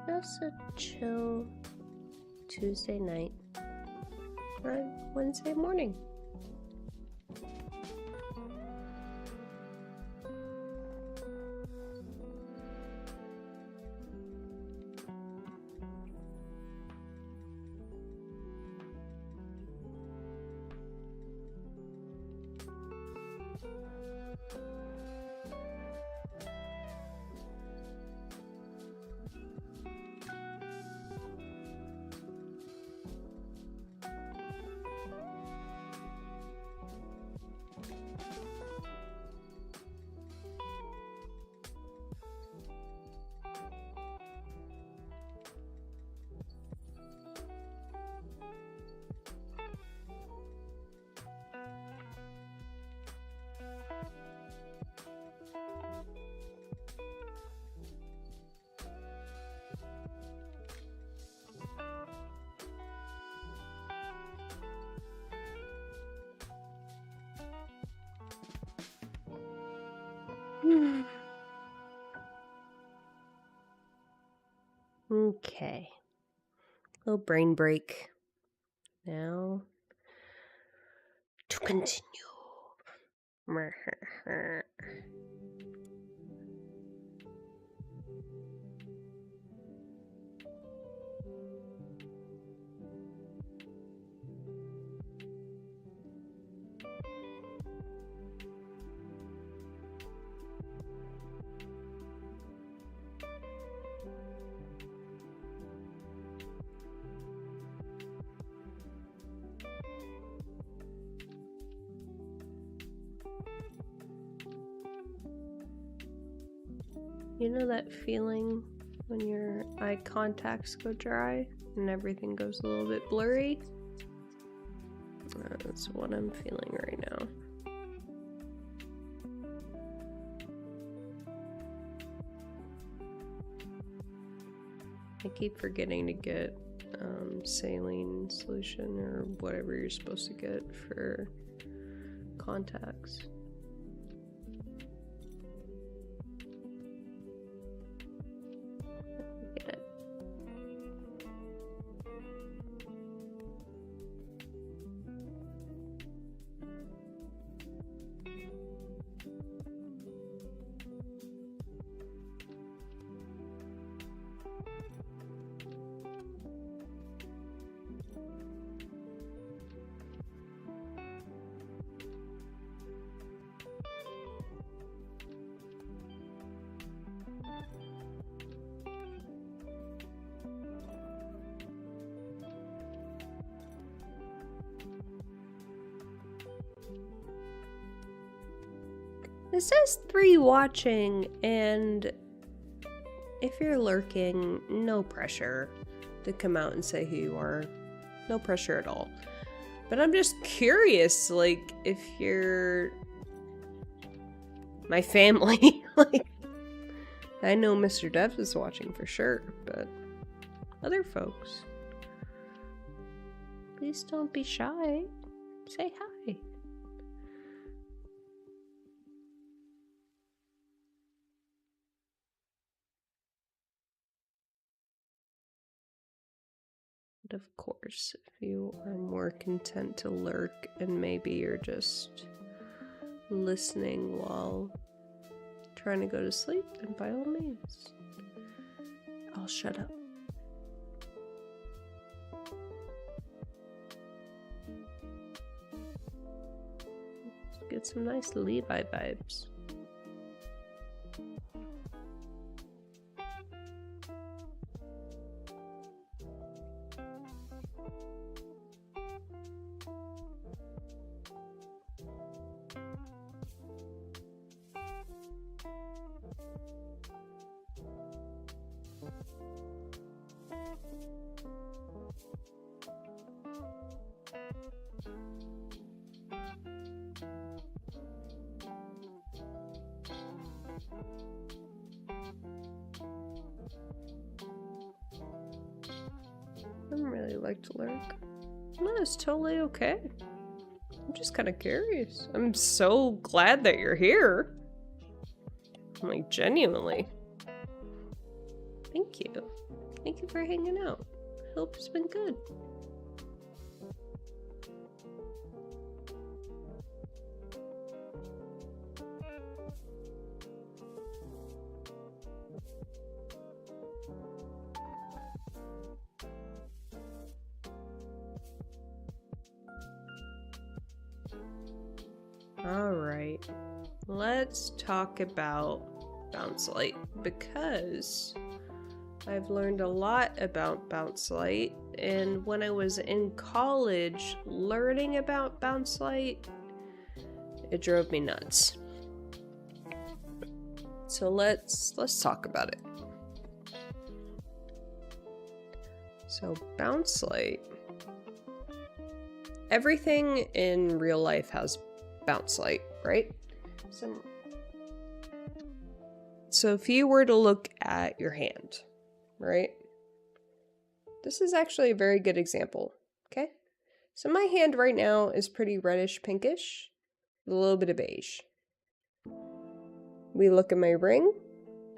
Just a chill Tuesday night or Wednesday morning. Okay. Little brain break. Now to continue. You know that feeling when your eye contacts go dry and everything goes a little bit blurry? That's what I'm feeling right now. I keep forgetting to get saline solution or whatever you're supposed to get for contacts. Get it. It says 3 watching, and if you're lurking, no pressure to come out and say who you are. No pressure at all. But I'm just curious, like, if you're my family. Like, I know Mr. Devs is watching for sure, but other folks, please don't be shy. Say hi. Of course, if you are more content to lurk and maybe you're just listening while trying to go to sleep, then by all means, I'll shut up. Let's get some nice Levi vibes. I don't really like to lurk. No, it's totally okay. I'm just kind of curious. I'm so glad that you're here. I'm like, genuinely. Thank you. Thank you for hanging out. I hope it's been good. Alright, let's talk about Bounce Light, because I've learned a lot about Bounce Light, and when I was in college learning about Bounce Light, it drove me nuts. So let's talk about it. So Bounce Light, everything in real life has bounce light, right? So if you were to look at your hand, right? This is actually a very good example, okay? So my hand right now is pretty reddish pinkish, with a little bit of beige. We look at my ring,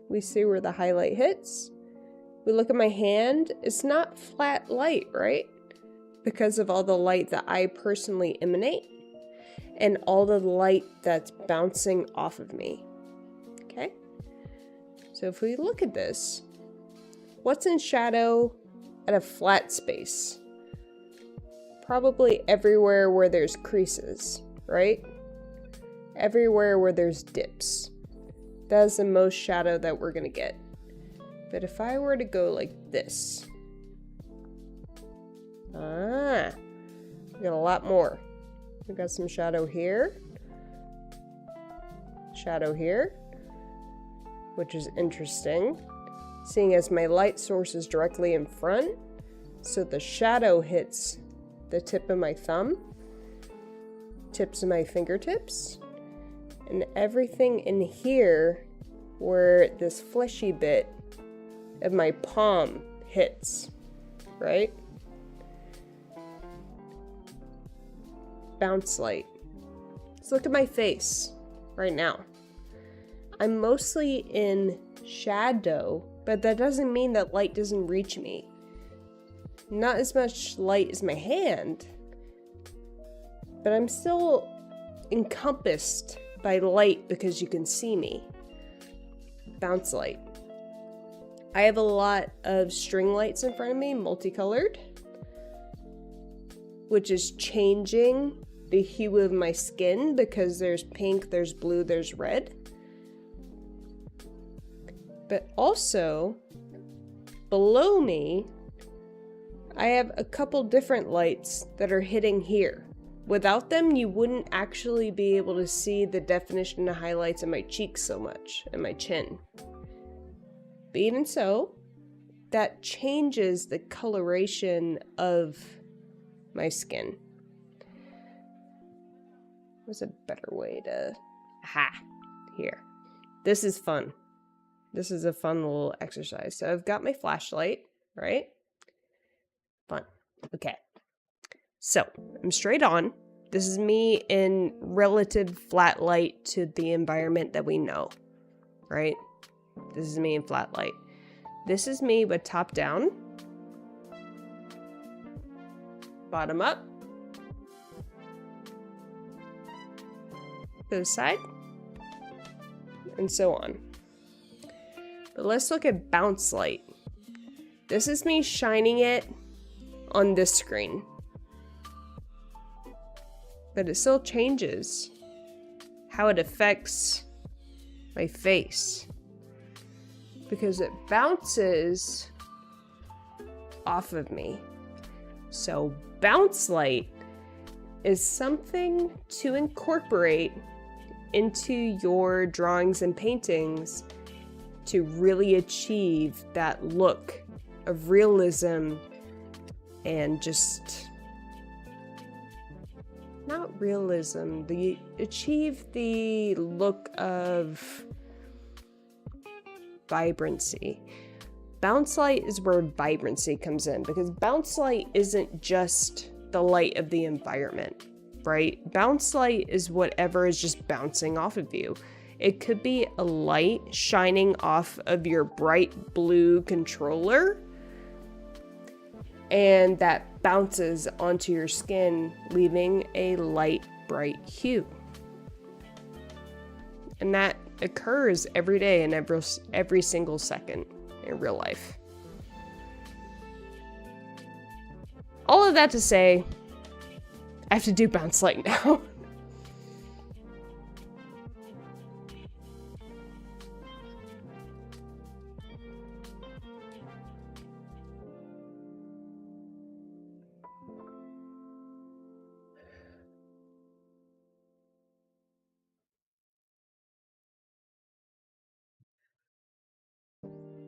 we see where the highlight hits. We look at my hand, it's not flat light, right? Because of all the light that I personally emanate, and all the light that's bouncing off of me. Okay? So if we look at this, what's in shadow at a flat space? Probably everywhere where there's creases, right? Everywhere where there's dips. That's the most shadow that we're gonna get. But if I were to go like this, we got a lot more. We got some shadow here, which is interesting, seeing as my light source is directly in front, so the shadow hits the tip of my thumb, tips of my fingertips, and everything in here where this fleshy bit of my palm hits, right? Bounce light. Let's look at my face right now. I'm mostly in shadow, but that doesn't mean that light doesn't reach me. Not as much light as my hand, but I'm still encompassed by light because you can see me. Bounce light. I have a lot of string lights in front of me, multicolored, which is changing the hue of my skin because there's pink, there's blue, there's red. But also, below me, I have a couple different lights that are hitting here. Without them, you wouldn't actually be able to see the definition of highlights in my cheeks so much, and my chin. But even so, that changes the coloration of my skin. What's a better way to... Aha! Here. This is fun. This is a fun little exercise. So I've got my flashlight, right? Fun. Okay. So, I'm straight on. This is me in relative flat light to the environment that we know, right? This is me in flat light. This is me with top down, bottom up, to the side, and so on. But let's look at bounce light. This is me shining it on this screen. But it still changes how it affects my face. Because it bounces off of me. So bounce light is something to incorporate into your drawings and paintings to really achieve that look of realism and just... not realism, achieve the look of vibrancy. Bounce light is where vibrancy comes in, because bounce light isn't just the light of the environment, right? Bounce light is whatever is just bouncing off of you. It could be a light shining off of your bright blue controller, and that bounces onto your skin, leaving a light, bright hue. And that occurs every day and every single second in real life. All of that to say, I have to do bounce light now.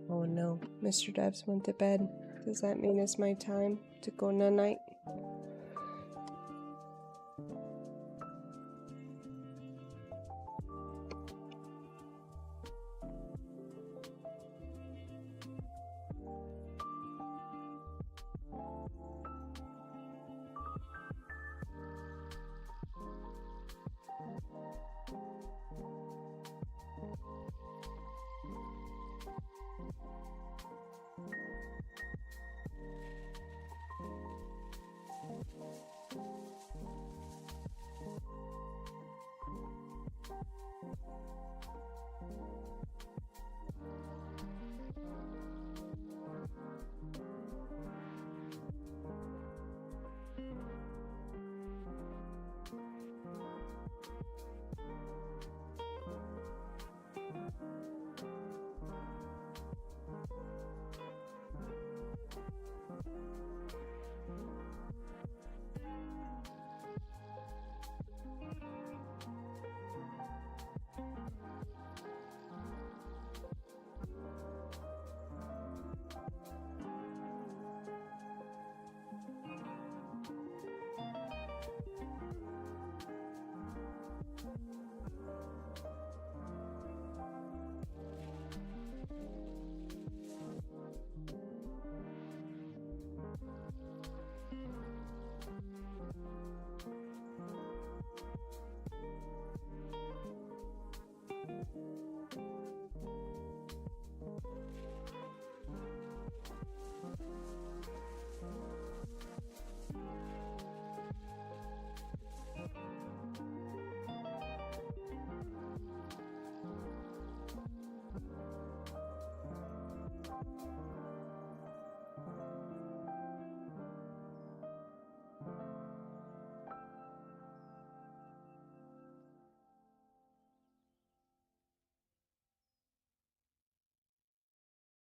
Oh no, Mr. Devs went to bed. Does that mean it's my time to go night-night?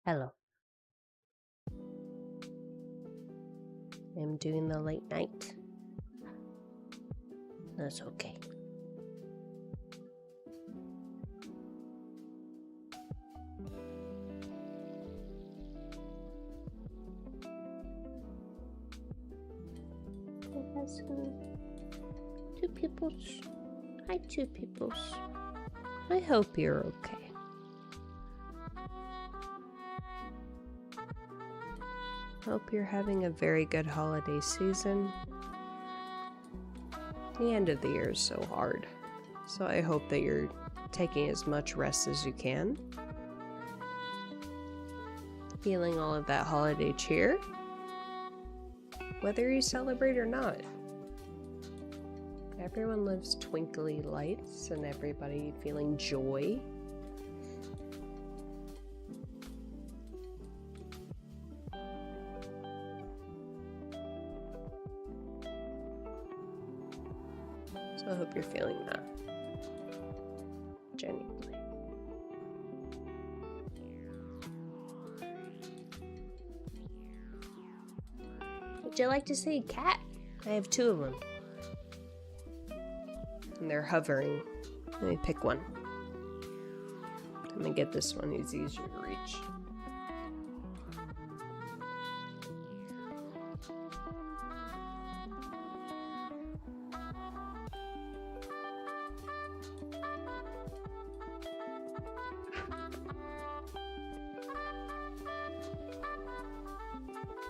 Hello. I'm doing the late night. That's okay. Two peoples. Hi, two peoples. I hope you're okay. Hope you're having a very good holiday season. The end of the year is so hard, so I hope that you're taking as much rest as you can. Feeling all of that holiday cheer, whether you celebrate or not. Everyone loves twinkly lights and everybody feeling joy. So I hope you're feeling that. Genuinely. Would you like to see a cat? I have 2 of them. And they're hovering. Let me pick one. I'm gonna get this one, he's easier to reach.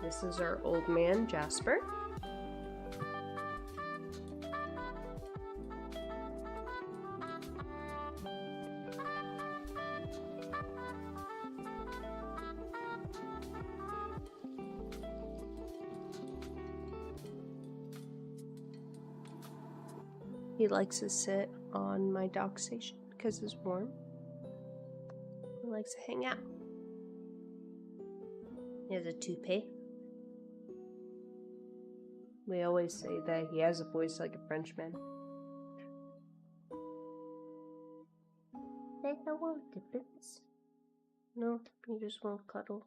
This is our old man, Jasper. He likes to sit on my dock station because it's warm. He likes to hang out. He has a toupee. We always say that he has a voice like a Frenchman. Say hello, Dippins. No, he just won't cuddle.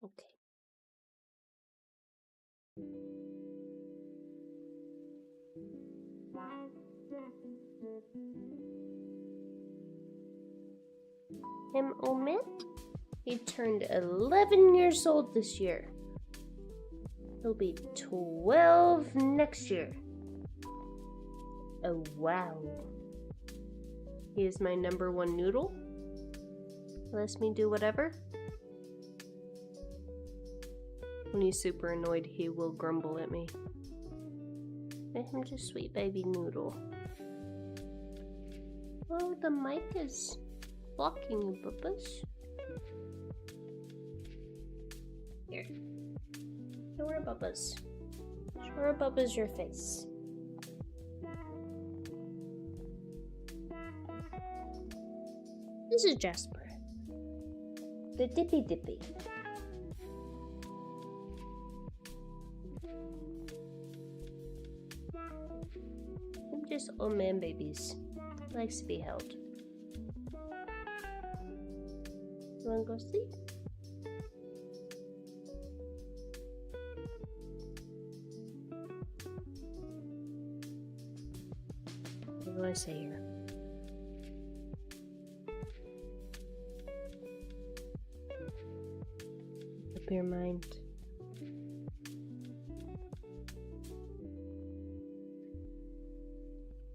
Okay. Him, old man? He turned 11 years old this year. He'll be 12 next year. Oh, wow. He is my #1 noodle. He lets me do whatever. When he's super annoyed, he will grumble at me. Let him just sweet baby noodle. Oh, the mic is blocking you, Bubba's. Here. Show her Bubba's. Show her Bubba's your face. This is Jasper. The Dippy Dippy. I'm just old man babies. Likes to be held. You wanna go sleep? What do I say here? Up your mind.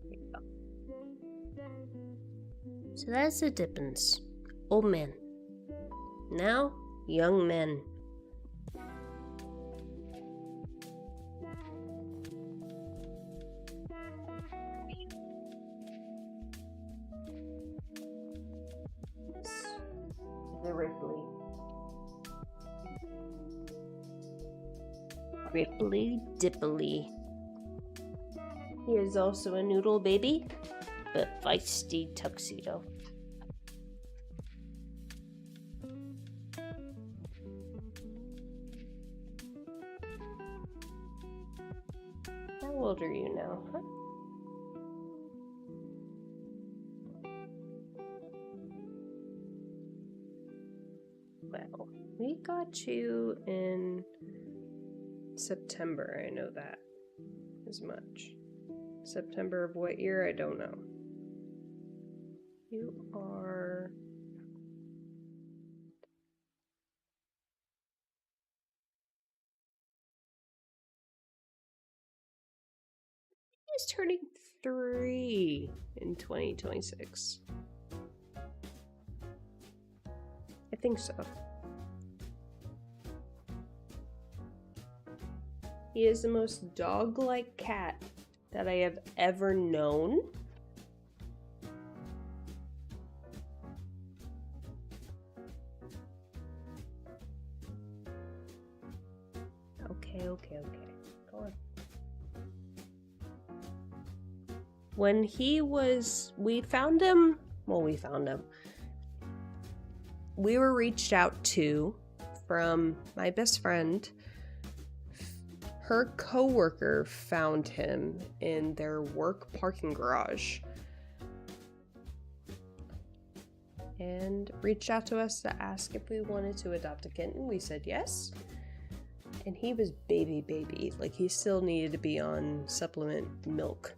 Here you go. So that's the Dippins. Old men. Now, young men. The Ripley. Ripley Dippily. He is also a noodle baby, but feisty tuxedo. How old are you now, huh? We got you in September. I know that as much. September of what year? I don't know. You are... He's turning 3 in 2026. I think so. He is the most dog-like cat that I have ever known. Okay. Go on. When he was... We found him. We were reached out to from my best friend. Her coworker found him in their work parking garage and reached out to us to ask if we wanted to adopt a kitten. We said yes. And he was baby. Like, he still needed to be on supplement milk.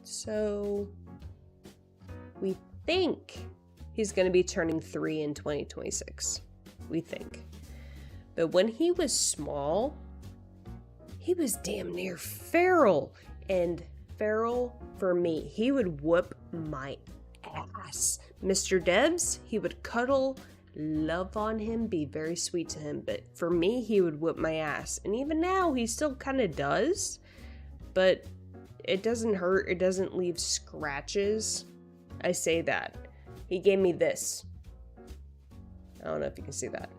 So we think he's going to be turning 3 in 2026. We think. But when he was small, he was damn near feral. And feral for me, he would whoop my ass. Mr. Debs, he would cuddle, love on him, be very sweet to him. But for me, he would whip my ass. And even now, he still kind of does. But it doesn't hurt. It doesn't leave scratches. I say that. He gave me this. I don't know if you can see that.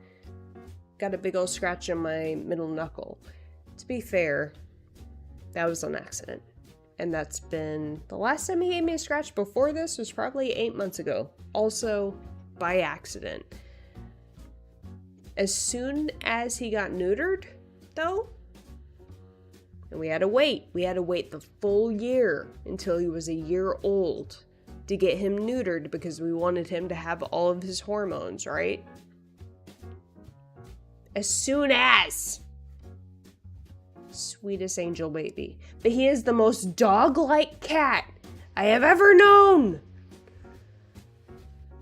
Got a big old scratch on my middle knuckle. To be fair, that was an accident. And that's been... The last time he gave me a scratch before this was probably 8 months ago. Also, by accident. As soon as he got neutered, though, and we had to wait. We had to wait the full year until he was a year old to get him neutered because we wanted him to have all of his hormones, right? As soon as... Sweetest angel baby. But he is the most dog-like cat I have ever known.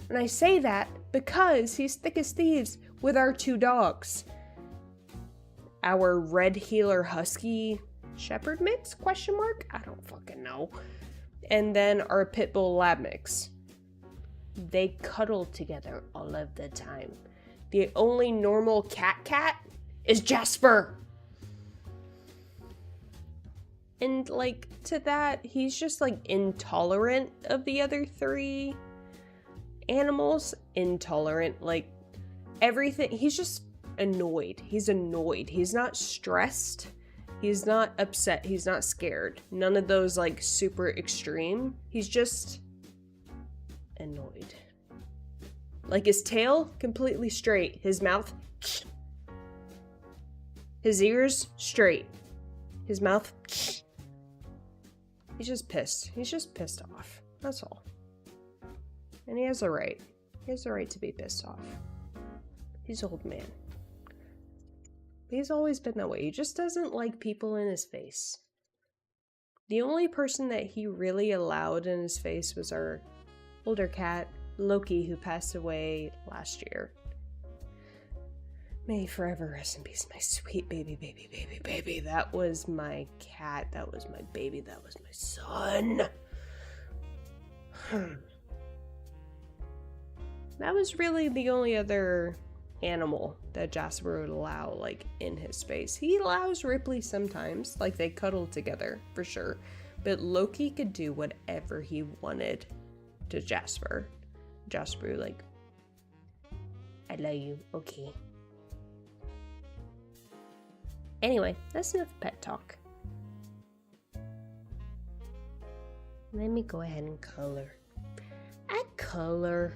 And I say that because he's thick as thieves with our 2 dogs. Our red heeler husky shepherd mix? ? I don't fucking know. And then our pit bull lab mix. They cuddle together all of the time. The only normal cat is Jasper. And, like, to that, he's just, like, intolerant of the other 3 animals. Intolerant, like, everything. He's just annoyed. He's annoyed. He's not stressed. He's not upset. He's not scared. None of those, like, super extreme. He's just annoyed. Like, his tail, completely straight. His mouth, his ears, straight. His mouth, he's just pissed. He's just pissed off. That's all. And he has a right. He has the right to be pissed off. He's an old man. He's always been that way. He just doesn't like people in his face. The only person that he really allowed in his face was our older cat, Loki, who passed away last year. May he forever rest in peace, my sweet baby. That was my cat. That was my baby. That was my son. That was really the only other animal that Jasper would allow, like, in his space. He allows Ripley sometimes, like, they cuddle together, for sure. But Loki could do whatever he wanted to Jasper. Jasper, like, I love you, okay. Anyway, that's enough pet talk. Let me go ahead and color. I color.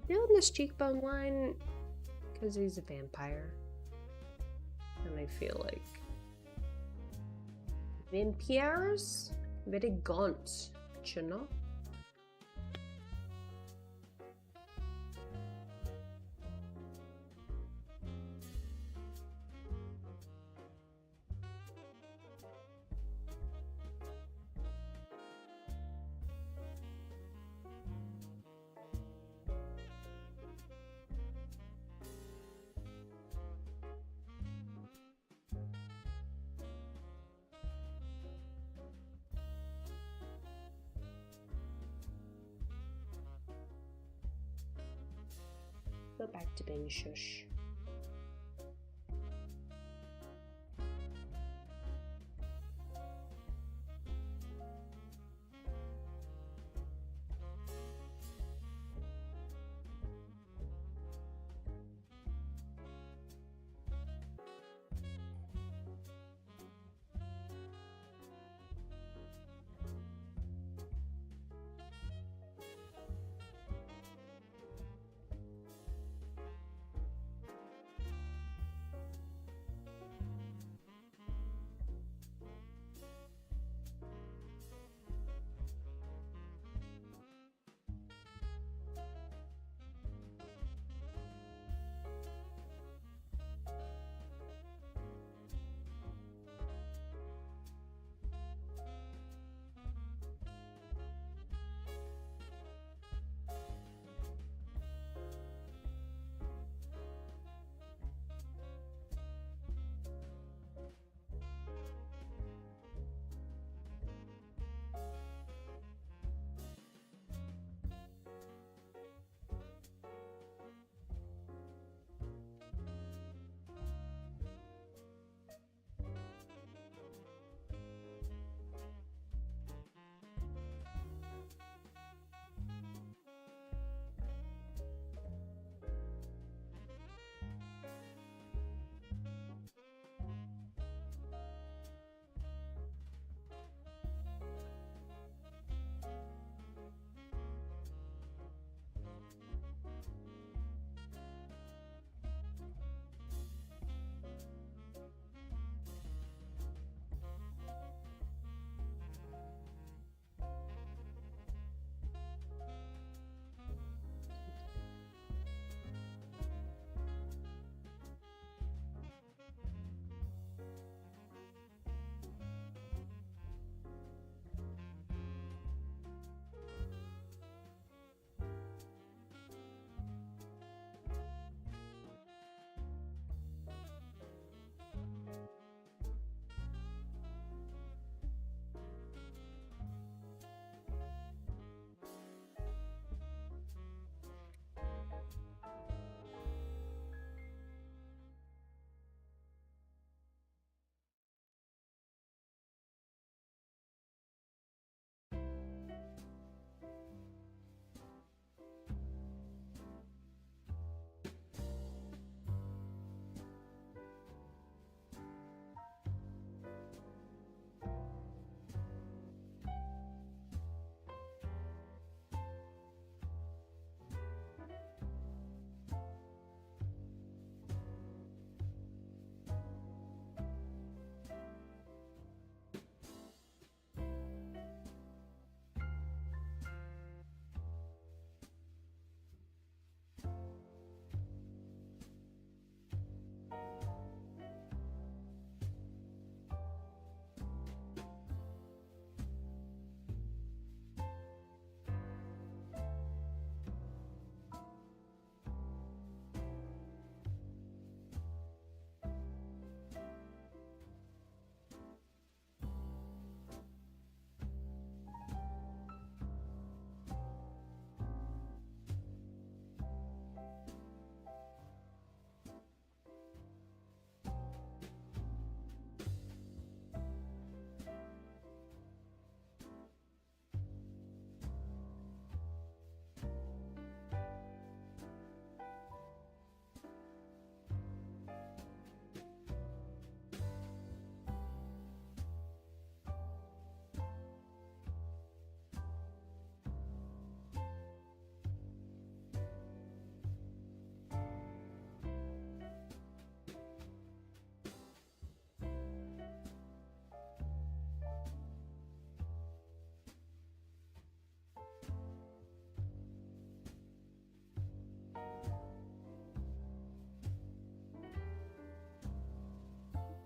Doing this cheekbone line because he's a vampire. And I feel like vampires very gaunt, you know? Go back to being shush.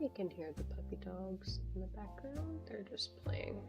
You can hear the puppy dogs in the background. They're just playing.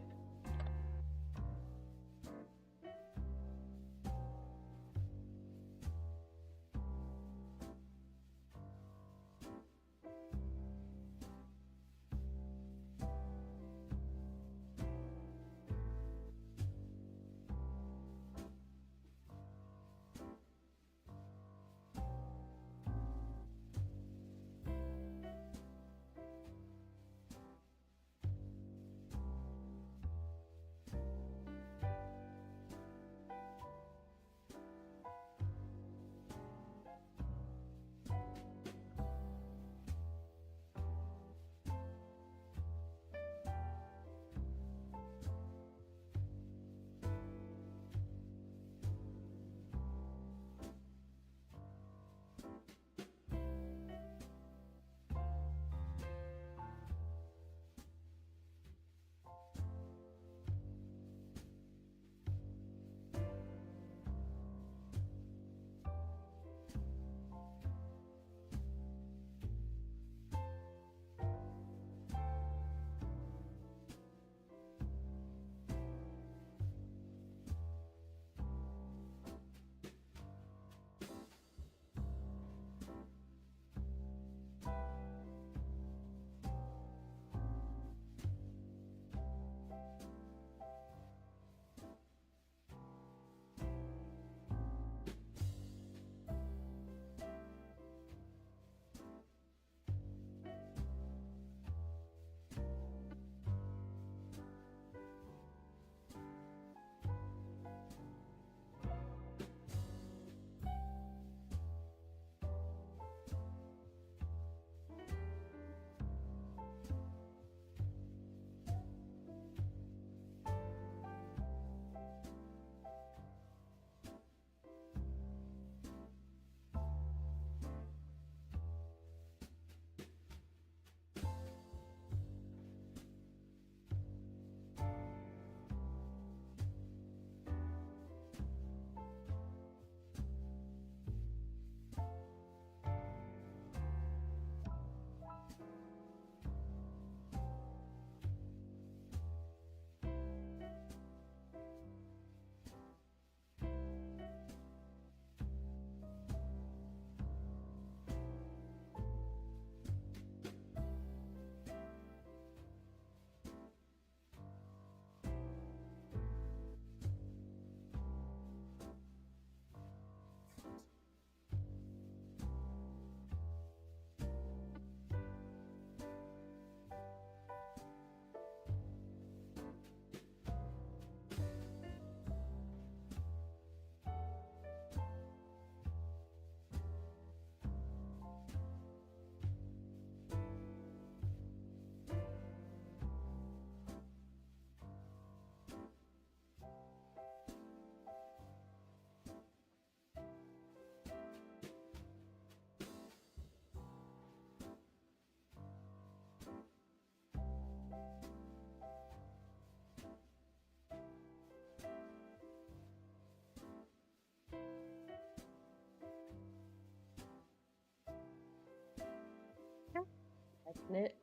Liking it.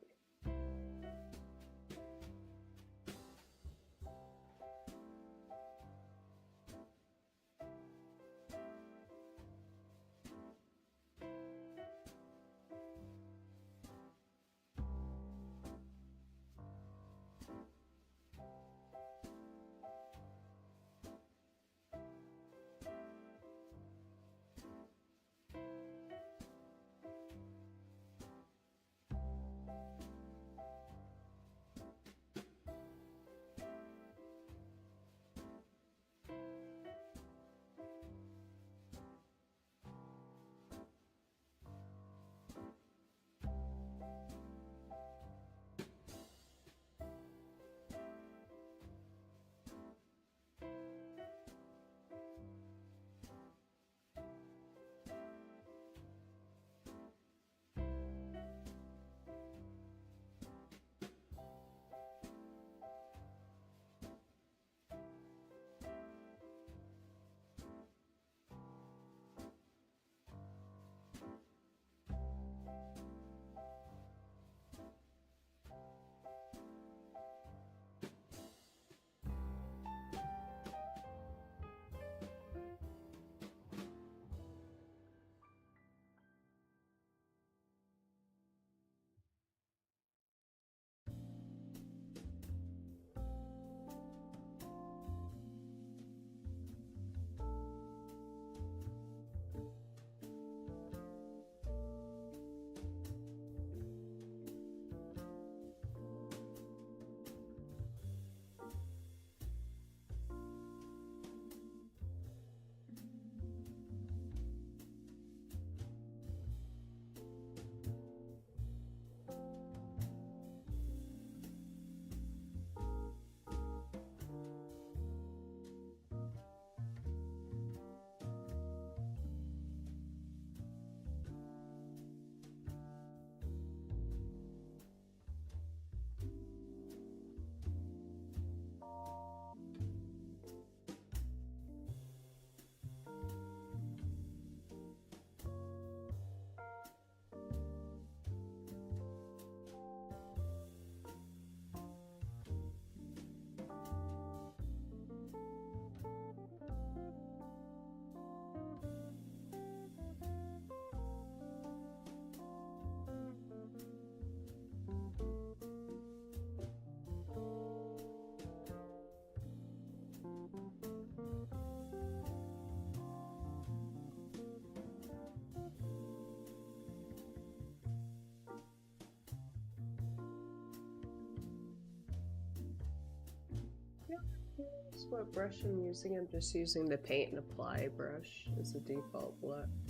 That's what brush I'm using. I'm just using the paint and apply brush as a default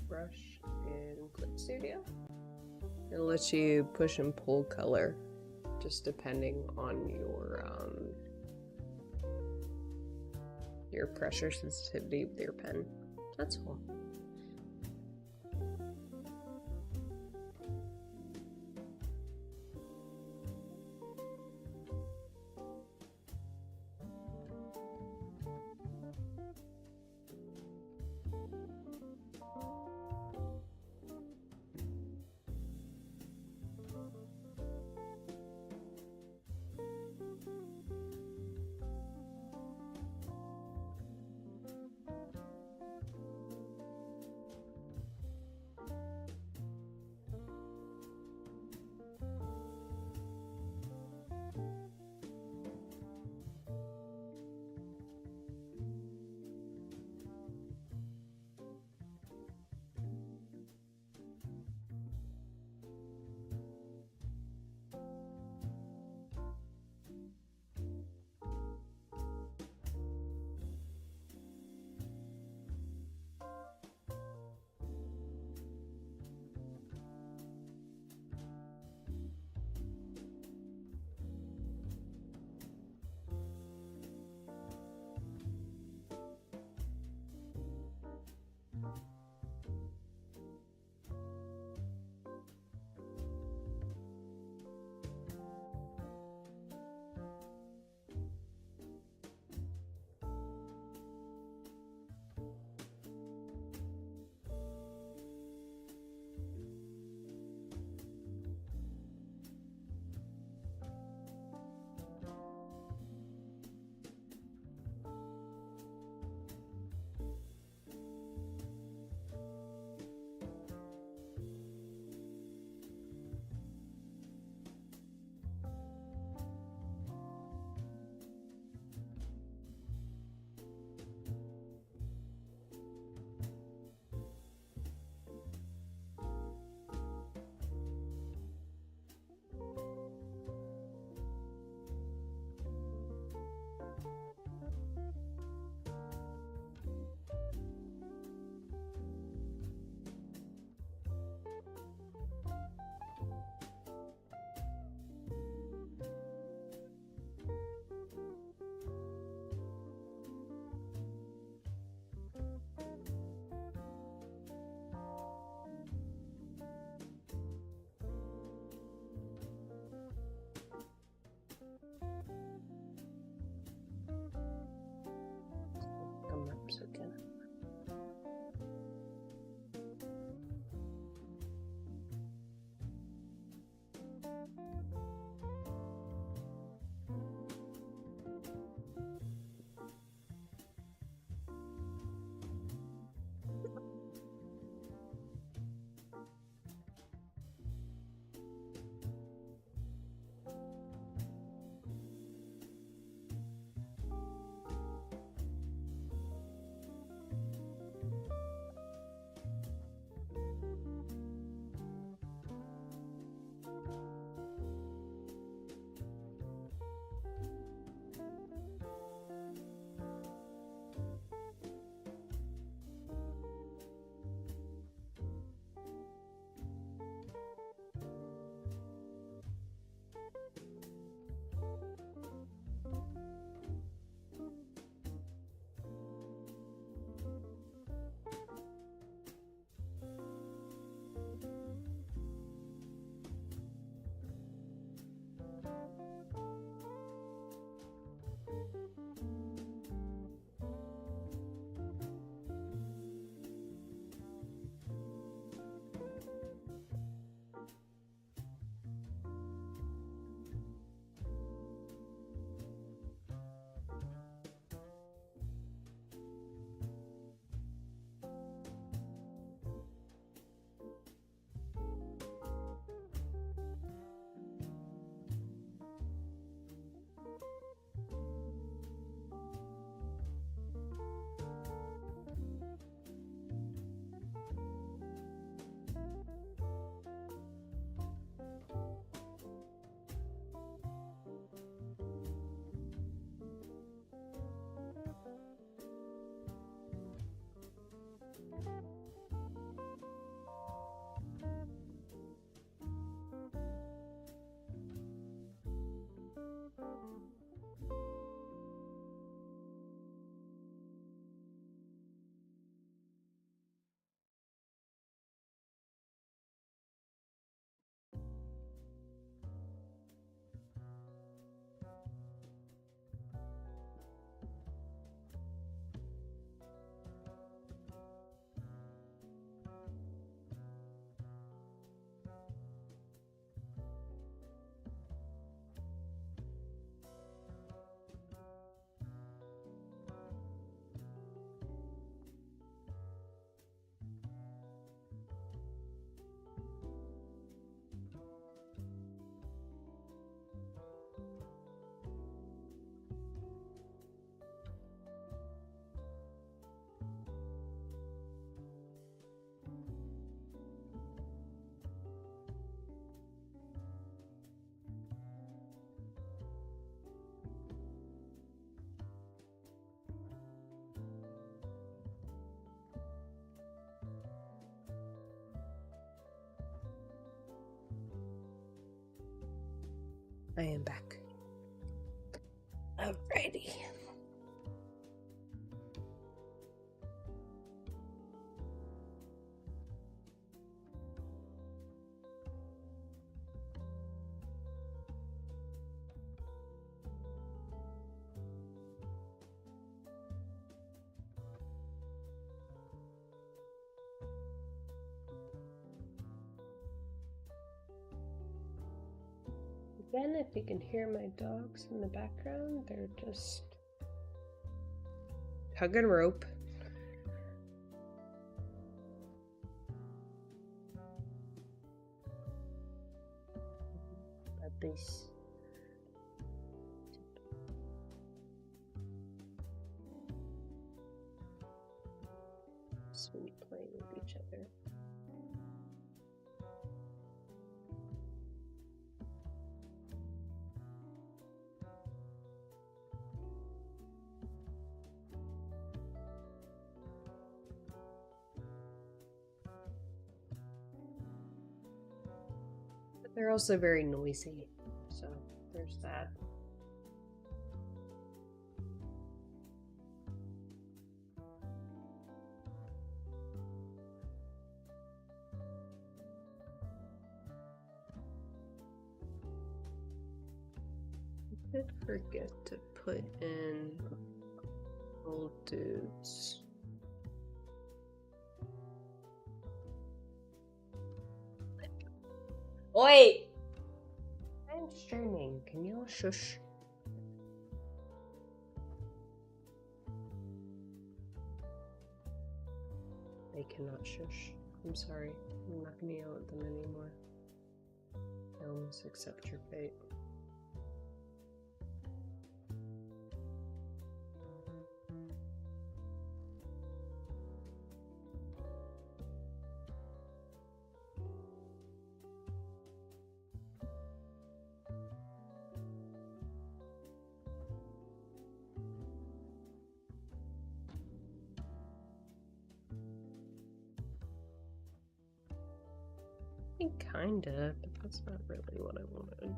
brush in Clip Studio. It lets you push and pull color just depending on your pressure sensitivity with your pen. That's cool. Again. I am back. Alrighty. Again, if you can hear my dogs in the background, they're just hugging rope. Puppies. Sweet playing with each other. They're also very noisy, so there's that. I did forget to put in old dudes. Oi! I'm streaming. Can you all shush? They cannot shush. I'm sorry. I'm not gonna yell at them anymore. I almost accept your fate. Kinda, but that's not really what I wanted.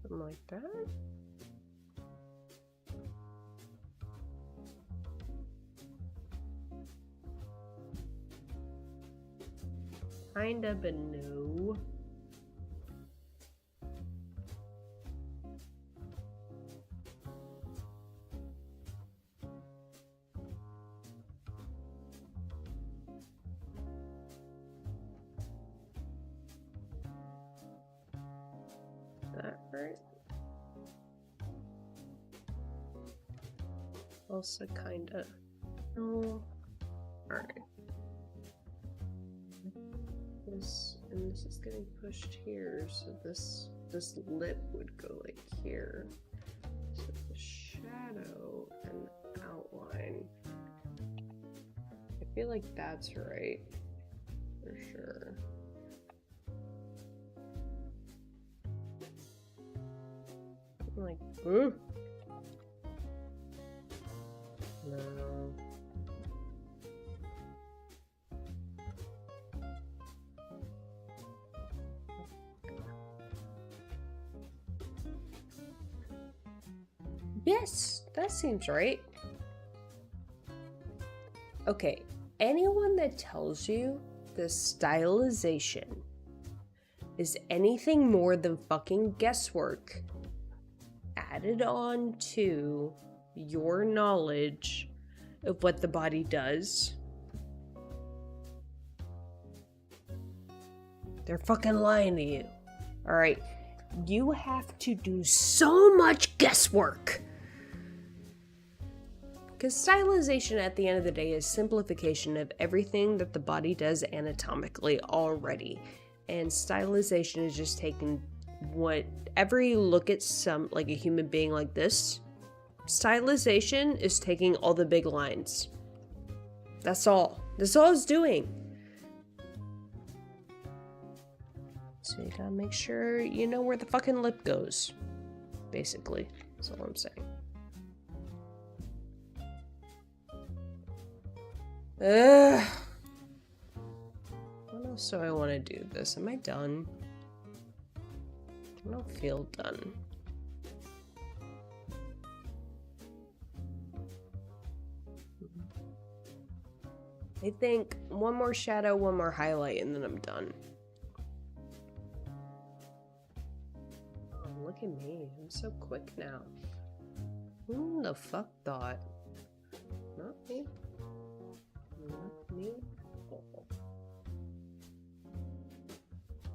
Something like that. Kinda, but no. That right? Also kinda. No. Alright. And this is getting pushed here, so this lip would go like here. So the shadow and outline. I feel like that's right. For sure. I'm like, ooh. No. Yes, that seems right. Okay, anyone that tells you the stylization is anything more than fucking guesswork added on to your knowledge of what the body does, they're fucking lying to you. Alright, you have to do so much guesswork. Because stylization at the end of the day is simplification of everything that the body does anatomically already. And stylization is just taking whatever you look at like a human being like this, stylization is taking all the big lines. That's all. That's all it's doing. So you gotta make sure you know where the fucking lip goes. Basically, that's all I'm saying. Ugh. What else do I want to do this? Am I done? I don't feel done. I think one more shadow, one more highlight, and then I'm done. Oh, look at me. I'm so quick now. Who the fuck thought? Not me.